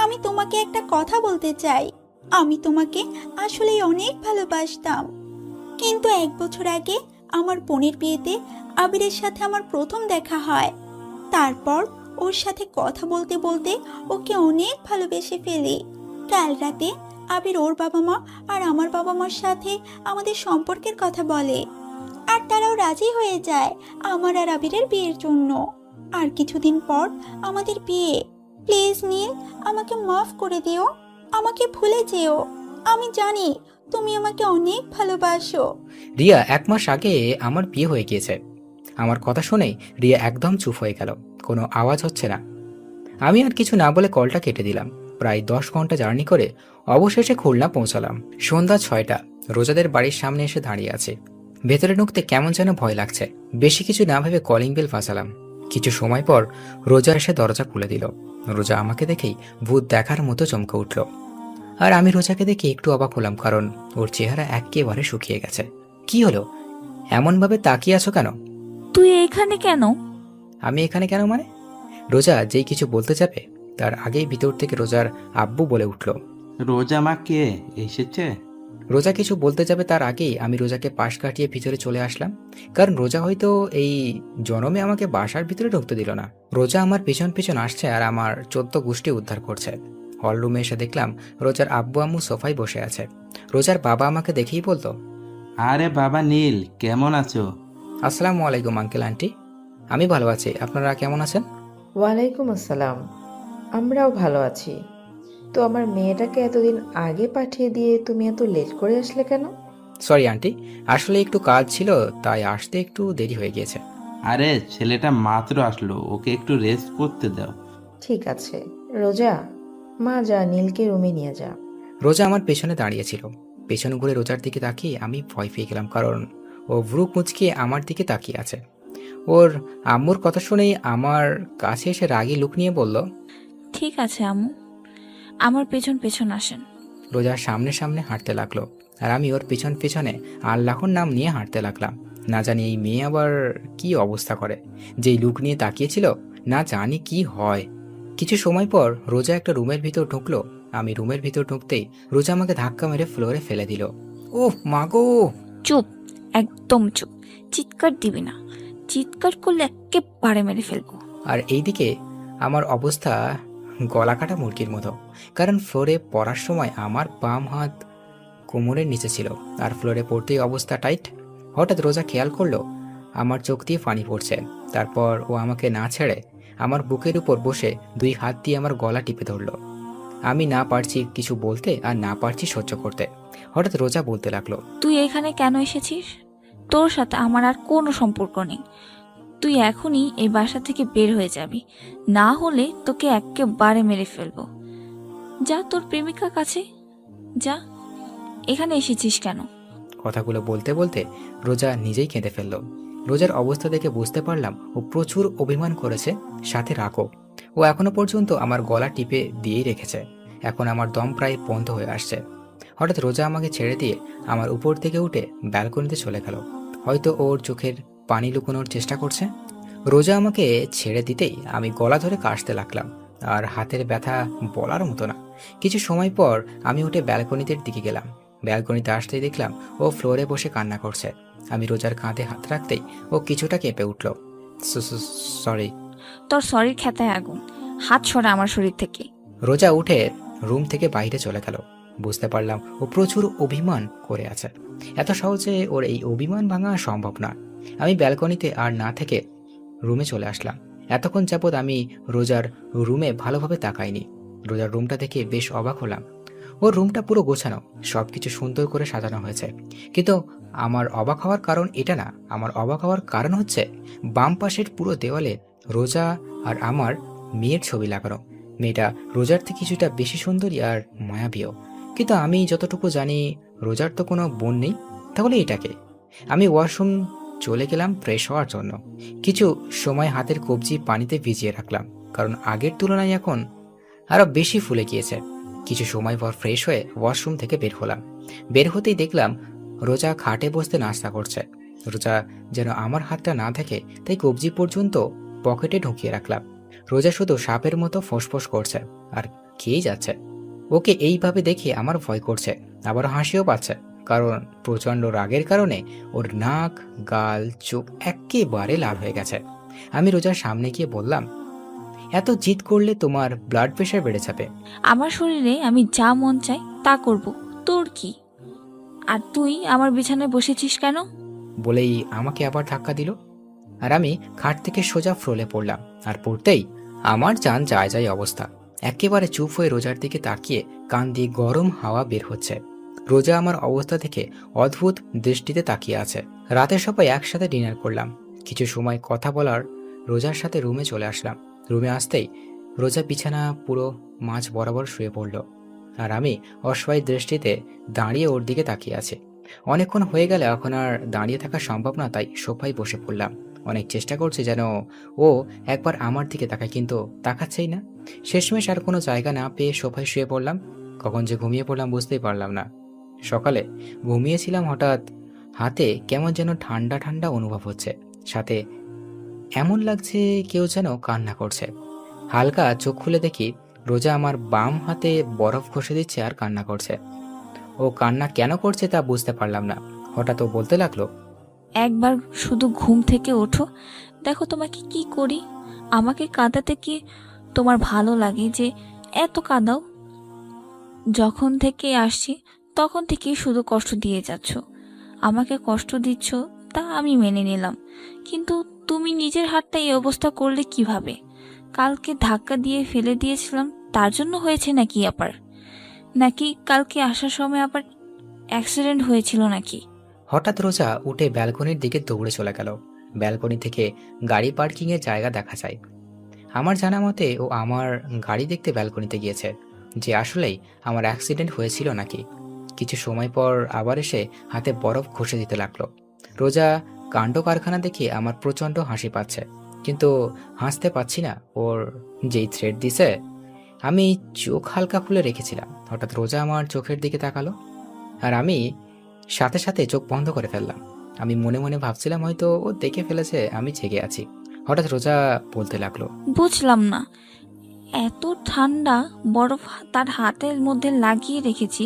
আমি তোমাকে একটা কথা বলতে চাই। আমি তোমাকে আসলেই অনেক ভালোবাসতাম, কিন্তু 1 বছর আগে আমার বোনের বিয়েতে আবিরের সাথে আমার প্রথম দেখা হয়। তারপর ওর সাথে কথা বলতে বলতে ওকে অনেক ভালোবেসে ফেলি। কাল রাতে আবির ওর বাবা মা আর আমার বাবা মার সাথে আমাদের সম্পর্কের কথা বলে, আর তারাও রাজি হয়ে যায় আমার আর আবিরের বিয়ের জন্য। আর কিছুদিন পর আমাদের বিয়ে। প্লিজ নীল, আমাকে মাফ করে দিও, আমাকে ভুলে যেও। আমি জানি তুমি আমাকে অনেক ভালোবাসো। রিয়া, 1 মাস আগে আমার বিয়ে হয়ে গিয়েছে। আমার কথা শুনেই রিয়া একদম চুপ হয়ে গেল। কোনো আওয়াজ হচ্ছে না। আমি আর কিছু না বলে কলটা কেটে দিলাম। প্রায় 10 ঘন্টা জার্নি করে অবশেষে খুলনা পৌঁছালাম। সন্ধ্যা 6টা, রোজাদের বাড়ির সামনে এসে দাঁড়িয়ে আছে। ভেতরে ঢুকতে কেমন যেন ভয় লাগছে। বেশি কিছু না ভেবে কলিং বেল বাজালাম। কিছু সময় পর রোজা এসে দরজা খুলে দিল। রোজা আমাকে দেখেই ভূত দেখার মতো চমকে উঠল, আর আমি রোজাকে দেখে একটু অবাক হলাম, কারণ ওর চেহারা একেবারে শুকিয়ে গেছে। কি হলো, এমনভাবে তাকিয়ে আছো কেন? তুই এখানে কেন? আমি এখানে কেন মানে? রোজা যেই কিছু বলতে যাবে তার আগেই ভিতর থেকে রোজার আব্বু বলে উঠল। রোজা মা কে এসেছে? রোজা কিছু বলতে যাবে তার আগেই আমি রোজাকে পাশ কাটিয়ে ভিতরে চলে আসলাম, কারণ রোজা হয়তো এই জনমে আমাকে বাসার ভিতরে ঢুকতে দিল না। রোজা আমার পিছন পিছন আসছে আর আমার 14 গোষ্ঠী উদ্ধার করছে। হল রুমে এসে দেখলাম রোজার আব্বু আম্মু সোফায় বসে আছে। রোজার বাবা আমাকে দেখেই বলতো, আরে বাবা নীল, কেমন আছো? আসসালামু আলাইকুম আঙ্কেল আন্টি। আমি ভালো আছি, আপনারা কেমন আছেন? ওয়ালাইকুম আসসালাম। আমরাও ভালো আছি। তো আমার মেয়েটাকে এতদিন আগে পাঠিয়ে দিয়ে তুমি এত লেট করে আসলে কেন? সরি আন্টি, আসলে একটু কাজ ছিল তাই আসতে একটু দেরি হয়ে গিয়েছে। আরে ছেলেটা মাত্র আসলো, ওকে একটু রেস্ট করতে দাও। ঠিক আছে রোজা, মা যা নীলকে রুমে নিয়ে যা। রোজা আমার পেছনে দাঁড়িয়েছিল। পেছন ঘুরে রোজার দিকে তাকিয়ে আমি ভয় পেয়ে গেলাম, কারণ ও ভ্রু কুঁচকিয়ে আমার দিকে তাকিয়ে আছে। ওর আম্মুর কথা শুনেই আমার কাছে এসে রাগী লুক নিয়ে বলল, ঠিক আছে আম্মু, আমার পেছন পেছন আসেন। রোজার সামনে সামনে হাঁটতে লাগলো আর আমি ওর পিছন পিছনে আল্লাহর নাম নিয়ে হাঁটতে লাগলাম। না জানি এই মেয়ে আবার কি অবস্থা করে, যেই লুক নিয়ে তাকিয়েছিল না জানি কি হয়। কিছু সময় পর রোজা একটা রুমের ভিতর ঢুকলো। আমি রুমের ভিতর ঢুকতেই রোজা আমাকে ধাক্কা মেরে ফ্লোরে ফেলে দিল। ওহ মাগো! চুপ, একদম চুপ, চিৎকার দিবি না। চিৎকার করলে একেবারে মেরে ফেলবো। আর এইদিকে আমার অবস্থা গলা কাটা মুরগির মতো, কারণ ফ্লোরে পড়ার সময় আমার বাম হাত কোমরের নিচে ছিল আর ফ্লোরে পড়তেই অবস্থা টাইট। হঠাৎ রোজা খেয়াল করলো আমার চোখ দিয়ে পানি পড়ছে। তারপর ও আমাকে না ছেড়ে আমার বুকের উপর বসে 2 হাত দিয়ে আমার গলা টিপে ধরলো। আমি না পারছি কিছু বলতে আর না পারছি সহ্য করতে। হঠাৎ রোজা বলতে লাগলো, তুই এখানে কেন এসেছিস? তোর সাথে আমার আর কোনো সম্পর্ক নেই। তুই এখনই এই বাসা থেকে বের হয়ে যাবি, না হলে তোকে একেবারে মেরে ফেলবো। যা তোর প্রেমিকার কাছে যা। এখানে এসেছিস কেন? কথাগুলো বলতে বলতে রোজা নিজেই কেঁদে ফেলল। রোজার অবস্থা দেখে বুঝতে পারলাম ও প্রচুর অভিমান করেছে, সাথে রাগও। ও এখনো পর্যন্ত আমার গলা টিপে দিয়েই রেখেছে। এখন আমার দম প্রায় বন্ধ হয়ে আসছে। হঠাৎ রোজা আমাকে ছেড়ে দিয়ে আমার উপর থেকে উঠে ব্যালকনিতে চলে গেল। হয়তো ওর চোখের পানি লুকোনোর চেষ্টা করছে। রোজা আমাকে ছেড়ে দিতেই আমি গলা ধরে কাশতে লাগলাম, আর হাতের ব্যথা বলার মতো না। কিছু সময় পর আমি উঠে ব্যালকনিতে দিকে গেলাম। ব্যালকনিতে আসতেই দেখলাম ও ফ্লোরে বসে কান্না করছে। আমি রোজার কাঁধে হাত রাখতেই ও কিছুটা কেঁপে উঠল। সরি। তোর সরির খেতায় আগুন, হাত সরা আমার শরীর থেকে। রোজা উঠে রুম থেকে বাইরে চলে গেল। বুঝতে পারলাম ও প্রচুর অভিমান করে আছে। এত সহজে ওর এই অভিমান ভাঙা সম্ভব না। আমি ব্যালকনিতে আর না থেকে রুমে চলে আসলাম। এতক্ষণ যাবৎ আমি রোজার রুমে ভালোভাবে তাকাইনি। রোজার রুমটা দেখে বেশ অবাক হলাম। ওর রুমটা পুরো গোছানো, সবকিছু সুন্দর করে সাজানো হয়েছে। কিন্তু আমার অবাক হওয়ার কারণ এটা না। আমার অবাক হওয়ার কারণ হচ্ছে বাম পাশের পুরো দেওয়ালে রোজা আর আমার মেয়ের ছবি লাগানো। মেয়েটা রোজার থেকে কিছুটা বেশি সুন্দরী আর মায়াবীও। কিন্তু আমি যতটুকু জানি রোজার তো কোনো বোন নেই, তাহলে এটাকে। আমি ওয়াশরুম চলে গেলাম ফ্রেশ হওয়ার জন্য। কিছু সময় হাতের কবজি পানিতে ভিজিয়ে রাখলাম, কারণ আগের তুলনায় এখন আরো বেশি ফুলে গিয়েছে। কিছু সময় পর ফ্রেশ হয়ে ওয়াশরুম থেকে বের হলাম। বের হতেই দেখলাম রোজা খাটে বসতে নাস্তা করছে। রোজা যেন আমার হাতটা না থাকে তাই কবজি পর্যন্ত পকেটে ঢুকিয়ে রাখলাম। রোজা শুধু সাপের মতো ফোঁসফোঁস করছে আর খেয়েই যাচ্ছে। ওকে এইভাবে দেখে আমার ভয় করছে, আবার হাসিও পাচ্ছে, কারণ প্রচণ্ড রাগের কারণে ওর নাক, গাল, চোখ একেবারে লাল হয়ে গেছে। আমি রোজার সামনে গিয়ে বললাম, এত জিদ করলে তোমার ব্লাড প্রেশার বেড়ে যাবে। আমার শরীরে আমি যা মন চাই তা করব, তোর কি? আর তুই আমার বিছানায় বসেছিস কেন? বলেই আমাকে আবার ধাক্কা দিল, আর আমি খাট থেকে সোজা ফ্লোরে পড়লাম। আর পড়তেই আমার জান যায় যায় অবস্থা। একেবারে চুপ হয়ে রোজার দিকে তাকিয়ে কান দিয়ে গরম হাওয়া বের হচ্ছে। রোজা আমার অবস্থা থেকে অদ্ভুত দৃষ্টিতে তাকিয়ে আছে। রাতে সবাই একসাথে ডিনার করলাম। কিছু সময় কথা বলার রোজার সাথে রুমে চলে আসলাম। রুমে আসতেই রোজা বিছানা পুরো মাঝ বরাবর শুয়ে পড়ল, আর আমি অসহায় দৃষ্টিতে দাঁড়িয়ে ওর দিকে তাকিয়ে আছি। অনেকক্ষণ হয়ে গেলে এখন আর দাঁড়িয়ে থাকা সম্ভব না, তাই সোফায় বসে পড়লাম। অনেক চেষ্টা করছে যেন ও একবার আমার দিকে তাকায়, কিন্তু তাকাচ্ছেই না। শেষমেশ আর কোনো জায়গা না পেয়ে সোফায় শুয়ে পড়লাম। কখন যে ঘুমিয়ে পড়লাম বুঝতেই পারলাম না। সকালে ঘুমিয়েছিলাম, হঠাৎ হাতে কেমন যেন ঠান্ডা ঠান্ডা অনুভব হচ্ছে, সাথে এমন লাগছে কেউ যেন কান্না করছে। হালকা চোখ খুলে দেখি রোজা আমার বাম হাতে বরফ ঘষে দিচ্ছে আর কান্না করছে। ও কান্না কেন করছে তা বুঝতে পারলাম না। হঠাৎ ও বলতে লাগলো, একবার শুধু ঘুম থেকে ওঠো, দেখো তোমাকে কি করি। আমাকে কাঁদাতে কি তোমার ভালো লাগে যে এত কাঁদাও? যখন থেকে আসছি তখন থেকে শুধু কষ্ট দিয়ে যাচ্ছ। আমাকে কষ্ট দিচ্ছ তা আমি মেনে নিলাম, কিন্তু তুমি নিজের হাতটা এই অবস্থা করলে কিভাবে? কালকে ধাক্কা দিয়ে ফেলে দিয়েছিলাম তার জন্য হয়েছে নাকি আবার? নাকি কালকে আসার সময় আবার অ্যাক্সিডেন্ট হয়েছিল নাকি? হঠাৎ রোজা উঠে ব্যালকনির দিকে দৌড়ে চলে গেল। ব্যালকনি থেকে গাড়ি পার্কিংয়ের জায়গা দেখা যায়। আমার জানা মতে ও আমার গাড়ি দেখতে ব্যালকনিতে গিয়েছে, যে আসলেই আমার অ্যাক্সিডেন্ট হয়েছিল নাকি। কিছু সময় পর আবার এসে হাতে বরফ ঘষে দিতে লাগলো। রোজা কাণ্ড কারখানা দেখে আমার প্রচণ্ড হাসি পাচ্ছে, কিন্তু হাসতে পাচ্ছি না। ওর যেই থ্রেড দিছে, আমি চোখ হালকা খুলে রেখেছিলাম। হঠাৎ রোজা আমার চোখের দিকে তাকালো, আর আমি সাথে সাথে চোখ বন্ধ করে ফেললাম। আমি মনে মনে ভাবছিলাম হয়তো ও দেখে ফেলেছে আমি জেগে আছি। হঠাৎ রোজা বলতে লাগলো, বুঝলাম না, এত ঠান্ডা বরফ তার হাতের মধ্যে লাগিয়ে রেখেছি,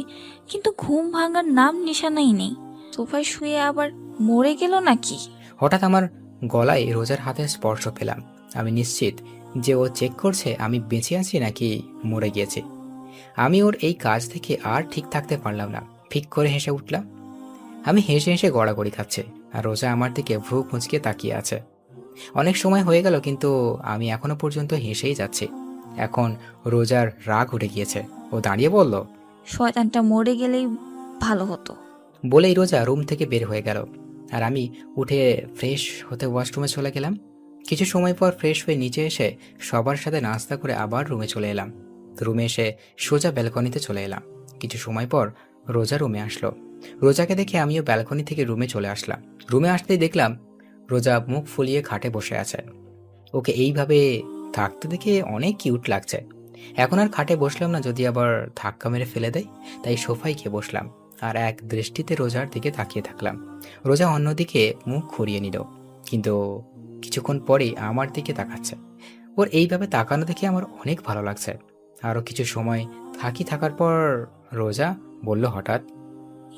কিন্তু ঘুম ভাঙার নাম নিশানাই নেই। সোফায় শুয়ে আবার মরে গেল নাকি? হঠাৎ আমার গলায় রোজার হাতের স্পর্শ পেলাম। আমি নিশ্চিত যে ও চেক করছে আমি বেঁচে আছি নাকি মরে গিয়েছি। আমি ওর এই কাজ থেকে আর ঠিক থাকতে পারলাম না, ফিক করে হেসে উঠলাম। আমি হেসে হেসে গড়াগড়ি খাচ্ছে, আর রোজা আমার দিকে ভ্রু কুঁচকে তাকিয়ে আছে। অনেক সময় হয়ে গেল, কিন্তু আমি এখনো পর্যন্ত হেসেই যাচ্ছি। এখন রোজার রাগ উঠে গিয়েছে। ও দাঁড়িয়ে বলল, শয়তানটা মরে গেলেই ভালো হতো। বলেই রোজা রুম থেকে বের হয়ে গেল। আর আমি উঠে ফ্রেশ হতে ওয়াশরুমে চলে গেলাম। কিছু সময় পর ফ্রেশ হয়ে নিচে এসে সবার সাথে নাস্তা করে আবার রুমে চলে এলাম। রুমে এসে সোজা ব্যালকনিতে চলে এলাম। কিছু সময় পর রোজা রুমে আসলো। রোজাকে দেখে আমিও ব্যালকনি থেকে রুমে চলে আসলাম। রুমে আসতেই দেখলাম রোজা মুখ ফুলিয়ে খাটে বসে আছে। ওকে এইভাবে থাকতে দেখে অনেক কিউট লাগছে। এখন আর খাটে বসলাম না, যদি আবার ধাক্কা মেরে ফেলে দেয়, তাই সোফায় গিয়ে বসলাম আর এক দৃষ্টিতে রোজার দিকে তাকিয়ে থাকলাম। রোজা অন্যদিকে মুখ ঘুরিয়ে নিল, কিন্তু কিছুক্ষণ পরেই আমার দিকে তাকাচ্ছে। ওর এইভাবে তাকানো দেখে আমার অনেক ভালো লাগছে। আরও কিছু সময় থাকার পর রোজা বলল হঠাৎ,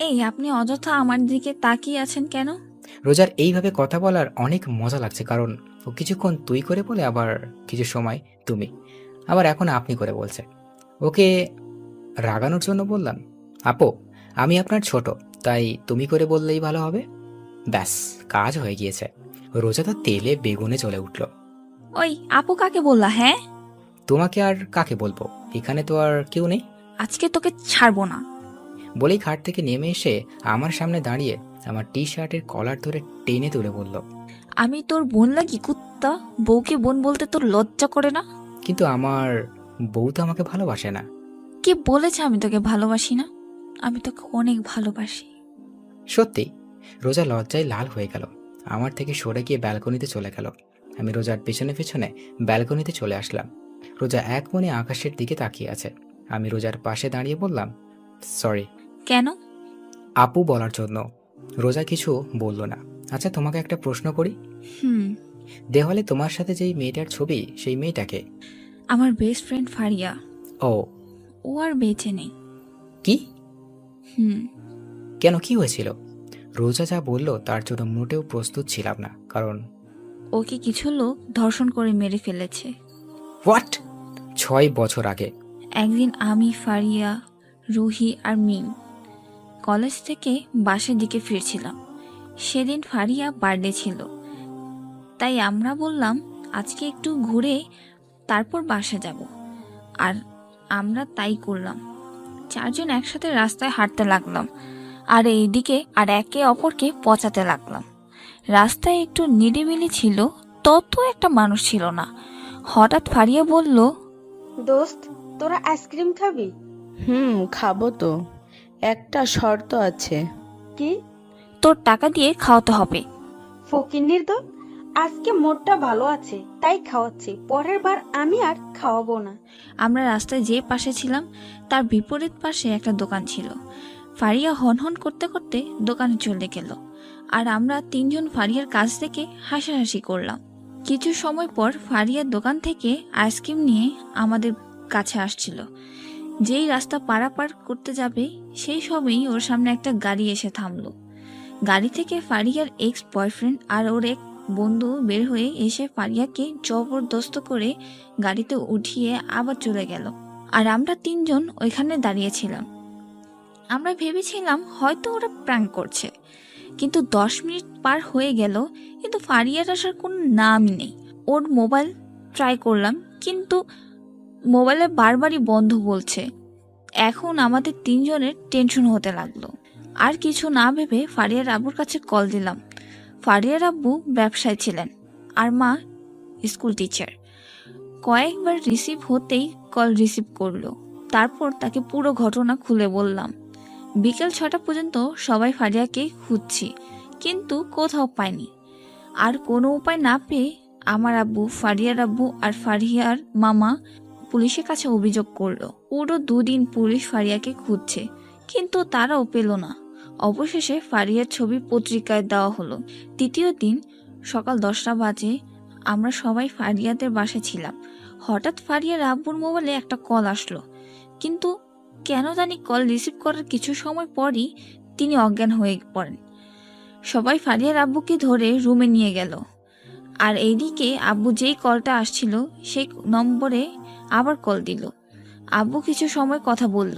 এই আপনি অযথা আমার দিকে তাকিয়ে আছেন কেন? রোজার এইভাবে কথা বলার অনেক মজা লাগছে, কারণ ও কিছুক্ষণ তুই করে বলে, আবার কিছু সময় তুমি, আবার এখন আপনি করে বলছে। ওকে রাগানোর জন্য বললাম, আপু আমি আপনার ছোট, তাই তুমি করে বললেই ভালো হবে। ব্যাস, কাজ হয়ে গিয়েছে। রোজা তো তেলে বেগুনে চলে উঠল। ওই আপু কাকে বললা? হ্যাঁ, তোমাকে আর কাকে বলবো, এখানে তো আর কেউ নেই। আজকে তোকে ছাড়বো না। বলেই খাট থেকে নেমে এসে আমার সামনে দাঁড়িয়ে আমার টি শার্টের কলার ধরে টেনে তুলে বলল, আমি তোর বোন লাগি কুত্তা? বউকে বোন বলতে তোর লজ্জা করে না? কিন্তু আমার বউ তো আমাকে ভালোবাসে না। কে বলেছে আমি তোকে ভালোবাসি না? আমি তোকে অনেক ভালোবাসি। সত্যি। রোজা লজ্জায় লাল হয়ে গেল, আমার থেকে সরে গিয়ে ব্যালকনিতে চলে গেল। আমি রোজার পেছনে পেছনে ব্যালকনিতে চলে আসলাম। রোজা এক মনে আকাশের দিকে তাকিয়ে আছে। আমি রোজার পাশে দাঁড়িয়ে বললাম, সরি। কেন? আপু বলার জন্য। রোজা কিছু বলল না। আচ্ছা তোমাকে একটা প্রশ্ন করি, দেওয়ালে তোমার সাথে যেই মেয়েটার ছবি, সেই মেয়েটাকে? আমার বেস্ট ফ্রেন্ড ফারিয়া। ও ও আর বেঁচে নেই। কি? হুম। কেন, কি হয়েছিল? রোজা যা বলল তার জন্য মোটেও প্রস্তুত ছিলাম না, কারণ ওকে কিছু লোক ধর্ষণ করে মেরে ফেলেছে। হোয়াট? 6 বছর আগে? একদিন আমি, ফারিয়া, রুহি আর মিম কলেজ থেকে বাসার দিকে ফিরছিলাম। সেদিন ফারিয়া বার্থডে ছিল, তাই আমরা বললাম আজকে একটু ঘুরে তারপর বাসা যাব। আর আমরা তাই করলাম। 4 জন একসাথে রাস্তায় হাঁটতে লাগলাম, আর এইদিকে আর একে অপরকে পচাতে লাগলাম। রাস্তায় একটু নিরিবিলি ছিল, তত একটা মানুষ ছিল না। হঠাৎ ফারিয়া বলল, দোস্ত তোরা আইসক্রিম খাবি? খাবো তো, একটা শর্ত আছে। কি? তোর টাকা দিয়ে খাওয়াতে হবে। ফকিন্নির দল, আজকে মোডটা ভালো আছে তাই খাওয়াচ্ছি, পরের বার আমি আর খাওয়াবো না। আমরা রাস্তায় যে পাশে ছিলাম তার বিপরীত পাশে একটা দোকান ছিল। ফারিয়া হনহন করতে করতে দোকানে চলে গেল, আর আমরা 3 জন ফারিয়ার কাছ থেকে হাসাহাসি করলাম। কিছু সময় পর ফারিয়ার দোকান থেকে আইসক্রিম নিয়ে আমাদের কাছে আসছিল। যেই রাস্তা পারাপার করতে যাবে সেই সময়ই ওর সামনে একটা গাড়ি এসে থামলো। গাড়ি থেকে ফারিয়ার এক্স বয়ফ্রেন্ড আর ওর এক বন্ধু বের হয়ে এসে ফারিয়াকে জবরদস্ত করে গাড়িতে উঠিয়ে আবার চলে গেল। আর আমরা তিনজন ওইখানে দাঁড়িয়েছিলাম। আমরা ভেবেছিলাম হয়তো ওরা প্র্যাঙ্ক করছে, কিন্তু 10 মিনিট পার হয়ে গেল, কিন্তু ফারিয়ার আসার কোনো নামই নেই। ওর মোবাইল ট্রাই করলাম, কিন্তু মোবাইলে বারবারই বন্ধ বলছে। এখন আমাদের তিনজনের টেনশন হতে লাগলো। আর কিছু না ভেবে ফারিয়ার আব্বুর কাছে কল দিলাম। ফারিয়ার আব্বু ব্যবসায় ছিলেন আর মা স্কুল টিচার। কয়েকবার রিসিভ হতেই কল রিসিভ করলো। তারপর তাকে পুরো ঘটনা খুলে বললাম। বিকেল 6টা পর্যন্ত সবাই ফারিয়াকে খুঁজছি, কিন্তু কোথাও পাইনি। আর কোনো উপায় না পেয়ে আমার আব্বু, ফারিয়ার আব্বু আর ফারিয়ার মামা পুলিশের কাছে অভিযোগ করলো। পুরো 2 দিন পুলিশ ফারিয়াকে খুঁজছে, কিন্তু তারাও পেল না। অবশেষে ফারিয়ার ছবি পত্রিকায় দেওয়া হলো। তৃতীয় দিন সকাল 10টা বাজে আমরা সবাই ফারিয়াদের বাসায় ছিলাম। হঠাৎ ফারিয়ার আব্বুর মোবাইলে একটা কল আসলো, কিন্তু কেন জানি কল রিসিভ করার কিছু সময় পরই তিনি অজ্ঞান হয়ে পড়েন। সবাই ফারিয়ার আব্বুকে ধরে রুমে নিয়ে গেল। আর এইদিকে আব্বু যেই কলটা আসছিল সেই নম্বরে আবার কল দিল। আব্বু কিছু সময় কথা বলল।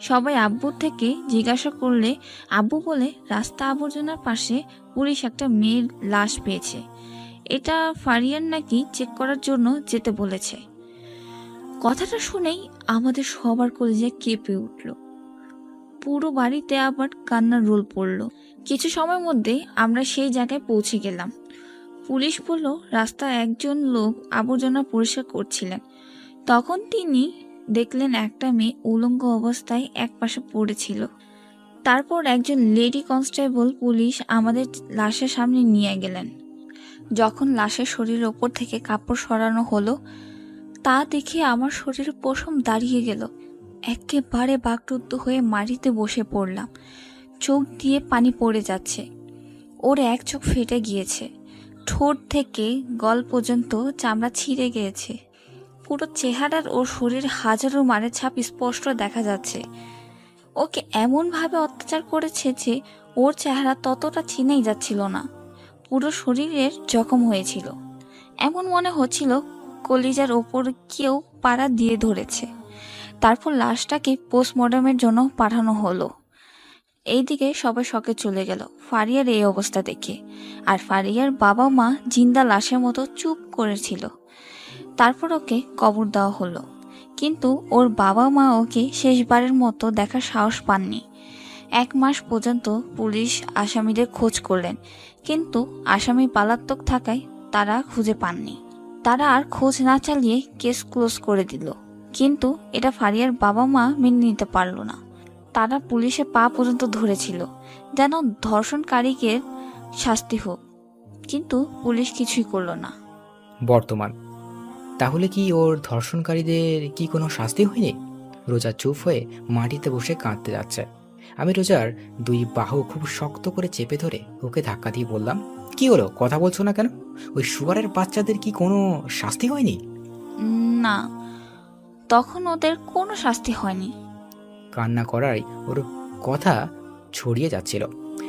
সবাই আব্বুর থেকে জিজ্ঞাসা করলে আব্বু বলে রাস্তা আবর্জনার পাশে পুলিশ একটা মেয়ের লাশ পেয়েছে। এটা ফারিয়ার নাকি চেক করার জন্য যেতে বলেছে। কথাটা শুনেই আমাদের সবার কলিজা কেঁপে উঠল। পুরো বাড়িতে আবার কান্নার রোল পড়ল। কিছু সময়ের মধ্যে আমরা সেই জায়গায় পৌঁছে গেলাম। পুলিশ বলল রাস্তায় একজন লোক আবর্জনা পরিষ্কার করছিলেন। তখন তিনি দেখলেন একটা মেয়ে উলঙ্গ অবস্থায় একপাশে পড়েছিল। তারপর একজন লেডি কনস্টেবল পুলিশ আমাদের লাশের সামনে নিয়ে গেলেন। যখন লাশের শরীরের ওপর থেকে কাপড় সরানো হলো, তা দেখে আমার শরীরের পশম দাঁড়িয়ে গেল। একেবারে বাকরুদ্ধ হয়ে মাটিতে বসে পড়লাম। চোখ দিয়ে পানি পড়ে যাচ্ছে। ওর এক চোখ ফেটে গিয়েছে। ঠোঁট থেকে গল পর্যন্ত চামড়া ছিঁড়ে গিয়েছে। পুরো চেহারার ও শরীরে হাজারো মারের ছাপ স্পষ্ট দেখা যাচ্ছে। ওকে এমনভাবে অত্যাচার করেছে যে ওর চেহারা ততটা চিনাই যাচ্ছিল না। পুরো শরীরের জখম হয়েছিল। এমন মনে হচ্ছিল কলিজার ওপর কেউ পাড়া দিয়ে ধরেছে। তারপর লাশটাকে পোস্টমর্টমের জন্য পাঠানো হলো। এইদিকে সবাই শকে চলে গেল ফারিয়ার এই অবস্থা দেখে। আর ফারিয়ার বাবা মা জিন্দা লাশের মতো চুপ করেছিল। তারপর ওকে কবর দেওয়া হলো, কিন্তু ওর বাবা মা ওকে শেষবারের মতো দেখার সাহস পাননি। 1 মাস পর্যন্ত পুলিশ আসামিদের খোঁজ করলেন, কিন্তু আসামি পলাতক থাকায় তারা খুঁজে পাননি। তারা আর খোঁজ না চালিয়ে কেস ক্লোজ করে দিল। কিন্তু এটা ফারিয়ার বাবা মা মেনে নিতে পারল না। তারা পুলিশের পা পর্যন্ত ধরেছিল যেন ধর্ষণকারীকে শাস্তি হোক, কিন্তু পুলিশ কিছুই করল না। বর্তমান তাহলে কি ওর ধর্ষণকারীদের কি কোনো শাস্তি হয়নি? রোজা চুপ হয়ে মাটিতে বসে কাঁদতে যাচ্ছে। আমি রোজার 2 বাহু খুব শক্ত করে চেপে ধরে ওকে ধাক্কা দিয়ে বললাম, কি হলো, কথা বলছো না কেন? ওই শুয়ারের বাচ্চাদের কি কোনো শাস্তি হয়নি? না, তখন ওদের কোনো শাস্তি হয়নি। কান্না করাই ওর কথা ছড়িয়ে যাচ্ছিল।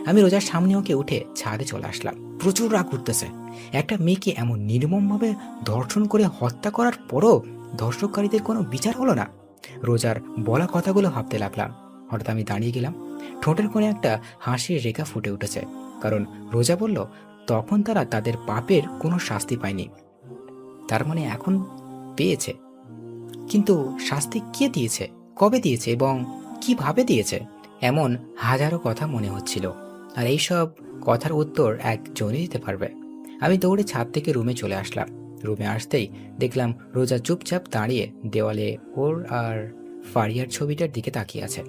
আমি রোজার সামনে ওকে উঠে ছাদে চলে আসলাম। প্রচুর রাগ উঠতেছে। একটা মেয়েকে এমন নির্মমভাবে ধর্ষণ করে হত্যা করার পরও ধর্ষণকারীদের কোনো বিচার হলো না। রোজার বলা কথাগুলো ভাবতে লাগলাম। হঠাৎ আমি দাঁড়িয়ে গেলাম। ঠোঁটের কোণে একটা হাসির রেখা ফুটে উঠেছে, কারণ রোজা বলল তখন তারা তাদের পাপের কোনো শাস্তি পায়নি, তার মানে এখন পেয়েছে। কিন্তু শাস্তি কে দিয়েছে, কবে দিয়েছে এবং কিভাবে দিয়েছে, এমন হাজারো কথা মনে হচ্ছিল। আর এইসব কথার উত্তর একজনই দিতে পারবে। আমি দৌড়ে ছাদ থেকে রুমে চলে আসলাম। রুমে আসতেই দেখলাম রোজা চুপচাপ দাঁড়িয়ে দেওয়ালে ওর আর ফারিয়ার ছবিটার দিকে তাকিয়ে আছে।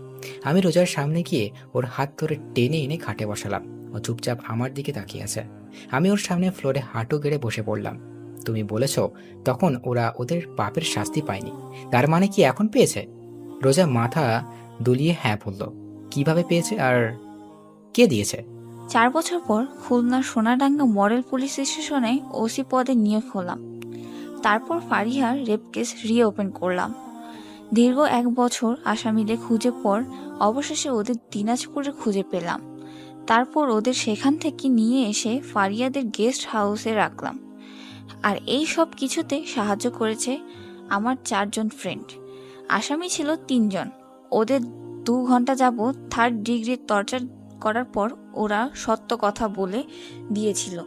আমি রোজার সামনে গিয়ে ওর হাত ধরে টেনে এনে খাটে বসালাম। ও চুপচাপ আমার দিকে তাকিয়ে আছে। আমি ওর সামনে ফ্লোরে হাঁটু গেড়ে বসে পড়লাম। তুমি বলেছ তখন ওরা ওদের পাপের শাস্তি পায়নি, তার মানে কি এখন পেয়েছে? রোজা মাথা দুলিয়ে হ্যাঁ বলল। কিভাবে পেয়েছে আর কে দিয়েছে? 4 বছর পর খুলনার সোনাডাঙ্গা মডেল পুলিশ স্টেশনে ওসি পদে নিয়োগ হলাম। তারপর ফারিহার রেপ কেস রিওপেন করলাম। দীর্ঘ 1 বছর আসামিদের খুঁজে পর অবশেষে ওদের দিনাজপুরে খুঁজে পেলাম। তারপর ওদের সেখান থেকে নিয়ে এসে ফারিয়াদের গেস্ট হাউসে রাখলাম। আর এই সব কিছুতে সাহায্য করেছে আমার 4 জন ফ্রেন্ড। আসামি ছিল 3 জন। ওদের 2 ঘন্টা যাবৎ 3rd ডিগ্রি টর্চার করার পর ওরা সত্য কথা বলে দিয়েছিল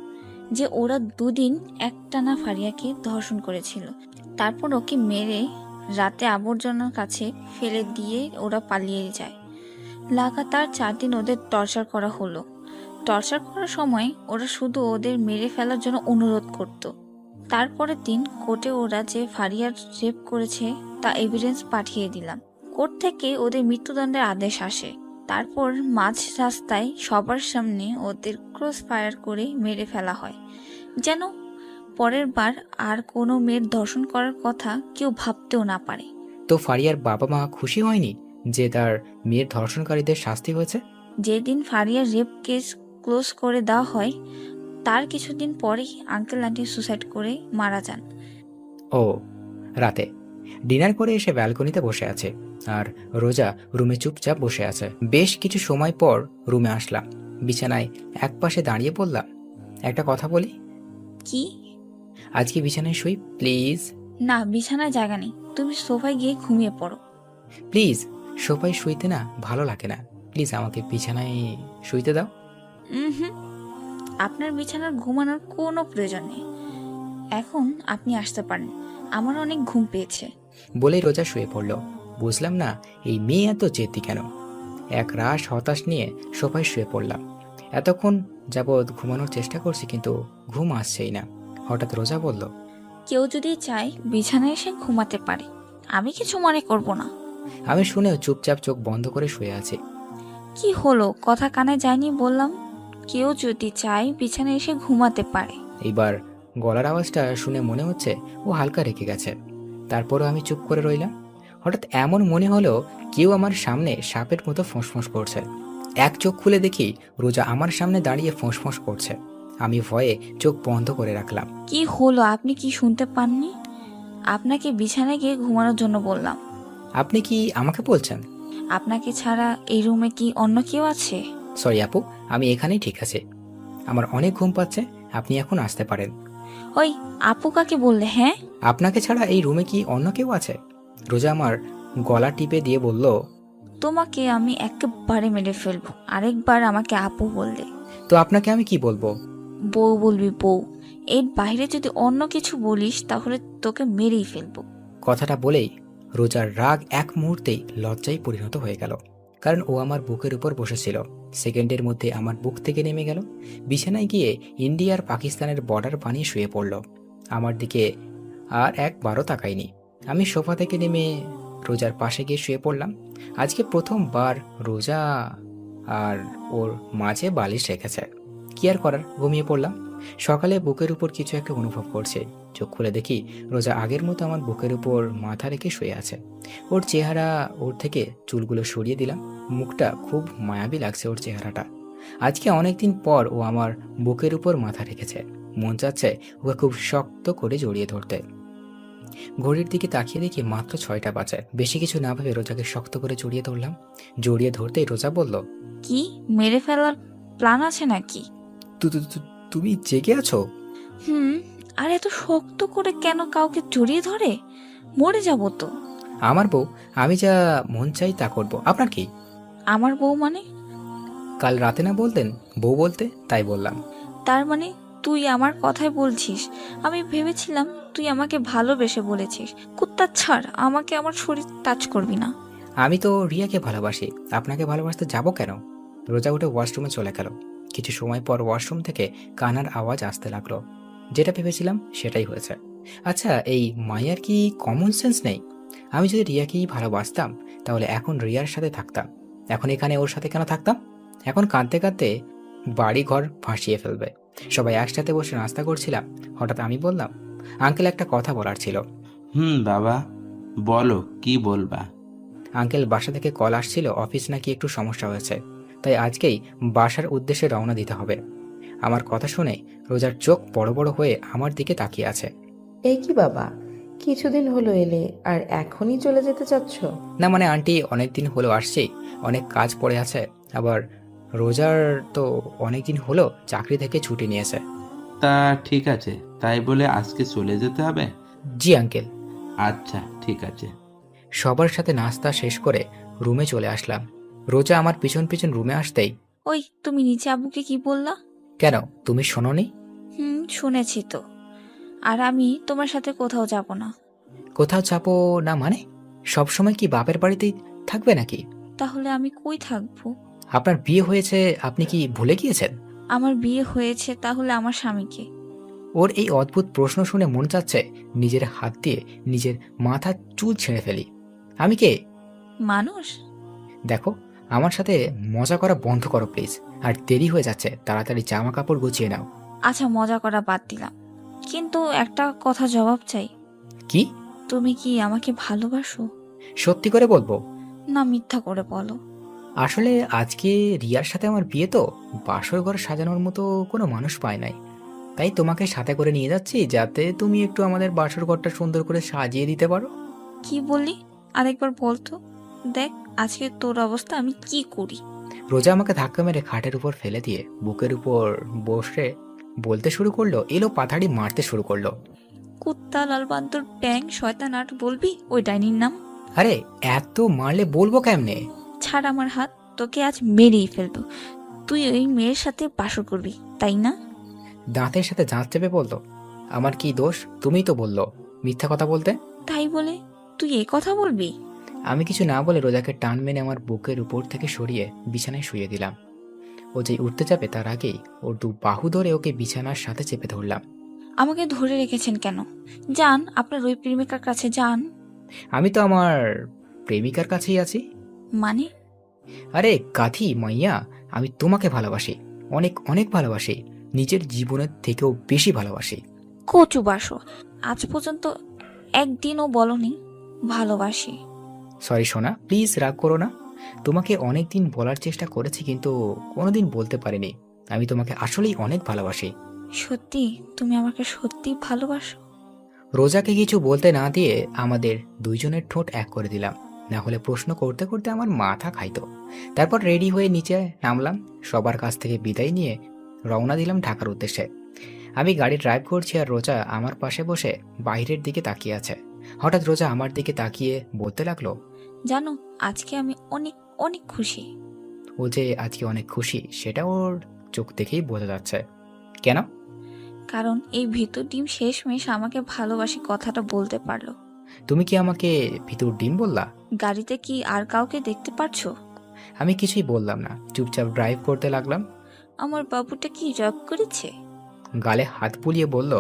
যে ওরা 2 দিন একটানা ফারিয়াকে ধর্ষণ করেছিল। তারপর ওকে মেরে রাতে আবর্জনার কাছে ফেলে দিয়ে ওরা পালিয়ে যায়। লাগাতার 4 দিন ওদের টর্চার করা হলো। টর্চার করার সময় ওরা শুধু ওদের মেরে ফেলার জন্য অনুরোধ করত। তারপরের দিন কোর্টে ওরা যে ফারিয়ার রেপ করেছে তা এভিডেন্স পাঠিয়ে দিলাম। কোর্ট থেকে ওদের মৃত্যুদণ্ডের আদেশ আসে। তারপর মাঝ রাস্তায় সবার সামনে ওদের ক্রস ফায়ার করে মেরে ফেলা হয়, যেন পরের বার আর কোনো মেয়ের ধর্ষণ করার কথা কেউ ভাবতেও না পারে। তো ফারিয়ার বাবা মা খুশি হয়নি যে তার মেয়ের ধর্ষণকারীদের শাস্তি হয়েছে? যেদিন ফারিয়ার রেপ কেস ক্লোজ করে দেওয়া হয় তার কিছুদিন পরেই আঙ্কেল আন্টি সুসাইড করে মারা যান। ও, রাতে ডিনার করে এসে ব্যালকনিতে বসে আছে আর রোজা রুমে চুপচাপ বসে আছে। বেশ কিছু সময় পর রুমে আসলাম। বিছানায় একপাশে দাঁড়িয়ে বললাম, একটা কথা বলি? কি? আজকে বিছানায় শুই প্লিজ। না, বিছানায় জায়গা নেই, তুমি সোফায় গিয়ে ঘুমিয়ে পড়ো। প্লিজ, সোফায় শুইতে না ভালো লাগে না, প্লিজ আমাকে বিছানায় শুইতে দাও। হুম, আপনার বিছানার ঘুমানোর কোনো প্রয়োজন নেই। এখন আপনি আসতে পারেন, আমার অনেক ঘুম পেয়েছে। বলেই রোজা শুয়ে পড়ল। বুঝলাম না এই মেয়ে এত জেদি কেন। এক রাশ হতাশ নিয়ে সোফায় শুয়ে পড়লাম। এতক্ষণ যাবৎ ঘুমানোর চেষ্টা করছি কিন্তু ঘুম আসছেই না। হঠাৎ রোজা বলল, কেউ যদি চায় বিছানায় এসে ঘুমাতে পারে, আমি কিছু মনে করব না। আমি শুনেও চুপচাপ চোখ বন্ধ করে শুয়ে আছি। কি হলো, কথা কানে যায়নি বললাম? কেউ যদি চায় বিছানায় এসে ঘুমাতে পারে। এইবার গলার আওয়াজটা শুনে মনে হচ্ছে ও হালকা রেখে গেছে। তারপরও আমি চুপ করে রইলাম। হঠাৎ এমন মনে হলো কেউ আমার সামনে সাপের মতো ফোঁসফোঁস করছে। এক চোখ খুলে দেখি রোজা আমার সামনে দাঁড়িয়ে ফোঁসফোঁস করছে। আমি ভয়ে চোখ বন্ধ করে রাখলাম। কি হলো, আপনি কি শুনতে পাননি? আপনাকে বিছানায় গিয়ে ঘুমানোর জন্য বললাম। আপনি কি আমাকে বলছেন? আপনাকে ছাড়া এই রুমে কি অন্য কেউ আছে? সরি আপু, আমি এখানেই ঠিক আছে। আমার অনেক ঘুম পাচ্ছে, আপনি এখন আসতে পারেন। ওই আপু কাকে বললে? হ্যাঁ, আপনাকে ছাড়া এই রুমে কি অন্য কেউ আছে? রোজা আমার গলা টিপে দিয়ে বলল, তোমাকে আমি একেবারে মেরে ফেলবো আরেকবার আমাকে আপু বললে। তো আপনাকে আমি কি বলবো? বউ বলবি, বউ। এর বাইরে যদি অন্য কিছু বলিস তাহলে তোকে মেরেই ফেলবো। কথাটা বলেই রোজার রাগ এক মুহূর্তেই লজ্জায় পরিণত হয়ে গেল। কারণ ও আমার বুকের উপর বসেছিল। সেকেন্ডের মধ্যে আমার বুক থেকে নেমে গেল। বিছানায় গিয়ে ইন্ডিয়া আর পাকিস্তানের বর্ডার বানিয়ে শুয়ে পড়ল। আমার দিকে আর একবারও তাকায়নি। আমি সোফা থেকে নেমে রোজার পাশে গিয়ে শুয়ে পড়লাম। আজকে প্রথমবার রোজা আর ওর মাঝে বালিশ রেখেছে। কি আর করার, ঘুমিয়ে পড়লাম। সকালে বুকের উপর কিছু একটা অনুভব করছে। চোখ খুলে দেখি রোজা আগের মতো আমার বুকের উপর মাথা রেখে শুয়ে আছে। ওর চেহারা, ওর থেকে চুলগুলো সরিয়ে দিলাম। মুখটা খুব মায়াবী লাগছে ওর চেহারাটা। আজকে অনেকদিন পর ও আমার বুকের উপর মাথা রেখেছে। মন চাচ্ছে ওকে খুব শক্ত করে জড়িয়ে ধরতে। ঘড়ির দিকে তাকিয়ে দেখি মাত্র 6টা বাজে। বেশি কিছু না ভেবে রোজাকে শক্ত করে জড়িয়ে ধরলাম। জড়িয়ে ধরতেই রোজা বলল, কি মেরে ফেলার প্ল্যান আছে নাকি? তুমি জেগে আছো? আর এত শক্ত করে কেন কাউকে জড়িয়ে ধরে? মরে যাব তো। আমার বউ, আমি যা মন চাই তা করব। আপনার কি? আমার বউ মানে? কাল রাতে না বলতেন বউ বলতে, তাই বললাম। তার মানে তুই আমার কথাই বলছিস? আমি ভেবেছিলাম তুই আমাকে ভালোবেসে বলেছিস। কুত্তা ছাড়, আমাকে আমার শরীর টাচ করবি না। আমি তো রিয়াকে ভালোবাসি, আপনাকে ভালোবাসতে যাব কেন? রোজা উঠে ওয়াশরুমে চলে গেল। কিছু সময় পর ওয়াশরুম থেকে কান্নার আওয়াজ আসতে লাগলো। যেটা ভেবেছিলাম সেটাই হয়েছে। আচ্ছা, এই মায়ার কি কমন সেন্স নেই? আমি যদি রিয়াকেই ভালোবাসতাম তাহলে এখন রিয়ার সাথে থাকতাম। এখন এখানে ওর সাথে কেন থাকতাম? এখন কাঁদতে কাঁদতে বাড়ি ঘর ভাসিয়ে ফেলবে। সবাই একসাথে বসে নাস্তা করছিলাম। হঠাৎ আমি বললাম, আঙ্কেল একটা কথা বলার ছিল। বাবা বলো, কি বলবা? আঙ্কেল বাসা থেকে কল আসছিল, অফিস নাকি একটু সমস্যা হয়েছে। তাই আজকেই বাসার উদ্দেশ্যে রওনা দিতে হবে। আমার কথা শুনে রোজার চোখ বড় বড় হয়ে আমার দিকে তাকিয়ে আছে। এই কি বাবা, কিছুদিন হলো এলে আর এখনই চলে যেতে চাচ্ছ? না মানে আন্টি, অনেকদিন হলো আসছি, অনেক কাজ পড়ে আছে। আবার রোজার তো অনেকদিন হলো চাকরি থেকে ছুটি নিয়েছে। তা ঠিক আছে, তাই বলে আজকে চলে যেতে হবে? জি আঙ্কেল। আচ্ছা ঠিক আছে। সবার সাথে নাস্তা শেষ করে রুমে চলে আসলাম। রোজা আমার পিছন পিছন রুমে আসতেই, ওই তুমি নিচে আব্বুকে কি বললা? কেন তুমি শোনোনি? শুনেছি তো। আর আমি তোমার সাথে কোথাও যাব না। কোথাও চাপো না মানে? সবসময় কি বাপের বাড়িতেই থাকবে নাকি? তাহলে আমি কই থাকবো? আপনার বিয়ে হয়েছে, আপনি কি ভুলে গিয়েছেন? আমার বিয়ে হয়েছে, তাহলে আমার স্বামীকে? ওর এই অদ্ভুত প্রশ্ন শুনে মন চাচ্ছে নিজের হাত দিয়ে নিজের মাথার চুল ছেড়ে ফেলি। আমি কে? মানুষ? দেখো, আমার সাথে মজা করা বন্ধ করো প্লিজ। আর দেরি হয়ে যাচ্ছে, তাড়াতাড়ি জামা কাপড় গুছিয়ে নাও। আচ্ছা, মজা করা বাদ দিলাম, কিন্তু একটা কথা জবাব চাই। কি? তুমি কি আমাকে ভালোবাসো? সত্যি করে বলবো? না মিথ্যা করে বলো? আসলে আজকে রিয়ার সাথে আমার বিয়ে তো, বাসর ঘর সাজানোর মতো কোনো মানুষ পায় নাই, তাই তোমাকে সাথে করে নিয়ে যাচ্ছি যাতে তুমি একটু আমাদের বাসর ঘরটা সুন্দর করে সাজিয়ে দিতে পারো। কি বললি? আরেকবার বলতো। দেখ আজকে তোর অবস্থা আমি কি করি। রোজা আমাকে ধাক্কা মেরে খাটের উপর ফেলে দিয়ে বুকের উপর বসে বলতে শুরু করলো, এলো পাথাড়ি মারতে শুরু করলো। কুত্তা, লাল বান্দর, ব্যাং, শয়তান আট বলবি ওই ডাইনির নাম? আরে এত মারলে বলবো কেমনে? ছাড় আমার হাত, তোকে আজ মেরেই ফেলবো। তুই ওই মেয়ের সাথে বাসর করবি, তাই না? দাঁতের সাথে দাঁত চেপে বললো, আমার কি দোষ? তুমিই তো বললো মিথ্যা কথা বলতে। তাই বলে তুই এই কথা বলবি? আমি কিছু না বলে রোজাকে টান মেনে আমার বুকের উপর থেকে সরিয়ে বিছানায় শুয়ে দিলাম। ও যে উঠতে যাবে তার আগেই ওর দু বাহু ধরে ওকে বিছানার সাথে চেপে ধরলাম। আমাকে ধরে রেখেছেন কেন? যান আপনার ওই প্রেমিকার কাছে যান। আমি তো আমার প্রেমিকার কাছেই আছি। মানে? আরে গাধি মাইয়া, আমি তোমাকে ভালোবাসি, অনেক অনেক ভালোবাসি, নিজের জীবনের থেকেও বেশি ভালোবাসি। কচু বাসো, আজ পর্যন্ত একদিনও বলনি ভালোবাসি। সরি সোনা, প্লিজ রাগ করো না। তোমাকে অনেকদিন বলার চেষ্টা করেছি কিন্তু কোনোদিন বলতে পারিনি আমি তোমাকে আসলেই অনেক ভালোবাসি। সত্যি? তুমি আমাকে সত্যি ভালোবাসো? রোজাকে কিছু বলতে না দিয়ে আমাদের দুইজনের ঠোঁট এক করে দিলাম, না হলে প্রশ্ন করতে করতে আমার মাথা খাইতো। তারপর রেডি হয়ে নিচে নামলাম, সবার কাছ থেকে বিদায় নিয়ে রওনা দিলাম ঢাকার উদ্দেশ্যে। আমি গাড়ি ড্রাইভ করছি আর রোজা আমার পাশে বসে বাইরের দিকে তাকিয়ে আছে। হঠাৎ রোজা আমার দিকে তাকিয়ে বলতে লাগলো, জানো আজকে আমি অনেক অনেক খুশি। ও যে আজকে অনেক খুশি সেটা ওর চোখ দেখেই বোঝা যাচ্ছে। কেন? কারণ এই ভিতর ডিম শেষমেশ আমাকে ভালোবাসি কথাটা বলতে পারলো। তুমি কি আমাকে ভিতর ডিম বললা? গাড়িতে কি আর কাউকে দেখতে পারছো? আমি কিছুই বললাম না, চুপচাপ ড্রাইভ করতে লাগলাম। আমার বাবুটা কি রাগ করেছে? গালে হাত বুলিয়ে বলল,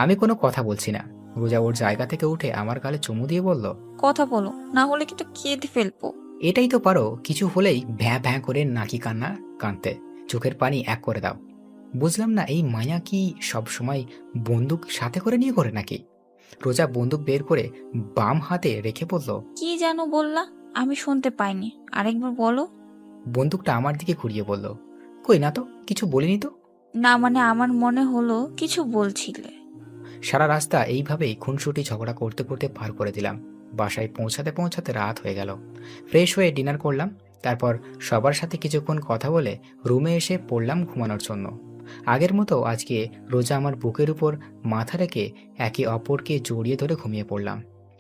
আমি কোনো কথা বলছি না। রোজা ওর জায়গা থেকে উঠে আমার গালে চুমু দিয়ে বলল, কথা বলো, না হলে কিন্তু কেঁদে ফেলবো। এটাই তো পারো, কিছু হলেই ভ্যাঁ ভ্যাঁ করে নাকি কান্না কাঁদতে, চোখের পানি এক করে দাও। বুঝলাম না এই মায়া কি সব সময় বন্দুক সাথে করে নিয়ে করে নাকি? রোজা বন্দুক বের করে বাম হাতে রেখে বলল, কি যেন বললা? আমি শুনতে পাইনি, আরেকবার বলো। বন্দুকটা আমার দিকে ঘুরিয়ে বলল, কই না তো, কিছু বলিনি তো। না মানে আমার মনে হলো কিছু বলছিলে। সারা রাস্তা এইভাবেই খুনসুটি ঝগড়া করতে করতে পার করে দিলাম। বাসায় পৌঁছাতে পৌঁছাতে রাত হয়ে গেল। ফ্রেশ হয়ে ডিনার করলাম, তারপর সবার সাথে কিছুক্ষণ কথা বলে রুমে এসে পড়লাম ঘুমানোর জন্য। আগের মতো আজকে রোজা আমার বুকের উপর মাথা রেখে একে অপরকে জড়িয়ে ধরে ঘুমিয়ে পড়লাম।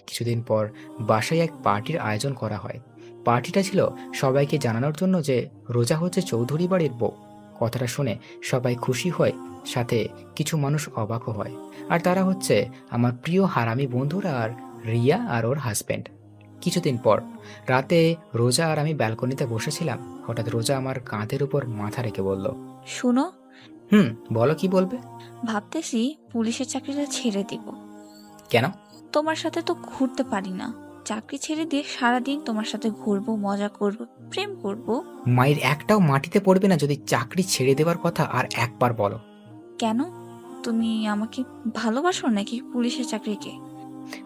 কিছুদিন পর বাসায় এক পার্টির আয়োজন করা হয়। পার্টিটা ছিল সবাইকে জানানোর জন্য যে রোজা হচ্ছে চৌধুরী বাড়ির বউ। কথাটা শুনে সবাই খুশি হয়, সাথে কিছু মানুষ অবাকও হয়। আর তারা হচ্ছে আমার প্রিয় হারামি বন্ধুরা আর রিয়া আর ওর হাজব্যান্ড। কিছুদিন পর রাতে রোজা আর আমি ব্যালকনিতে বসেছিলাম। হঠাৎ রোজা আমার কাঁধের উপর মাথা রেখে বলল, শুনো। বলো, কি বলবে? ভাবতেছি পুলিশের চাকরিটা ছেড়ে দিব। কেন? তোমার সাথে তো ঘুরতে পারি না, চাকরি ছেড়ে দিয়ে সারাদিন তোমার সাথে ঘুরবো, মজা করব, প্রেম করব। মায়ের একটাও মাটিতে পড়বে না যদি চাকরি ছেড়ে দেবার কথা আর একবার বলো। কেন? তুমি আমাকে ভালোবাসো নাকি পুলিশের চাকরিকে?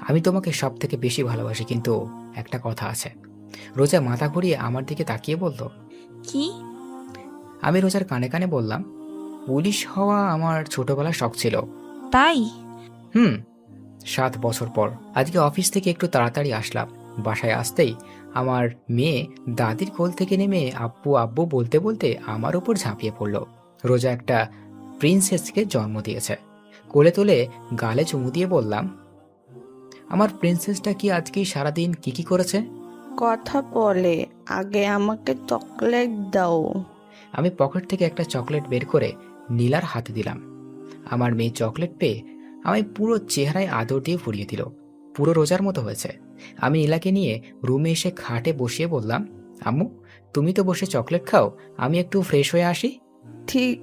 আমি তোমাকে সব থেকে বেশি ভালোবাসি, কিন্তু একটা কথা আছে। রোজা মাথা ঘুরিয়ে আমার দিকে তাকিয়ে বলল, কি? আমি রোজার কানে কানে বললাম, পুলিশ হওয়া আমার ছোটবেলার শখ ছিল। তাই? 7 বছর পর আজকে অফিস থেকে একটু তাড়াতাড়ি আসলাম। বাসায় আসতেই আমার মেয়ে দাদির কোল থেকে নেমে আব্বু আব্বু বলতে বলতে আমার উপর ঝাঁপিয়ে পড়ল। রোজা একটা প্রিন্সেসকে জন্ম দিয়েছে। কোলে তুলে গালে চুমু দিয়ে বললাম, আমার প্রিন্সেসটা কি আজকে সারাদিন কি করেছে? কথা বলে, আগে আমাকে চকলেট দাও। আমি পকেট থেকে একটা চকলেট বের করে নীলার হাতে দিলাম। আমার মেয়ে চকলেট পেয়ে আমায় পুরো চেহারায় আদর দিয়ে ফুরিয়ে দিল। পুরো রোজার মতো হয়েছে। আমি নীলাকে নিয়ে রুমে এসে খাটে বসিয়ে বললাম, আম্মু তুমি তো বসে চকলেট খাও, আমি একটু ফ্রেশ হয়ে আসি। ঠিক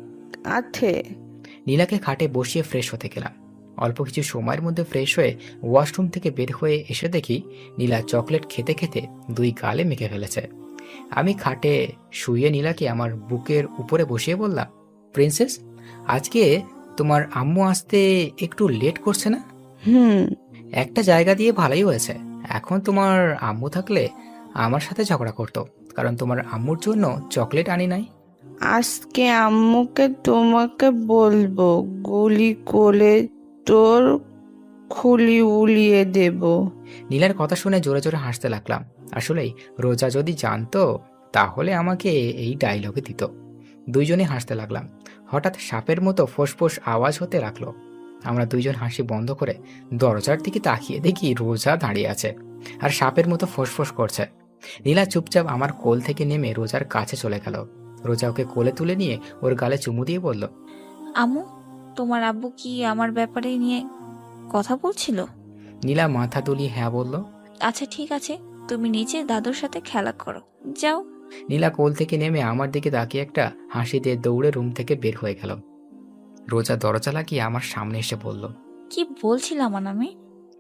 আছে। নীলাকে খাটে বসিয়ে ফ্রেশ হতে গেলাম। অল্প কিছু সময়ের মধ্যে ফ্রেশ হয়ে ওয়াশরুম থেকে বের হয়ে এসে দেখি নীলা চকলেট খেতে খেতে 2 গালে মেখে ফেলেছে। আমি খাটে শুয়ে নীলাকে আমার বুকের উপরে বসিয়ে বললাম, প্রিন্সেস আজকে তোমার আম্মু আসতে একটু লেট করছে না? একটা জায়গা দিয়ে ভালোই হয়েছে। এখন তোমার আম্মু থাকলে আমার সাথে ঝগড়া করতো, কারণ তোমার আম্মুর জন্য চকলেট আনি নাই। আজকে আম্মুকে তোমাকে বলবো, গুলি করে তোর খুলি উলিয়ে দেব। নীলার কথা শুনে জোরে জোরে হাসতে লাগলাম। আসলেই রোজা যদি জানতো তাহলে আমাকে এই ডায়লগে দিত। দুইজনে হাসতে লাগলাম। হঠাৎ সাপের মতো ফোঁস আওয়াজ হতে লাগলো। আমরা দুইজন হাসি বন্ধ করে দরজার দিকে তাকিয়ে দেখি রোজা দাঁড়িয়ে আছে আর সাপের মতো ফোঁস করছে। নীলা চুপচাপ আমার কোল থেকে নেমে রোজার কাছে চলে গেল। রোজা ওকে কোলে তুলে নিয়ে ওর গালে চুমু দিয়ে বলল, আম্মু তোমার আব্বু কি আমার ব্যাপারে নিয়ে কথা বলছিল? নীলা মাথা দুলিয়ে হ্যাঁ বলল। আচ্ছা ঠিক আছে, তুমি নিচে দাদুর সাথে খেলা করো, যাও। নীলা কোল থেকে নেমে আমার দিকে তাকিয়ে একটা হাসি দিয়ে দৌড়ে রুম থেকে বের হয়ে গেল। রোজা দরজা লাগিয়ে আমার সামনে এসে বলল, কি বলছিলাম আমি?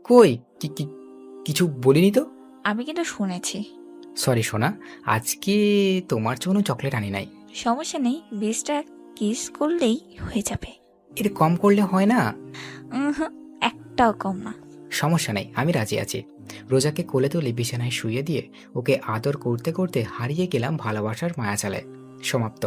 কই কিছু বলিনি তো। আমি কিন্তু শুনেছি। সরি সোনা, আজকে তোমার জন্য চকলেট আনি নাই। সমস্যা নেই, 20টা কিস করলেই হয়ে যাবে। এর কম করলে হয় না? একটাও কম না। সমস্যা নেই, আমি রাজি আছি। রোজাকে কোলে তুলে বিছানায় শুয়ে দিয়ে ওকে আদর করতে করতে হারিয়ে গেলাম ভালোবাসার মায়াজালে। সমাপ্ত।